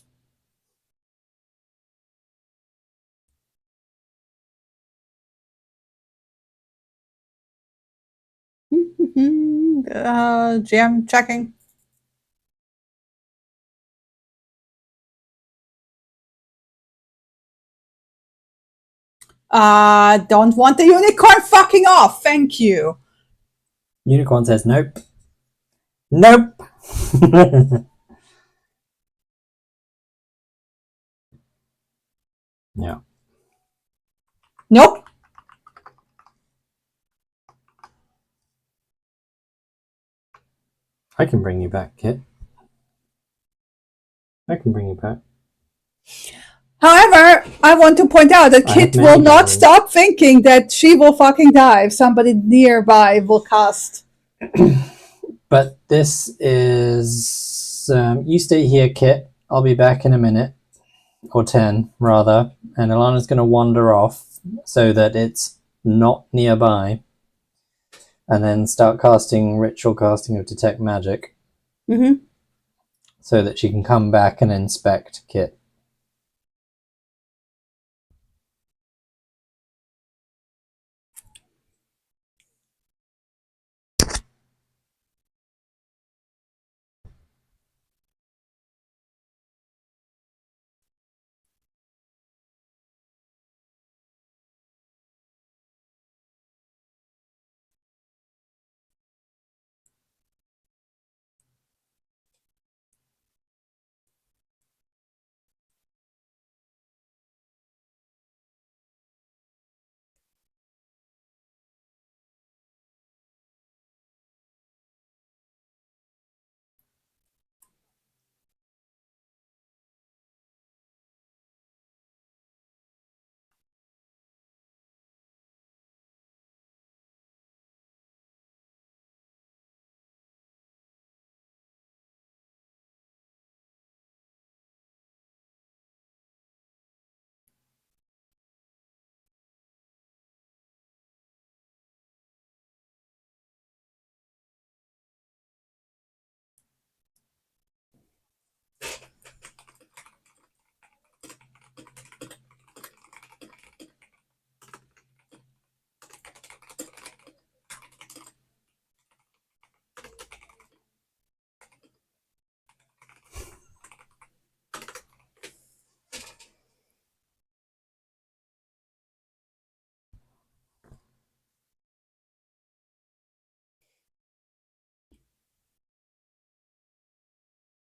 GM checking. Don't want the unicorn fucking off. Thank you. Unicorn says nope. Nope! Yeah. Nope. I can bring you back, Kit. I can bring you back. However, I want to point out that Kit will not stop thinking that she will fucking die if somebody nearby will cast. But this is... you stay here, Kit. I'll be back in a minute. Or 10, rather. And Alana's going to wander off so that it's not nearby. And then start casting ritual casting of Detect Magic. Mm-hmm. So that she can come back and inspect Kit.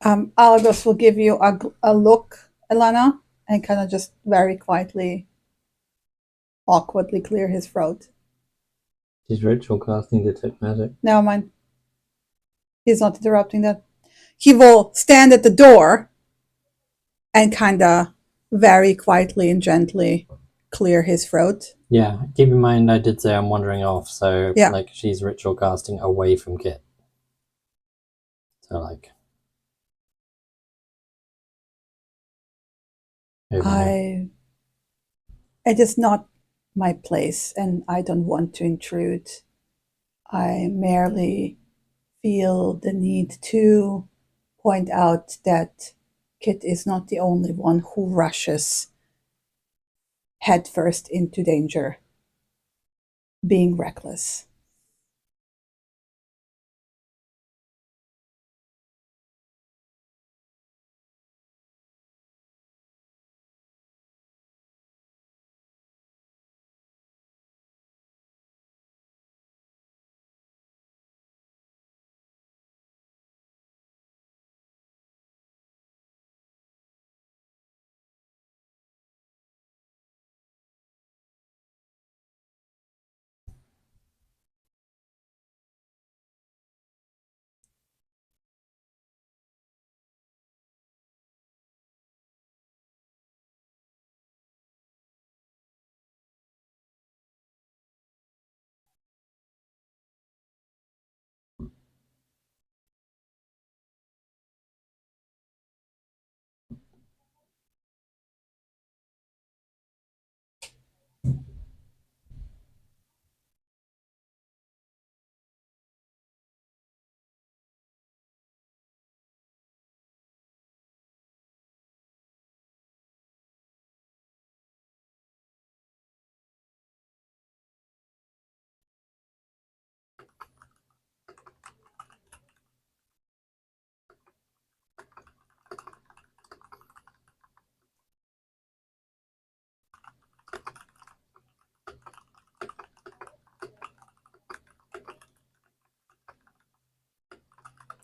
Alagos will give you a look, Elana, and kind of just very quietly, awkwardly clear his throat. She's ritual casting Detect Magic. Never mind. He's not interrupting that. He will stand at the door and kind of very quietly and gently clear his throat. Yeah, keep in mind I did say I'm wandering off, so Yeah. like she's ritual casting away from Kit. So like It is not my place and I don't want to intrude. I merely feel the need to point out that Kit is not the only one who rushes headfirst into danger, being reckless.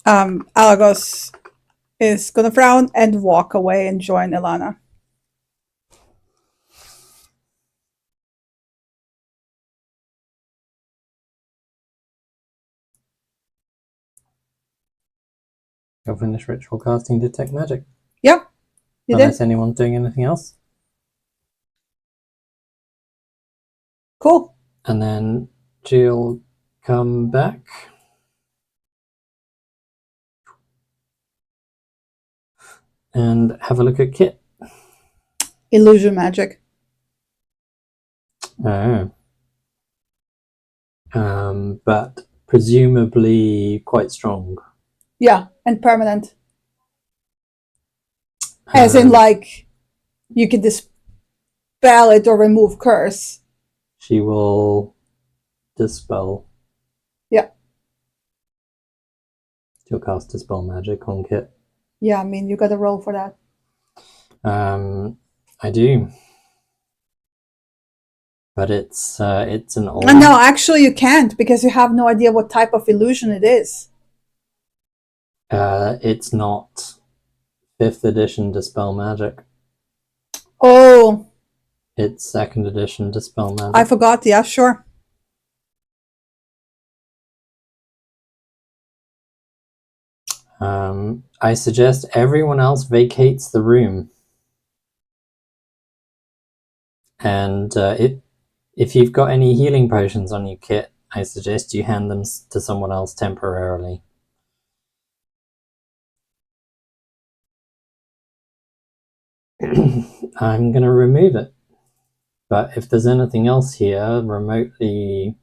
Alagos is gonna frown and walk away and join Ilana. Go finish ritual casting detect magic. Yep. You Unless did? anyone's doing anything else. Cool. And then she'll come back. And have a look at Kit. Illusion magic. Oh. But presumably quite strong. Yeah, and permanent. As in, like, you can dispel it or remove curse. She will dispel. Yeah. She'll cast dispel magic on Kit. Yeah, I mean, you gotta roll for that. I do. But it's an old... No, actually you can't, because you have no idea what type of illusion it is. It's not 5th edition dispel magic. Oh. It's 2nd edition dispel magic. I forgot, yeah, sure. I suggest everyone else vacates the room. And if you've got any healing potions on you, Kit, I suggest you hand them to someone else temporarily. I'm going to remove it. But if there's anything else here remotely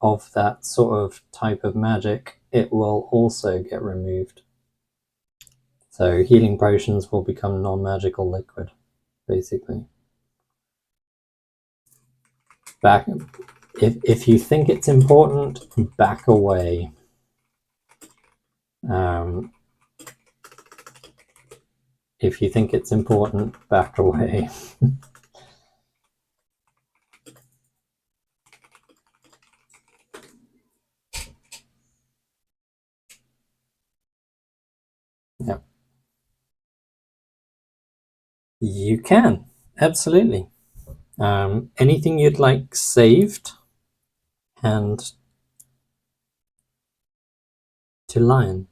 of that sort of type of magic, it will also get removed. So healing potions will become non-magical liquid, basically. Back, if you think it's important, back away. If you think it's important, back away. Yeah. You can, absolutely. Anything you'd like saved, and to Lion.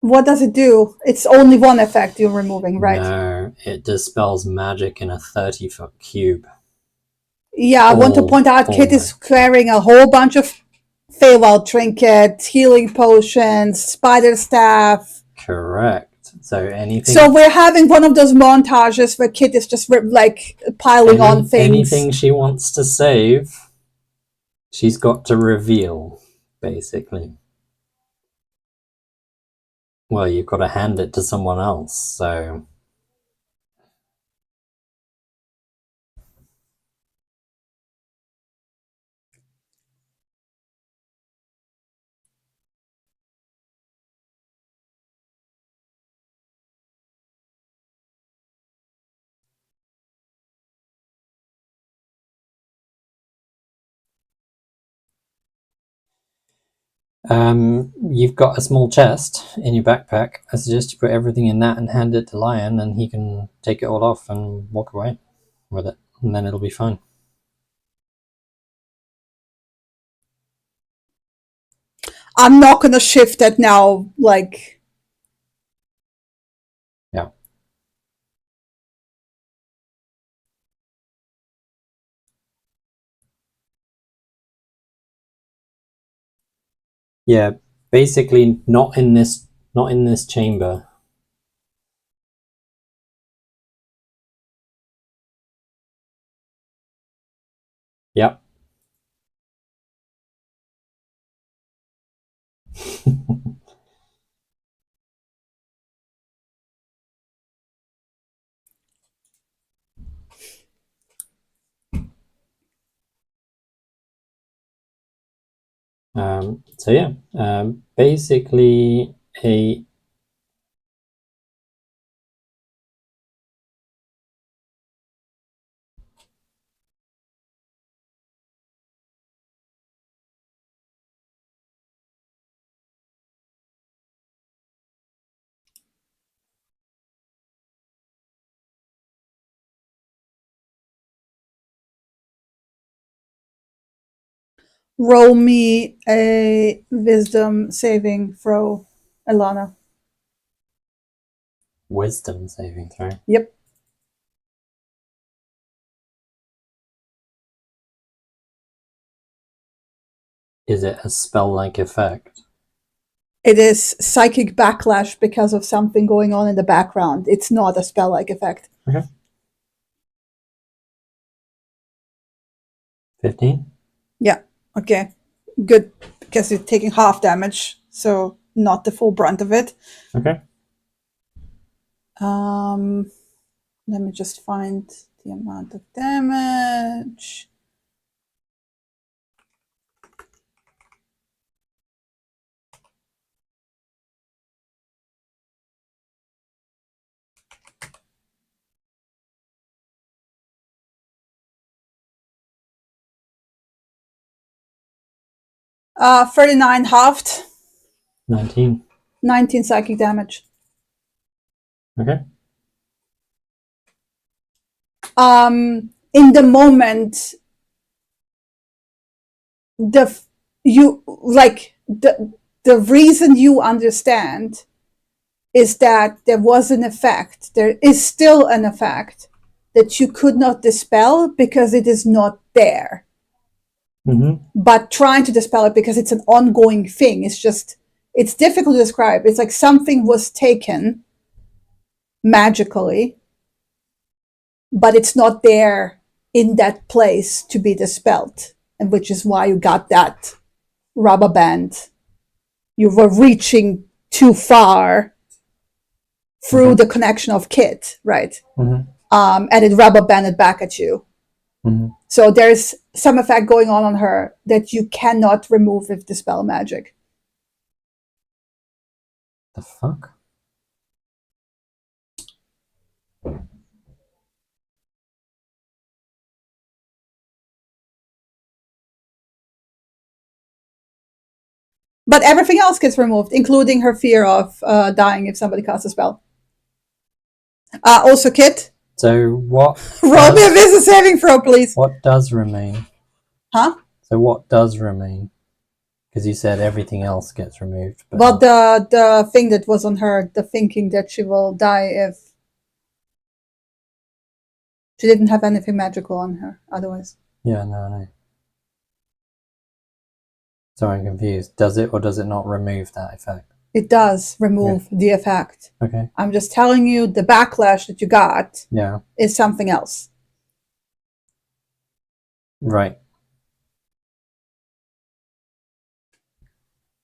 What does it do? It's only one effect you're removing, right? No, it dispels magic in a 30-foot cube. Yeah, I want to point out Kit is carrying a whole bunch of Feywild trinkets, healing potions, spider staff. Correct. So anything. So we're having one of those montages where Kit is just like piling on things. Anything she wants to save, she's got to reveal, basically. Well, you've got to hand it to someone else, so... You've got a small chest in your backpack. I suggest you put everything in that and hand it to Lion, and he can take it all off and walk away with it, and then it'll be fine. I'm not gonna shift it now, like... Yeah. Yeah, basically not in this chamber. Yep. So yeah, basically a Roll me a wisdom saving throw, Alana. Wisdom saving throw. Yep. Is it a spell-like effect? It is psychic backlash because of something going on in the background. It's not a spell-like effect. Okay. 15? Yeah, okay. Good, because you're taking half damage, so not the full brunt of it. Okay. Let me just find the amount of damage. Uh, 39 halved. 19. 19 psychic damage. Okay. In the moment, the reason you understand is that there was an effect. There is still an effect that you could not dispel because it is not there. Mm-hmm. But trying to dispel it because it's an ongoing thing. It's difficult to describe. It's like something was taken magically, but it's not there in that place to be dispelled, and which is why you got that rubber band. You were reaching too far through the connection of Kit, right? Mm-hmm. And it rubber banded back at you. Mm-hmm. So there's some effect going on her that you cannot remove with dispel magic. The fuck? But everything else gets removed, including her fear of dying if somebody casts a spell. Also, Kit, So what? roll me a wisdom saving throw, please. What does remain? Huh? So what does remain? Because you said everything else gets removed. But Well, the thing that was on her, the thinking that she will die if she didn't have anything magical on her otherwise. Yeah, no. So I'm confused. Does it or does it not remove that effect? It does remove the effect. Okay. I'm just telling you the backlash that you got is something else. Right.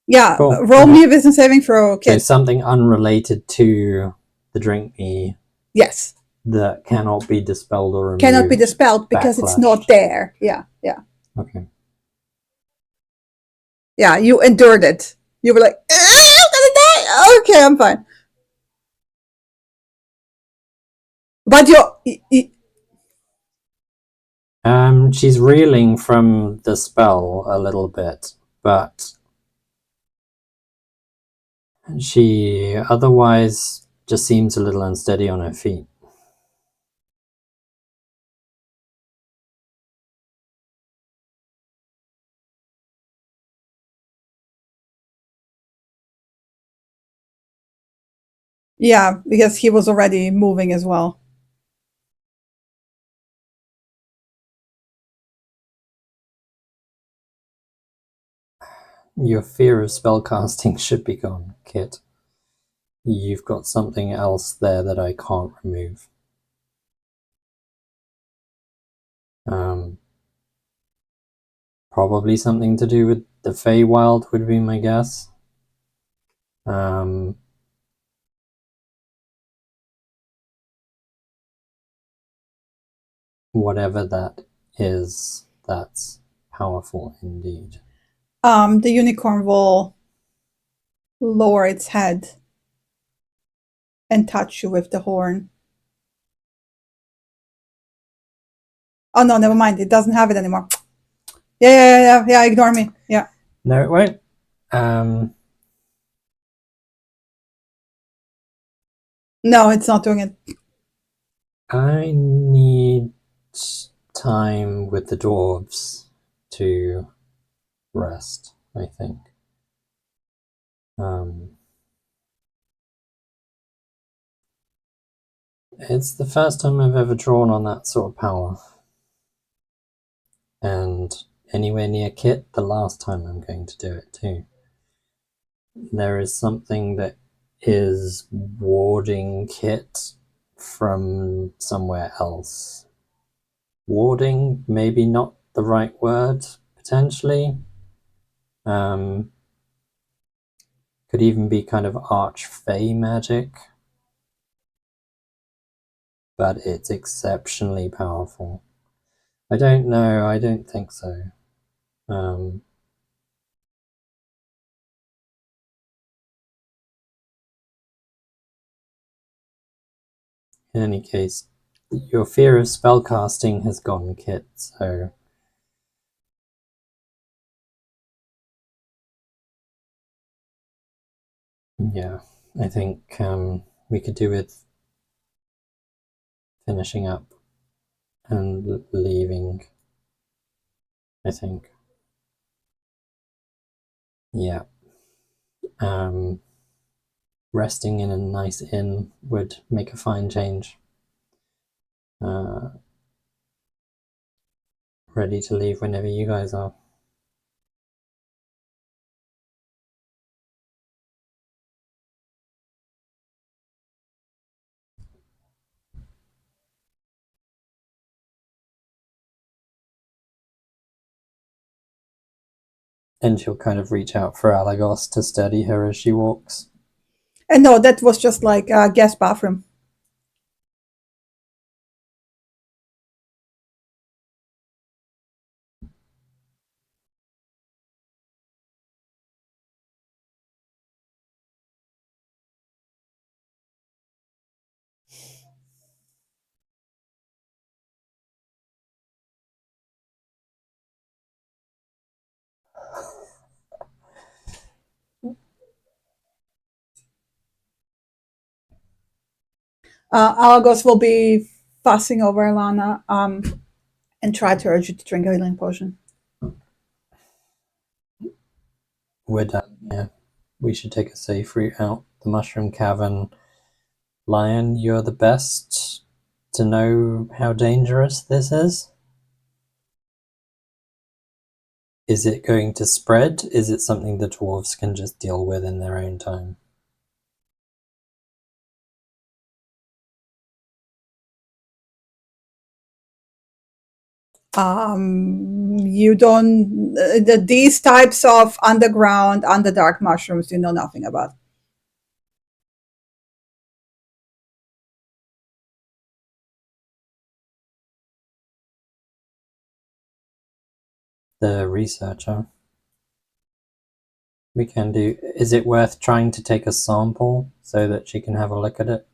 Yeah, Cool. roll me a wisdom saving throw, Kit. So something unrelated to the drink me Yes. that cannot be dispelled or removed. Cannot be dispelled because it's not there. Yeah. Okay. Yeah, you endured it. You were like, I'm gonna die. Okay, I'm fine. But she's reeling from the spell a little bit, but she otherwise just seems a little unsteady on her feet. yeah, because he was already moving as well. Your fear of spellcasting should be gone, Kit. You've got something else there that I can't remove. Probably something to do with the Feywild would be my guess. Whatever that is, that's powerful indeed. The unicorn will lower its head and touch you with the horn. Oh no, never mind. It doesn't have it anymore. Yeah. Ignore me. Yeah. No, it won't. No, it's not doing it. I need time with the dwarves to rest, I think. It's the first time I've ever drawn on that sort of power. And anywhere near Kit, the last time I'm going to do it too. There is something that is warding Kit from somewhere else. Warding, maybe not the right word, potentially. Could even be kind of arch-fey magic. But it's exceptionally powerful. I don't know, I don't think so. In any case, your fear of spellcasting has gone, Kit, so... Yeah, I think we could do with finishing up and leaving, I think. Yeah. Resting in a nice inn would make a fine change. Ready to leave whenever you guys are. And she'll kind of reach out for Alagos to steady her as she walks. And no, that was just like a guest bathroom. Alagos will be fussing over Alana and try to urge you to drink a healing potion. We're done, yeah. We should take a safe route out. The Mushroom Cavern. Lion, you're the best to know how dangerous this is. Is it going to spread? Is it something the dwarves can just deal with in their own time? You don't... these types of underground, underdark mushrooms you know nothing about. The researcher. We can do... Is it worth trying to take a sample so that she can have a look at it?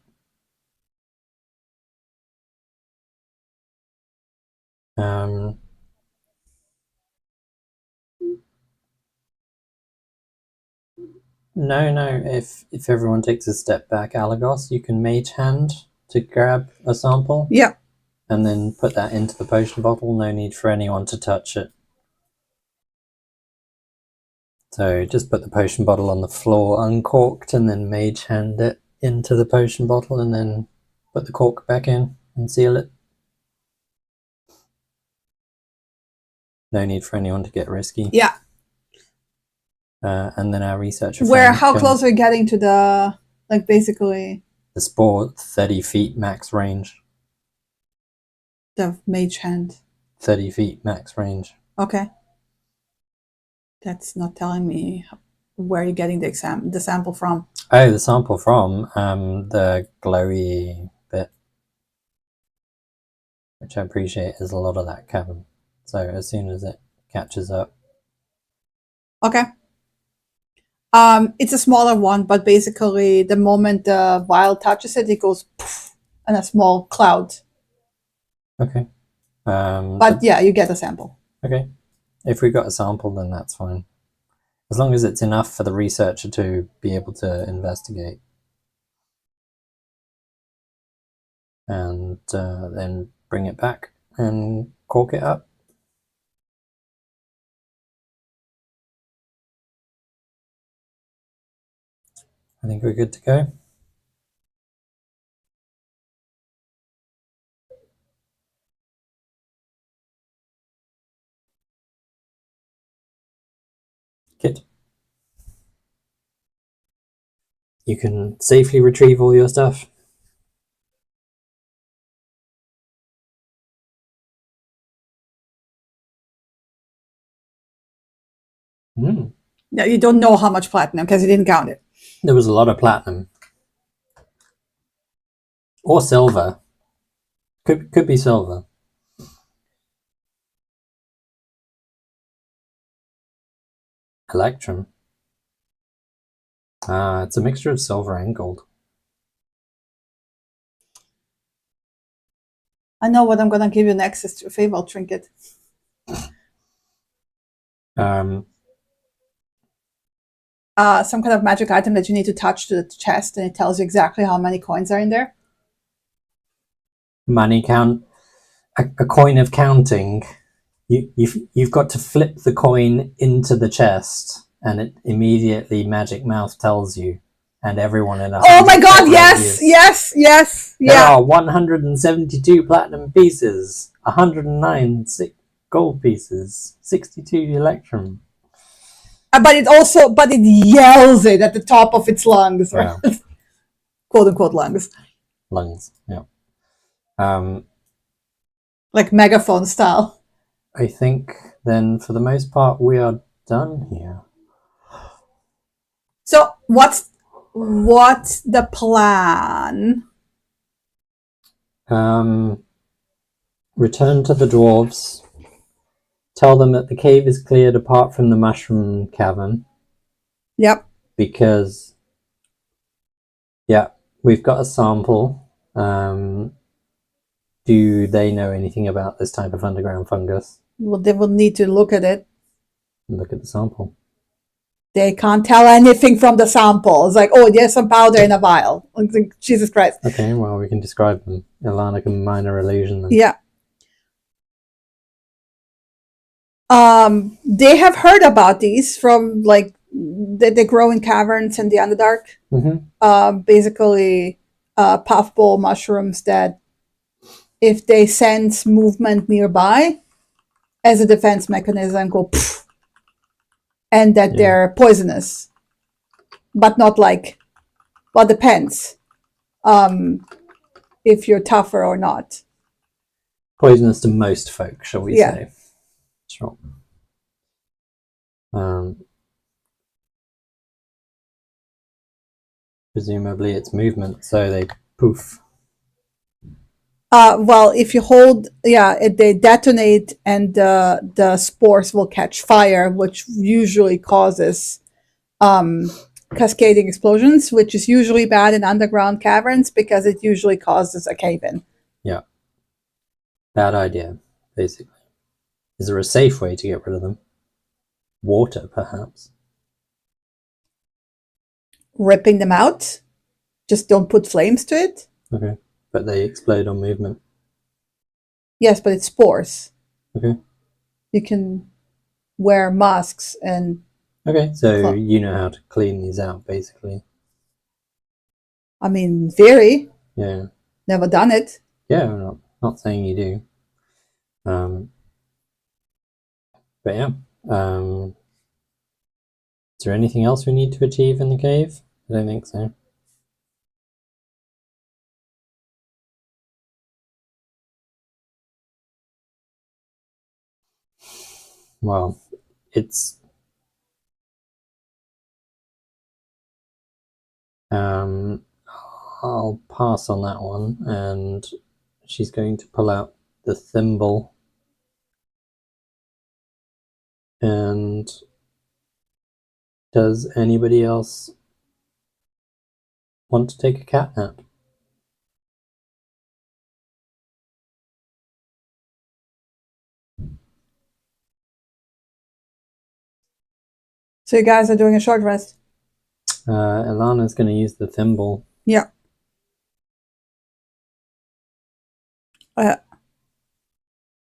No, if everyone takes a step back, Alagos, you can mage hand to grab a sample. Yeah. And then put that into the potion bottle. No need for anyone to touch it. So just put the potion bottle on the floor uncorked and then mage hand it into the potion bottle and then put the cork back in and seal it. No need for anyone to get risky. Yeah. And then our researcher how close are you getting to the, like, basically... The spore, 30 feet max range. The mage hand. 30 feet max range. Okay. That's not telling me where you're getting the sample from. Oh, the sample from the glowy bit. Which I appreciate is a lot of that cavern. So as soon as it catches up. Okay. It's a smaller one, but basically the moment the vial touches it, it goes poof, and a small cloud. Okay. But yeah, you get a sample. Okay. If we got a sample, then that's fine. As long as it's enough for the researcher to be able to investigate. And then bring it back and cork it up. I think we're good to go. Good. You can safely retrieve all your stuff. Mm. No, you don't know how much platinum because you didn't count it. There was a lot of platinum. Or silver. Could be silver. Electrum. It's a mixture of silver and gold. I know what I'm gonna give you next is a Fable trinket. Um, Some kind of magic item that you need to touch to the chest, and it tells you exactly how many coins are in there. money count. A coin of counting. You've got to flip the coin into the chest, and it immediately Magic Mouth tells you, and everyone in a. Oh my god! Yes. There are 172 platinum pieces, 109 gold pieces, 62 electrum. But it yells it at the top of its lungs, right? Yeah. Quote unquote lungs. Lungs, yeah. Like megaphone style. I think then for the most part we are done here. So what's the plan? Return to the dwarves. Tell them that the cave is cleared apart from the mushroom cavern. Yep. Because, yeah, we've got a sample. Do they know anything about this type of underground fungus? Well, they will need to look at it. Look at the sample. They can't tell anything from the sample. It's like, oh, there's some powder in a vial. Like, Jesus Christ. Okay, well, we can describe them. Ilana can minor illusion them. Yeah. They have heard about these from, like, they grow in caverns in the Underdark. Mm-hmm. Basically, puffball mushrooms that if they sense movement nearby, as a defense mechanism, go poof, and that they're poisonous, but not like, well, depends if you're tougher or not. Poisonous to most folk, shall we say. Sure. Presumably it's movement, so they poof. Well, if you hold, they detonate and the spores will catch fire, which usually causes cascading explosions, which is usually bad in underground caverns because it usually causes a cave-in. Yeah. Bad idea, basically. Is there a safe way to get rid of them? Water, perhaps? Ripping them out? Just don't put flames to it? Okay. But they explode on movement. Yes, but it's spores. Okay. You can wear masks and... Okay, so you know how to clean these out, basically. I mean, in theory. Yeah. Never done it. Yeah, I'm not saying you do. But yeah. Is there anything else we need to achieve in the cave? I don't think so. Well, it's I'll pass on that one, and she's going to pull out the thimble. And does anybody else want to take a cat nap? So you guys are doing a short rest? Ilana's going to use the thimble. Yeah.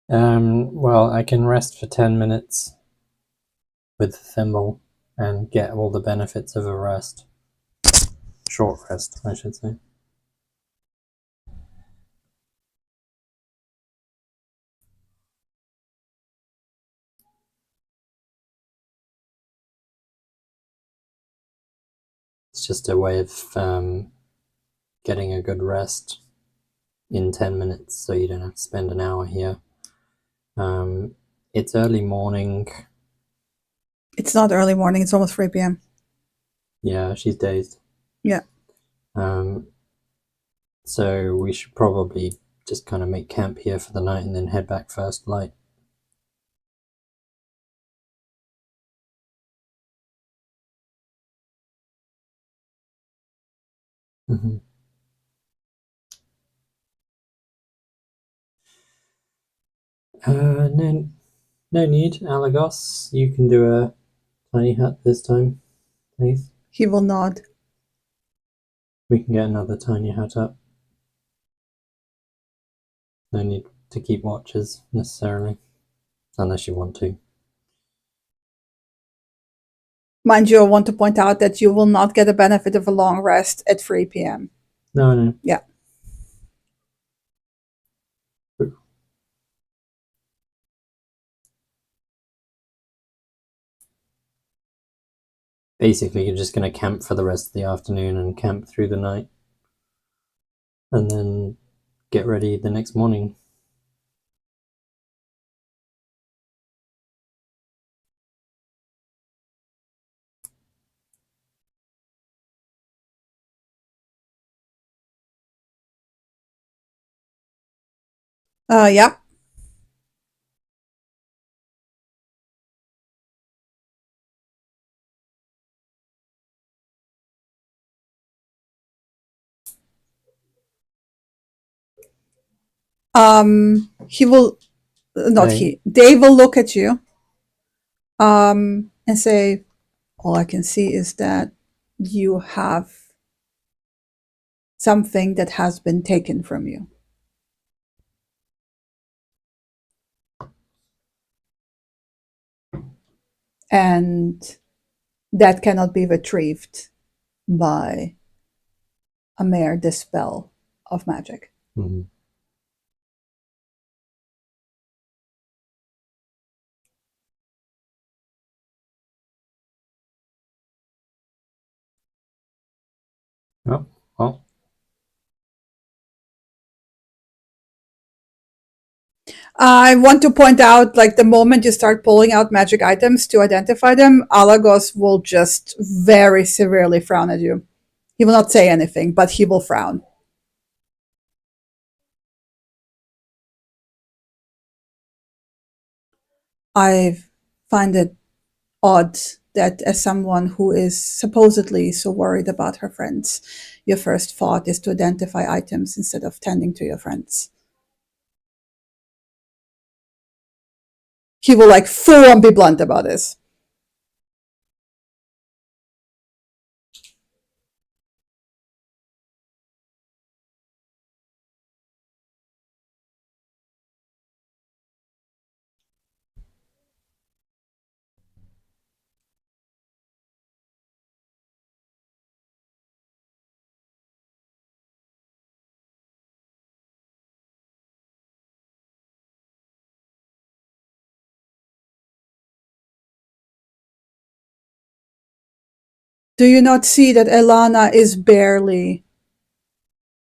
Well, I can rest for 10 minutes with the thimble and get all the benefits of a rest. short rest, I should say. It's just a way of getting a good rest in 10 minutes, so you don't have to spend an hour here. It's early morning. It's not early morning, it's almost 3 p.m. Yeah, she's dazed. Yeah. So we should probably just kind of make camp here for the night and then head back first light. Mm-hmm. No need, Alagos. You can do a tiny hut this time, please. He will nod. We can get another tiny hut up. No need to keep watches, necessarily. Unless you want to. Mind you, I want to point out that you will not get the benefit of a long rest at 3 p.m. No. Yeah. Basically, you're just going to camp for the rest of the afternoon and camp through the night. And then get ready the next morning. Yeah. He will, not he, they will look at you and say, all I can see is that you have something that has been taken from you. And that cannot be retrieved by a mere dispel of magic. Mm-hmm. Oh, well. I want to point out, like, the moment you start pulling out magic items to identify them, Alagos will just very severely frown at you. He will not say anything, but he will frown. I find it odd that, as someone who is supposedly so worried about her friends, your first thought is to identify items instead of tending to your friends. He will, like, full on be blunt about this. Do you not see that Elana is barely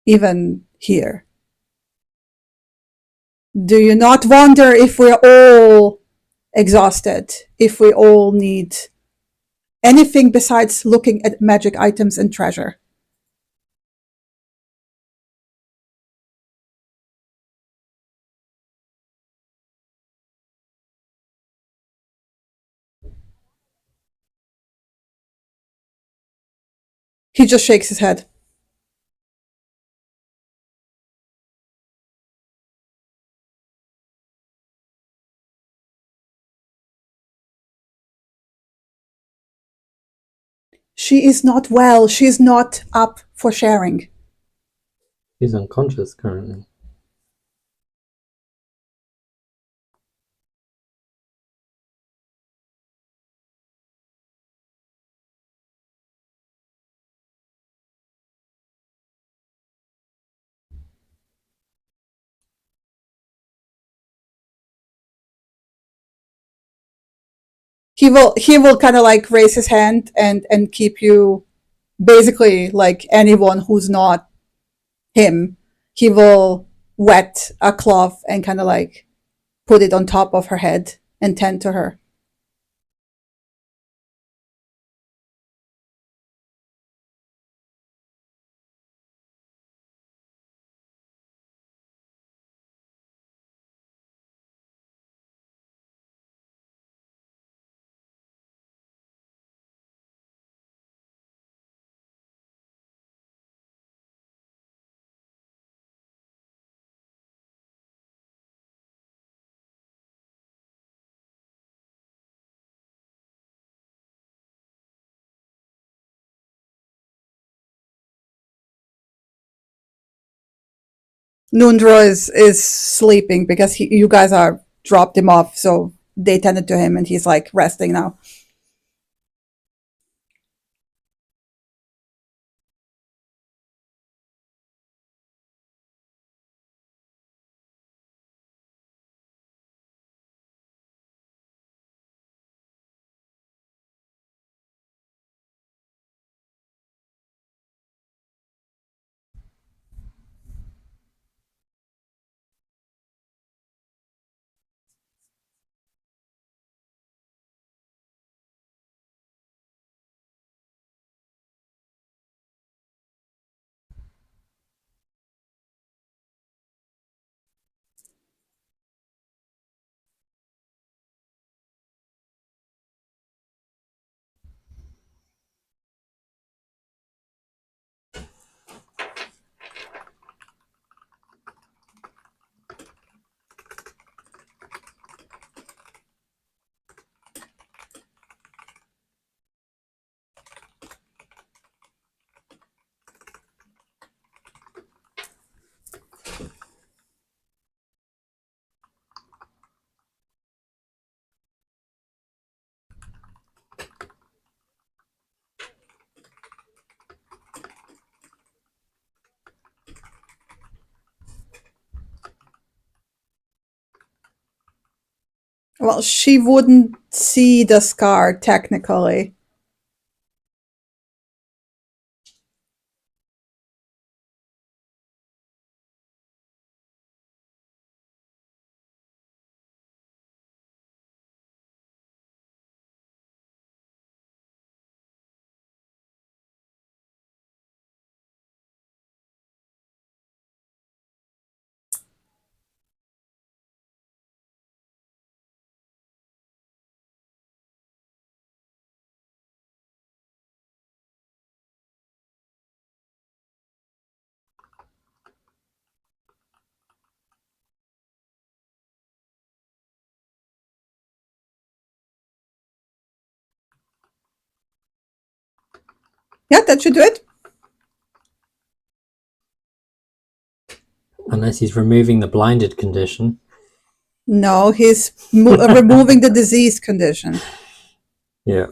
even here? Do you not wonder if we're all exhausted, if we all need anything besides looking at magic items and treasure? He just shakes his head. She is not well. She is not up for sharing. She's unconscious currently. he will kind of like raise his hand and keep you, basically like anyone who's not him. He will wet a cloth and kind of like put it on top of her head and tend to her. Nundro is sleeping because you guys are dropped him off, so they tended to him and he's like resting now. Well, she wouldn't see the scar technically. Yeah, that should do it. Unless he's removing the blinded condition. No, he's removing the disease condition. Yeah.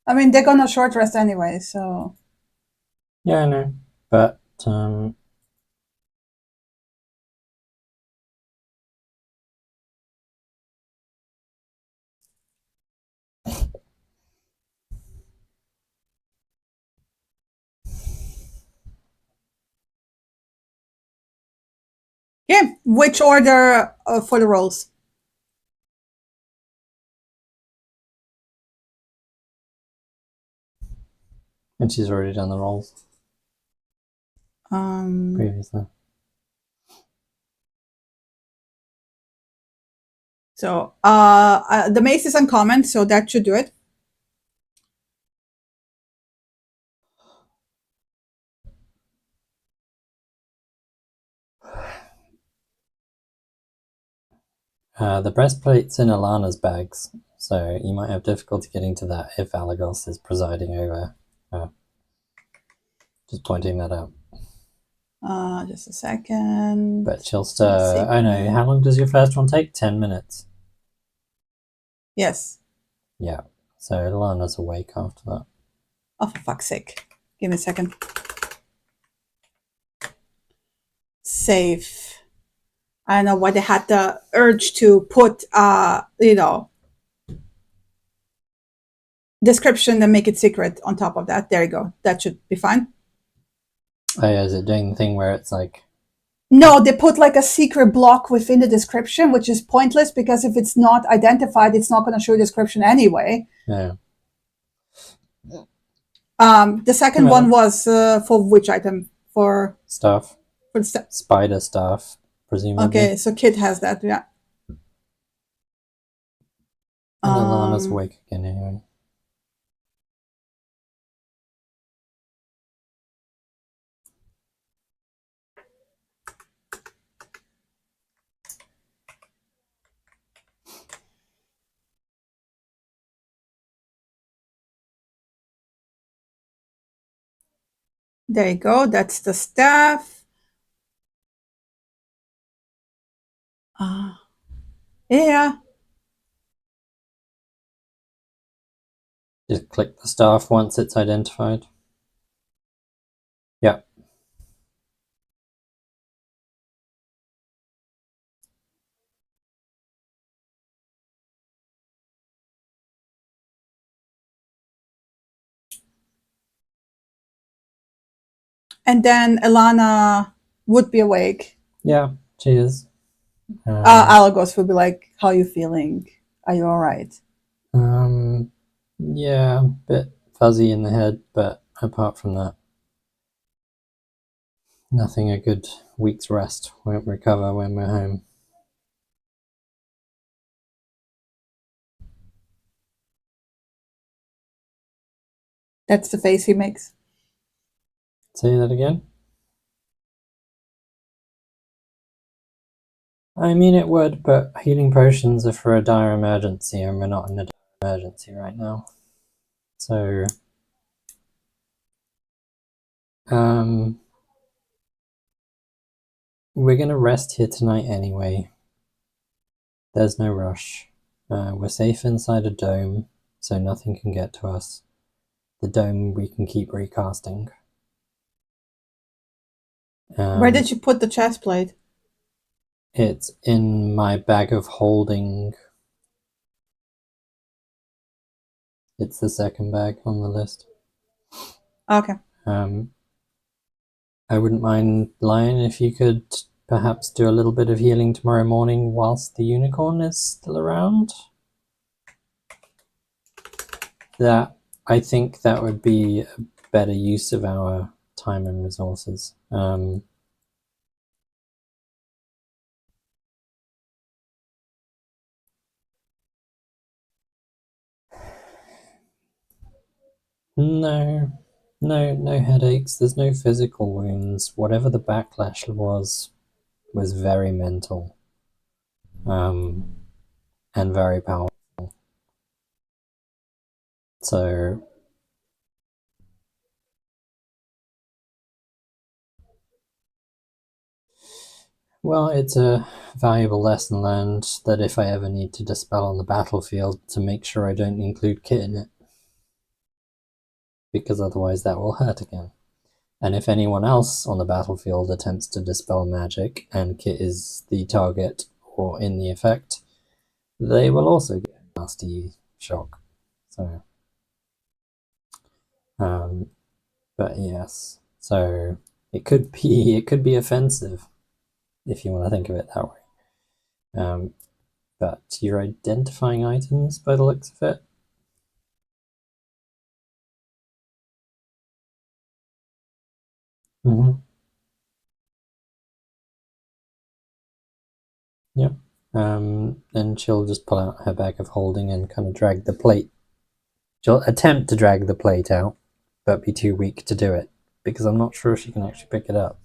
I mean, they're gonna short rest anyway, so... Yeah, I know. But, Yeah, which order for the rolls? and she's already done the rolls previously. So, the mace is uncommon, so that should do it. The breastplate's in Alana's bags, so you might have difficulty getting to that if Alagos is presiding over her. Just pointing that out. Just a second. But she'll still... I know. How long does your first one take? 10 minutes. Yes. Yeah. So Alana's awake after that. Oh, for fuck's sake. Give me a second. Save. I don't know why they had the urge to put, description and make it secret on top of that. There you go. That should be fine. Oh yeah, is it doing the thing where it's like... No, they put like a secret block within the description, which is pointless because if it's not identified, it's not going to show a description anyway. Yeah. The second one was for which item? For staff. For spider staff, presumably. Okay, so Kit has that, yeah. And Alana's awake again anyway. There you go. That's the staff. Yeah. Just click the staff once it's identified. Yeah. And then Alana would be awake. Yeah, she is. Alagos would be like, how are you feeling? Are you alright? Yeah, a bit fuzzy in the head, but apart from that, nothing. A good week's rest won't recover when we're home. That's the face he makes. Say that again? I mean it would, but healing potions are for a dire emergency, and we're not in a dire emergency right now. So... we're gonna rest here tonight anyway. There's no rush. We're safe inside a dome, so nothing can get to us. The dome we can keep recasting. Where did you put the chest plate? It's in my bag of holding. It's the second bag on the list. Okay. I wouldn't mind, Lion, if you could perhaps do a little bit of healing tomorrow morning whilst the unicorn is still around. I think that would be a better use of our time and resources. No headaches. There's no physical wounds. Whatever the backlash was very mental. And very powerful. So... well, it's a valuable lesson learned that if I ever need to dispel on the battlefield, to make sure I don't include Kit in it. because otherwise that will hurt again. And if anyone else on the battlefield attempts to dispel magic and Kit is the target or in the effect, they will also get a nasty shock. So, but yes, so it could be offensive if you want to think of it that way. But you're identifying items by the looks of it. Yep. Then she'll just pull out her bag of holding and kind of drag the plate. She'll attempt to drag the plate out, but be too weak to do it, because I'm not sure she can actually pick it up.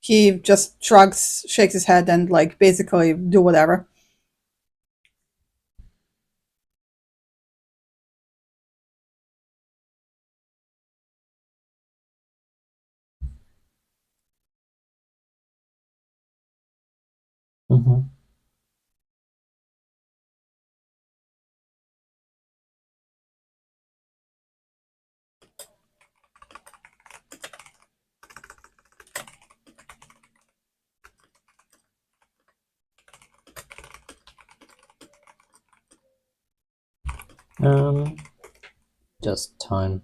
He just shrugs, shakes his head, and like basically do whatever. Just time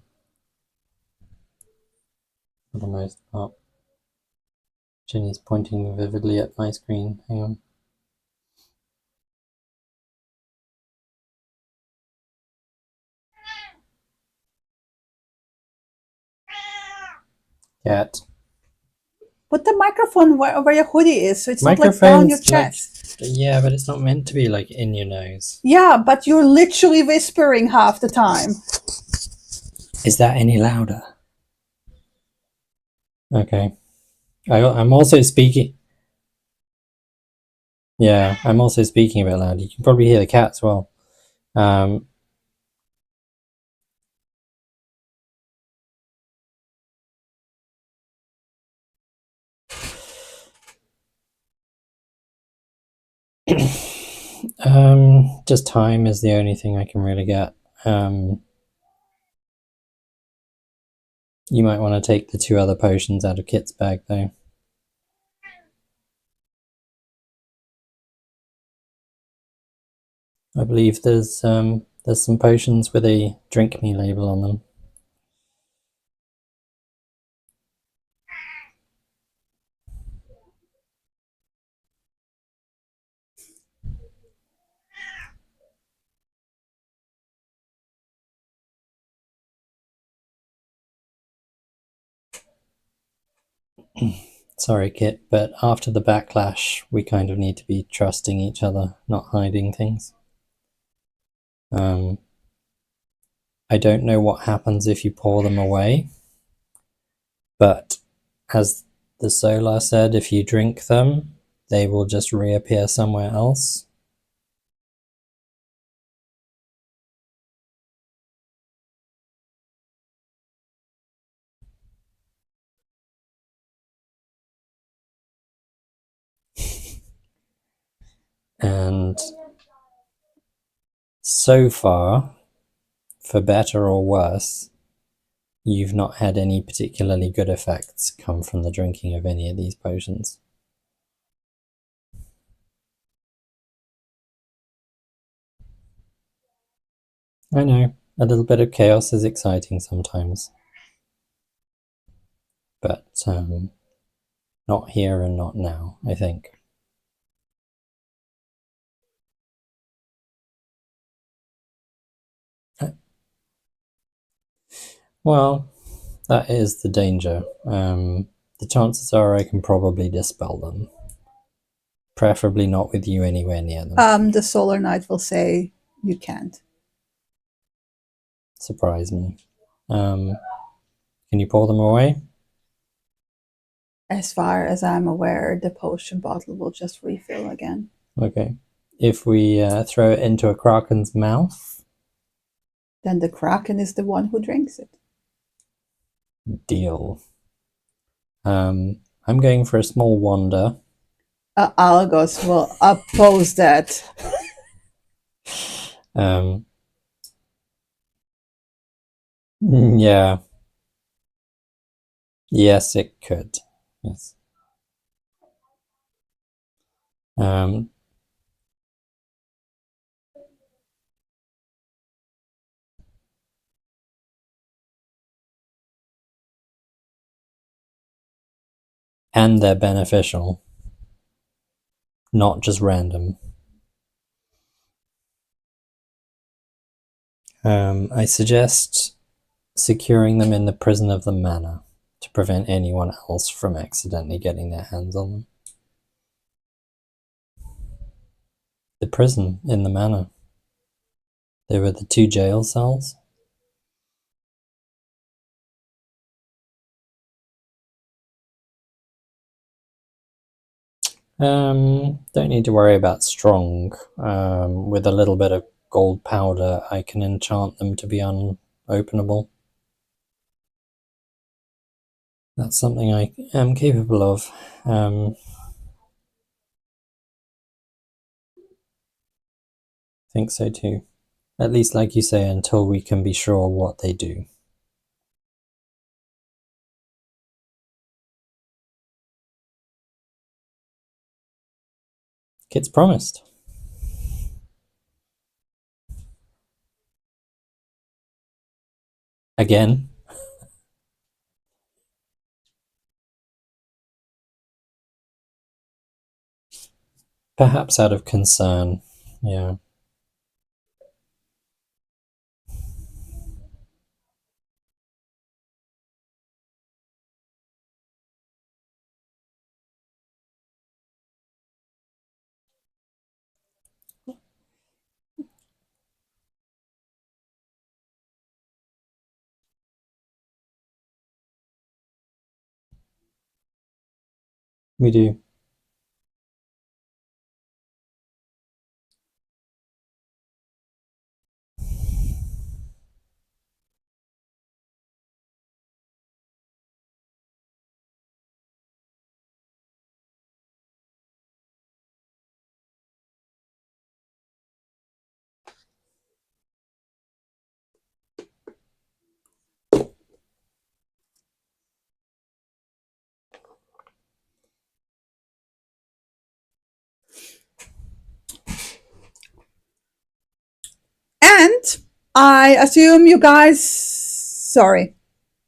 for the most part. Jenny's pointing vividly at my screen. Hang on. Cat. Put the microphone where your hoodie is, so it's not like down your chest. Yeah, but it's not meant to be like in your nose. Yeah, but you're literally whispering half the time. Is that any louder? Okay. I'm also speaking. Yeah, I'm also speaking a bit loud. You can probably hear the cat as well. Just time is the only thing I can really get. You might want to take the 2 other potions out of Kit's bag, though. I believe there's some potions with a drink me label on them. Sorry, Kit, but after the backlash, we kind of need to be trusting each other, not hiding things. I don't know what happens if you pour them away, but as the Solar said, if you drink them, they will just reappear somewhere else. And so far, for better or worse, you've not had any particularly good effects come from the drinking of any of these potions. I know, a little bit of chaos is exciting sometimes. But not here and not now, I think. Well, that is the danger. The chances are I can probably dispel them. Preferably not with you anywhere near them. The Solar Knight will say you can't. Surprise me. Can you pour them away? As far as I'm aware, the potion bottle will just refill again. Okay. If we throw it into a kraken's mouth? Then the kraken is the one who drinks it. Deal. I'm going for a small wander. Algos will oppose that. Yeah. Yes, it could. Yes. And they're beneficial, not just random. I suggest securing them in the prison of the manor to prevent anyone else from accidentally getting their hands on them. The prison in the manor. They were the 2 jail cells. Don't need to worry about strong. With a little bit of gold powder, I can enchant them to be unopenable. That's something I am capable of. Think so too. At least, like you say, until we can be sure what they do. Kit's promised. Again. Perhaps out of concern, yeah. We do. And I assume you guys... Sorry,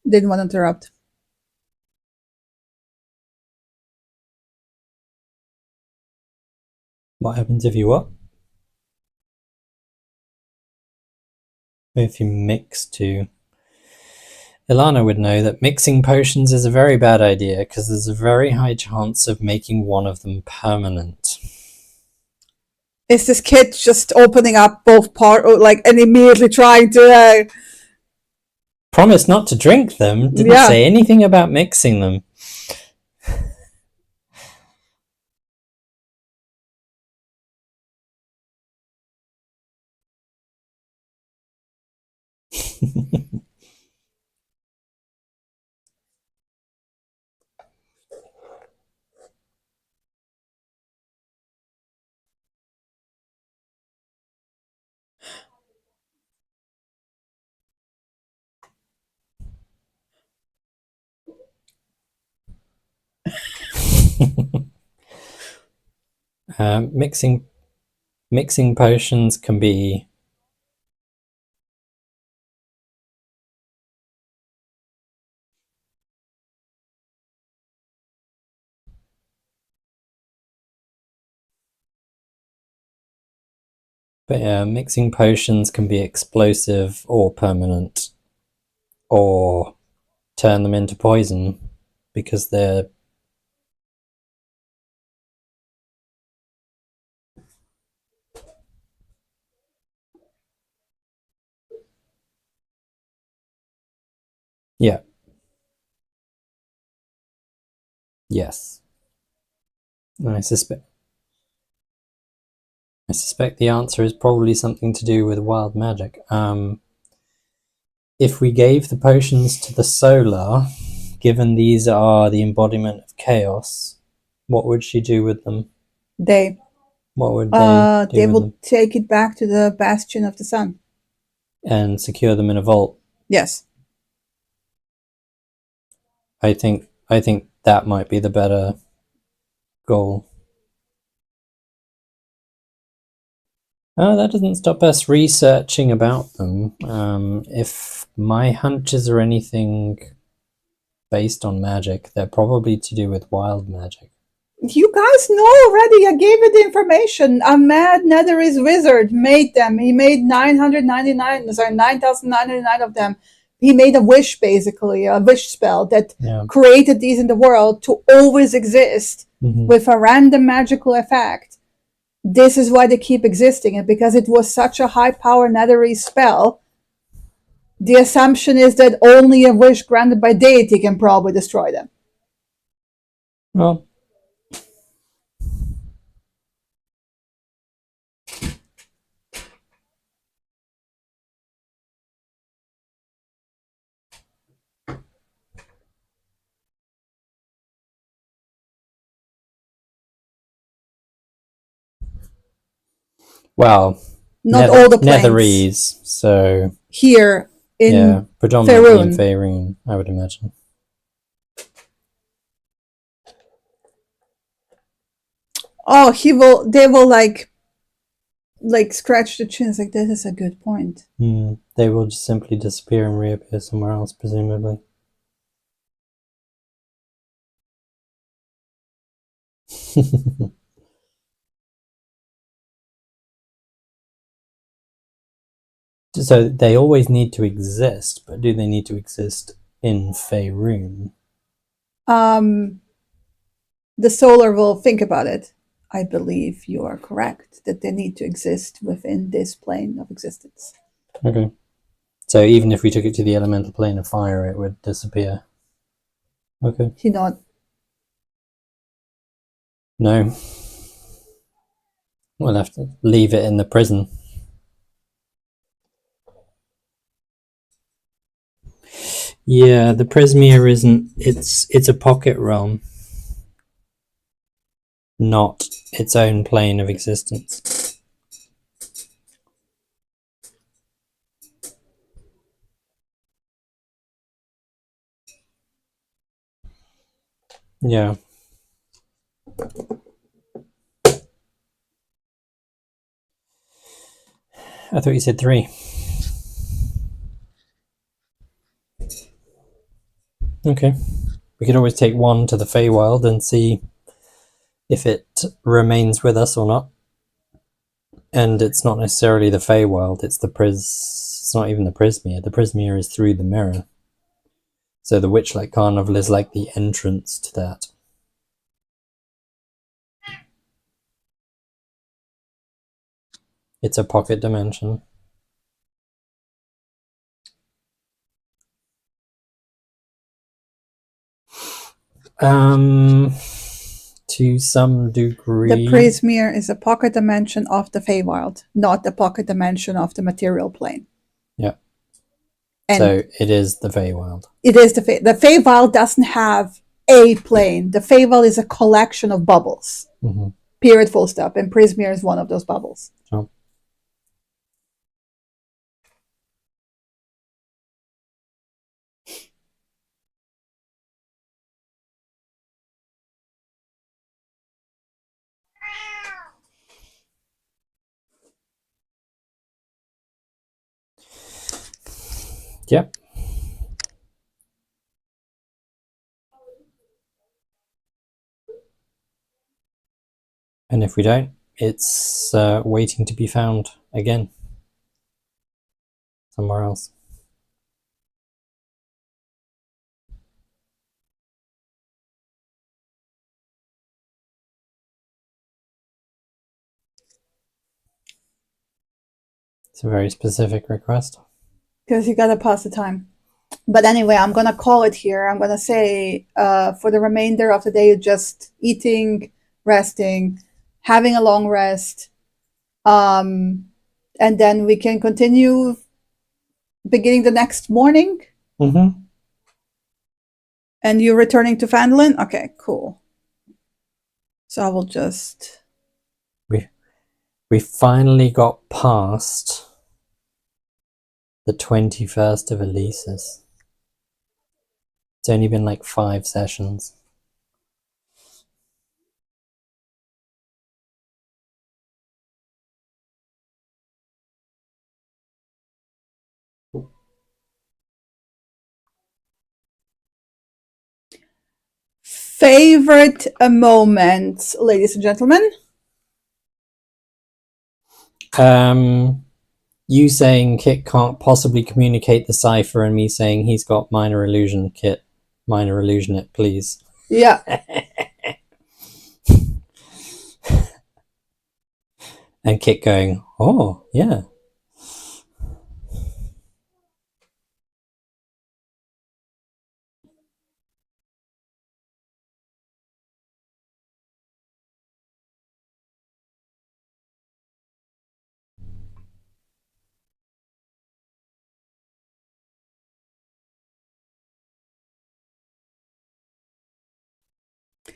didn't want to interrupt. What happens if you what? If you mix 2. Ilana would know that mixing potions is a very bad idea because there's a very high chance of making one of them permanent. Is this kid just opening up both part, and immediately trying to... Promise not to drink them. Didn't say anything about mixing them. Mixing potions can be mixing potions can be explosive or permanent, or turn them into poison because they're yeah. Yes. I suspect the answer is probably something to do with wild magic. If we gave the potions to the Solar, given these are the embodiment of chaos, what would she do with them? What would they do They with will them? take it back to the Bastion of the Sun. And secure them in a vault. Yes. I think that might be the better goal. That doesn't stop us researching about them. If my hunches are anything based on magic, they're probably to do with wild magic. You guys know already. I gave you the information. A mad Netherese wizard made them. He made 9,999 of them. He made a wish, basically, a wish spell that created these in the world to always exist with a random magical effect. This is why they keep existing, and because it was such a high-power Netherese spell, the assumption is that only a wish granted by deity can probably destroy them. Well, not all the planes. Netherese, so here in predominantly in Faerun. Faerun, I would imagine. Oh, they will like scratch the chins. Like, this is a good point. They will just simply disappear and reappear somewhere else, presumably. So they always need to exist, but do they need to exist in Faerun? The Solar will think about it. I believe you are correct that they need to exist within this plane of existence. Okay. So even if we took it to the elemental plane of fire, it would disappear. Okay. You know. No. We'll have to leave it in the prison. Yeah, the Prismere isn't. It's a pocket realm, not its own plane of existence. Yeah. I thought you said 3. Okay. We could always take 1 to the Feywild and see if it remains with us or not. And it's not necessarily the Feywild, it's not even the Prismere. The Prismere is through the mirror. So the Witchlight Carnival is like the entrance to that. It's a pocket dimension. To some degree. The Prismere is a pocket dimension of the Feywild, not the pocket dimension of the material plane. Yeah. And so it is the Feywild. It is the Feywild doesn't have a plane. The Feywild is a collection of bubbles. Period, full stop. And Prismere is one of those bubbles. Oh. Yep. And if we don't, it's waiting to be found again. Somewhere else. It's a very specific request. Because you gotta pass the time. But anyway, I'm gonna call it here. I'm gonna say for the remainder of the day, just eating, resting, having a long rest, and then we can continue beginning the next morning. And you're returning to Phandelver? Okay, cool. So I will just... We finally got past the 21st of Elisis. It's only been like 5 sessions. Favorite moment, ladies and gentlemen? You saying Kit can't possibly communicate the cipher, and me saying he's got minor illusion. Kit, minor illusion it, please. Yeah. And Kit going, oh, yeah.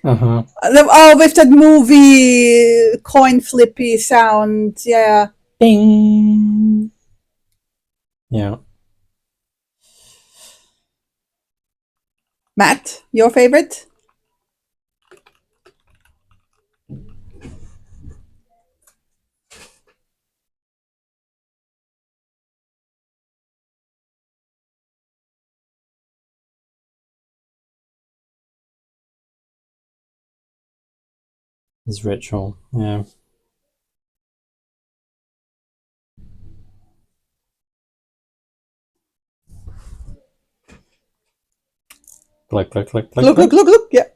Uh-huh. Oh, with that movie coin flippy sound, yeah. Bing. Yeah. Matt, your favorite? His ritual, yeah. Click, click, click, click, Look, click. look, look, look, yeah.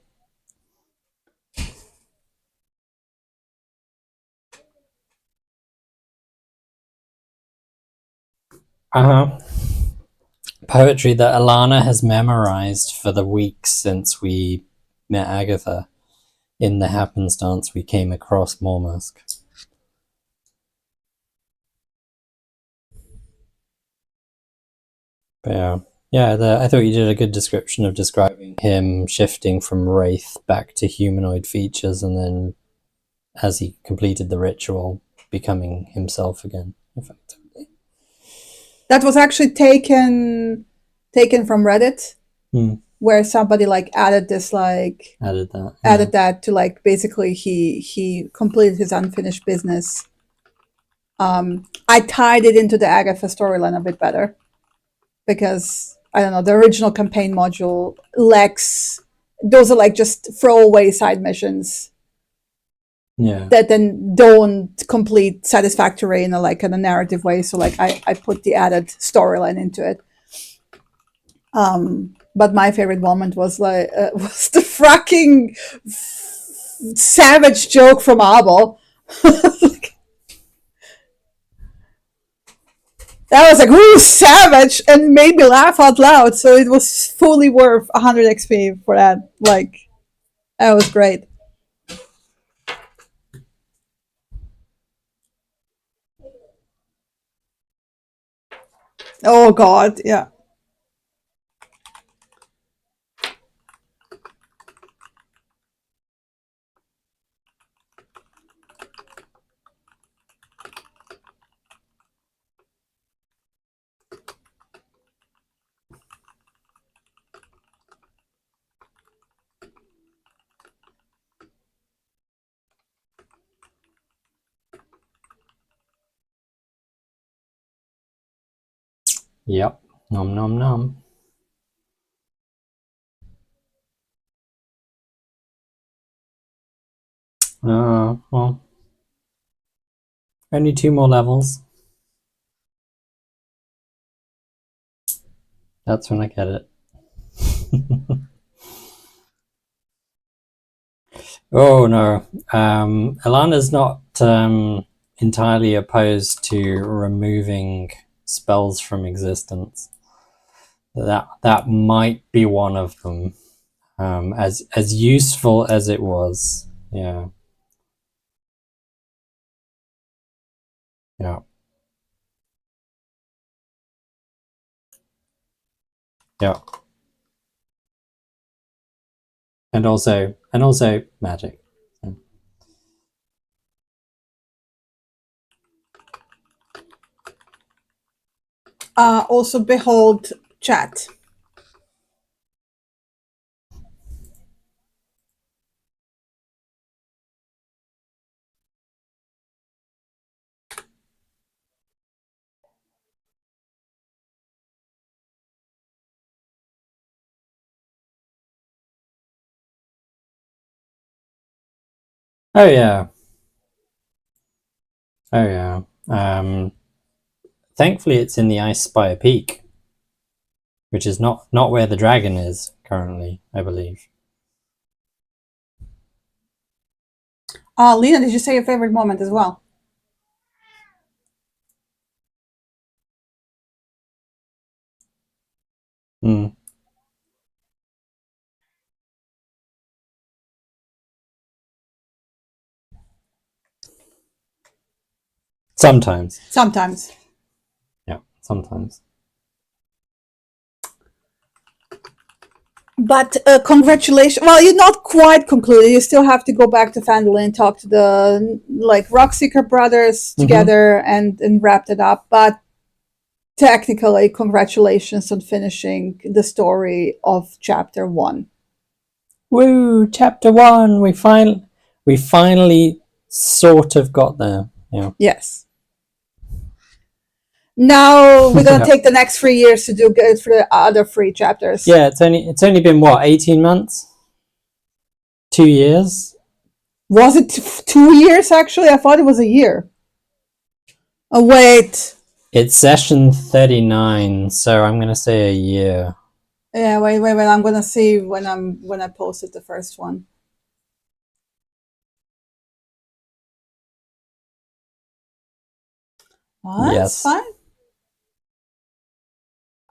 Uh-huh. Poetry that Alana has memorized for the weeks since we met Agatha. In the happenstance, we came across Mormusk. But yeah, I thought you did a good description of describing him shifting from wraith back to humanoid features, and then as he completed the ritual, becoming himself again, effectively. That was actually taken from Reddit, where somebody like added this, like added that to like basically he completed his unfinished business. I tied it into the Agatha storyline a bit better because I don't know, the original campaign module lacks, those are like just throwaway side missions. Yeah. That then don't complete satisfactory in a narrative way. So like I put the added storyline into it. But my favorite moment was was the fucking savage joke from Abel. That was like, ooh, savage, and made me laugh out loud. So it was fully worth 100 XP for that. Like, that was great. Oh God, yeah. Yep. Nom nom nom. Well, only 2 more levels. That's when I get it. Oh no. Alana's not entirely opposed to removing spells from existence. That might be one of them. As useful as it was. Yeah. Yeah. Yeah. and also magic. Also behold chat. Oh yeah. Oh yeah. Thankfully, it's in the Ice Spire Peak, which is not where the dragon is currently, I believe. Lena, did you say your favorite moment as well? Hmm. Sometimes. Sometimes. Yeah, sometimes. But congratulations. Well, you're not quite concluded. You still have to go back to Phandelver and talk to the Rockseeker brothers together and wrap it up. But technically, congratulations on finishing the story of chapter 1. Woo! Chapter 1. We finally sort of got there. Yeah. Yes. Now we're gonna take the next 3 years to do good for the other 3 chapters. Yeah, it's only been what, 18 months? 2 years? Was it 2 years actually? I thought it was a year. Oh wait. It's session 39, so I'm gonna say a year. Yeah, wait. I'm gonna see when I posted the first one. Well, Yes. that's fine.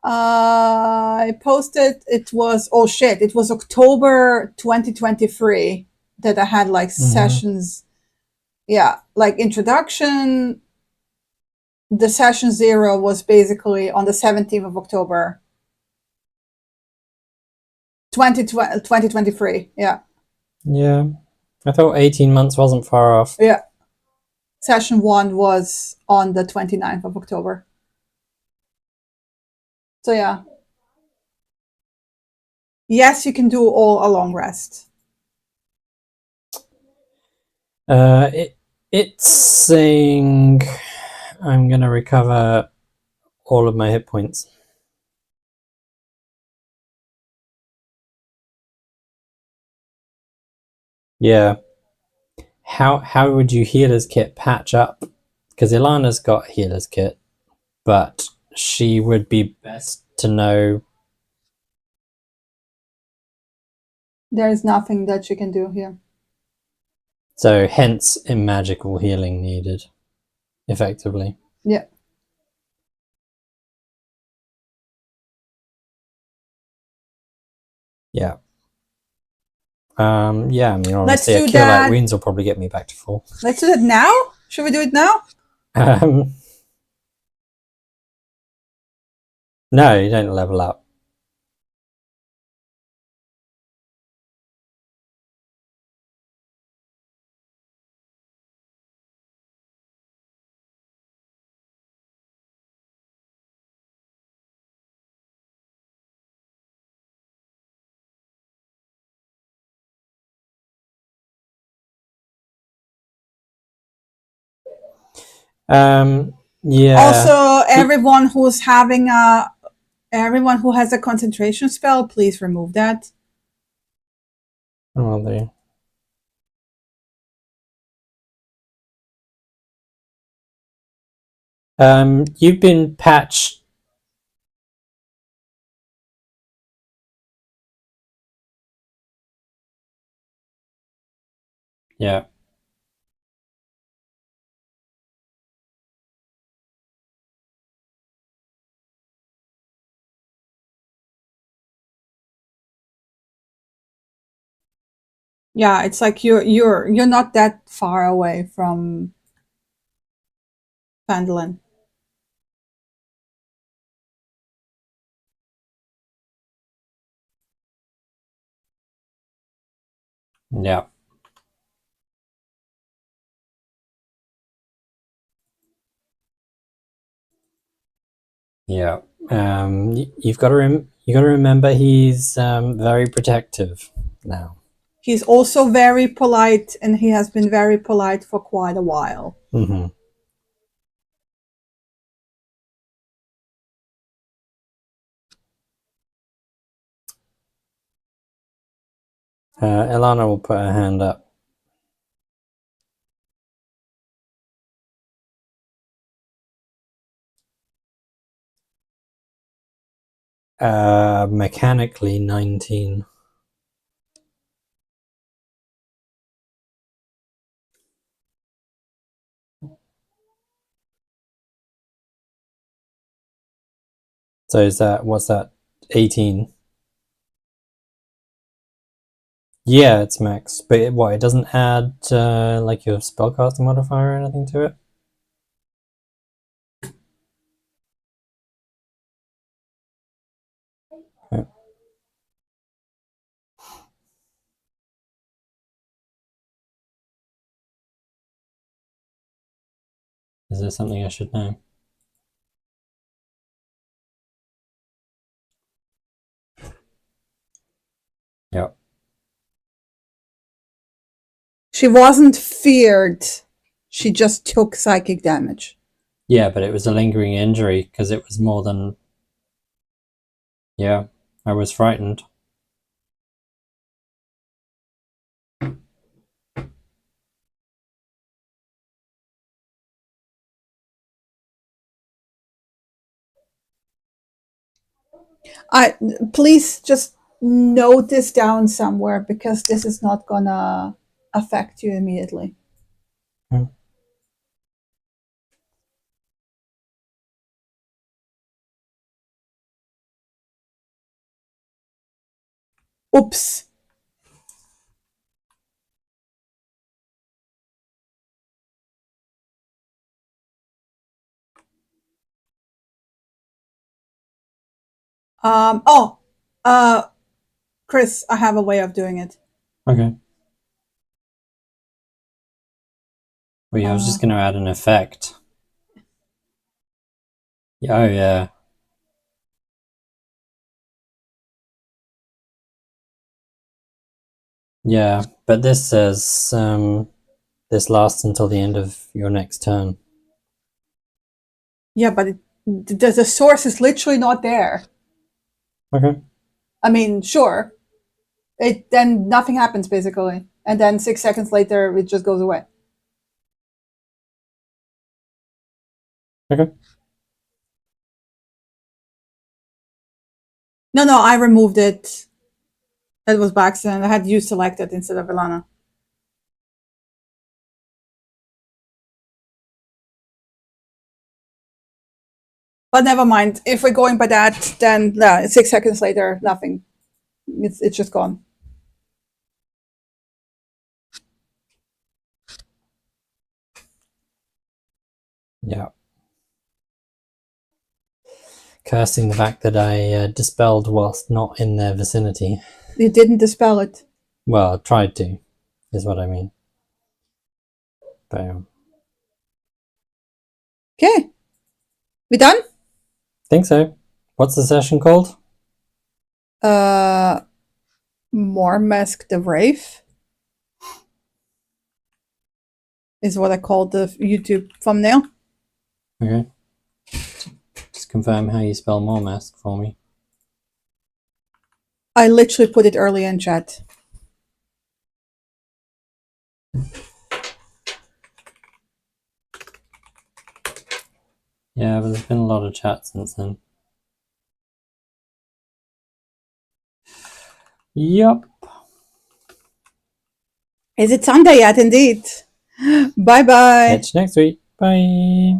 I posted, it was October 2023 that I had sessions. Yeah, introduction. The session 0 was basically on the 17th of October 2023. Yeah. Yeah. I thought 18 months wasn't far off. Yeah. Session 1 was on the 29th of October. So yeah. Yes, you can do all a long rest. It's saying I'm gonna recover all of my hit points. Yeah. How would you healer's kit patch up? Because Ilana's got healer's kit, but she would be best to know. There is nothing that you can do here. So hence magical healing needed, effectively. Yeah. Yeah. Yeah, I mean, honestly, Let's do a cure that. light wounds will probably get me back to full. Let's do that now? Should we do it now? No, you don't level up. Yeah. Also, everyone who has a concentration spell, please remove that. Oh, there. You've been patched. Yeah. Yeah, it's like you're not that far away from Phandalin. Yeah. Yeah. You've got to remember he's very protective now. He's also very polite, and he has been very polite for quite a while. Mm-hmm. Ilana will put her hand up. Mechanically 19. So what's that? 18. Yeah, it's max. But it doesn't add like your spellcaster modifier or anything to it? Okay. Is there something I should know? Yeah. She wasn't feared. She just took psychic damage. Yeah, but it was a lingering injury because it was more than... Yeah, I was frightened. Please just note this down somewhere, because this is not gonna affect you immediately. Oops. Chris, I have a way of doing it. Okay. Well, yeah, I was just going to add an effect. Oh, yeah. Yeah, but this says this lasts until the end of your next turn. Yeah, but the source is literally not there. Okay. I mean, sure. Then nothing happens, basically. And then 6 seconds later, it just goes away. Okay. No, I removed it. It was by accident. I had you selected instead of Ilana. But never mind. If we're going by that, then 6 seconds later, nothing. It's just gone. Yeah. Cursing the fact that I dispelled whilst not in their vicinity. You didn't dispel it. Well, tried to, is what I mean. But, Okay. We done? think so. What's the session called? More Mask the Wraith is what I called the YouTube thumbnail. Okay. Just confirm how you spell more mask for me. I literally put it early in chat. Yeah, but there's been a lot of chat since then. Yup. Is it Sunday yet? Indeed. Bye bye. Catch you next week. Bye.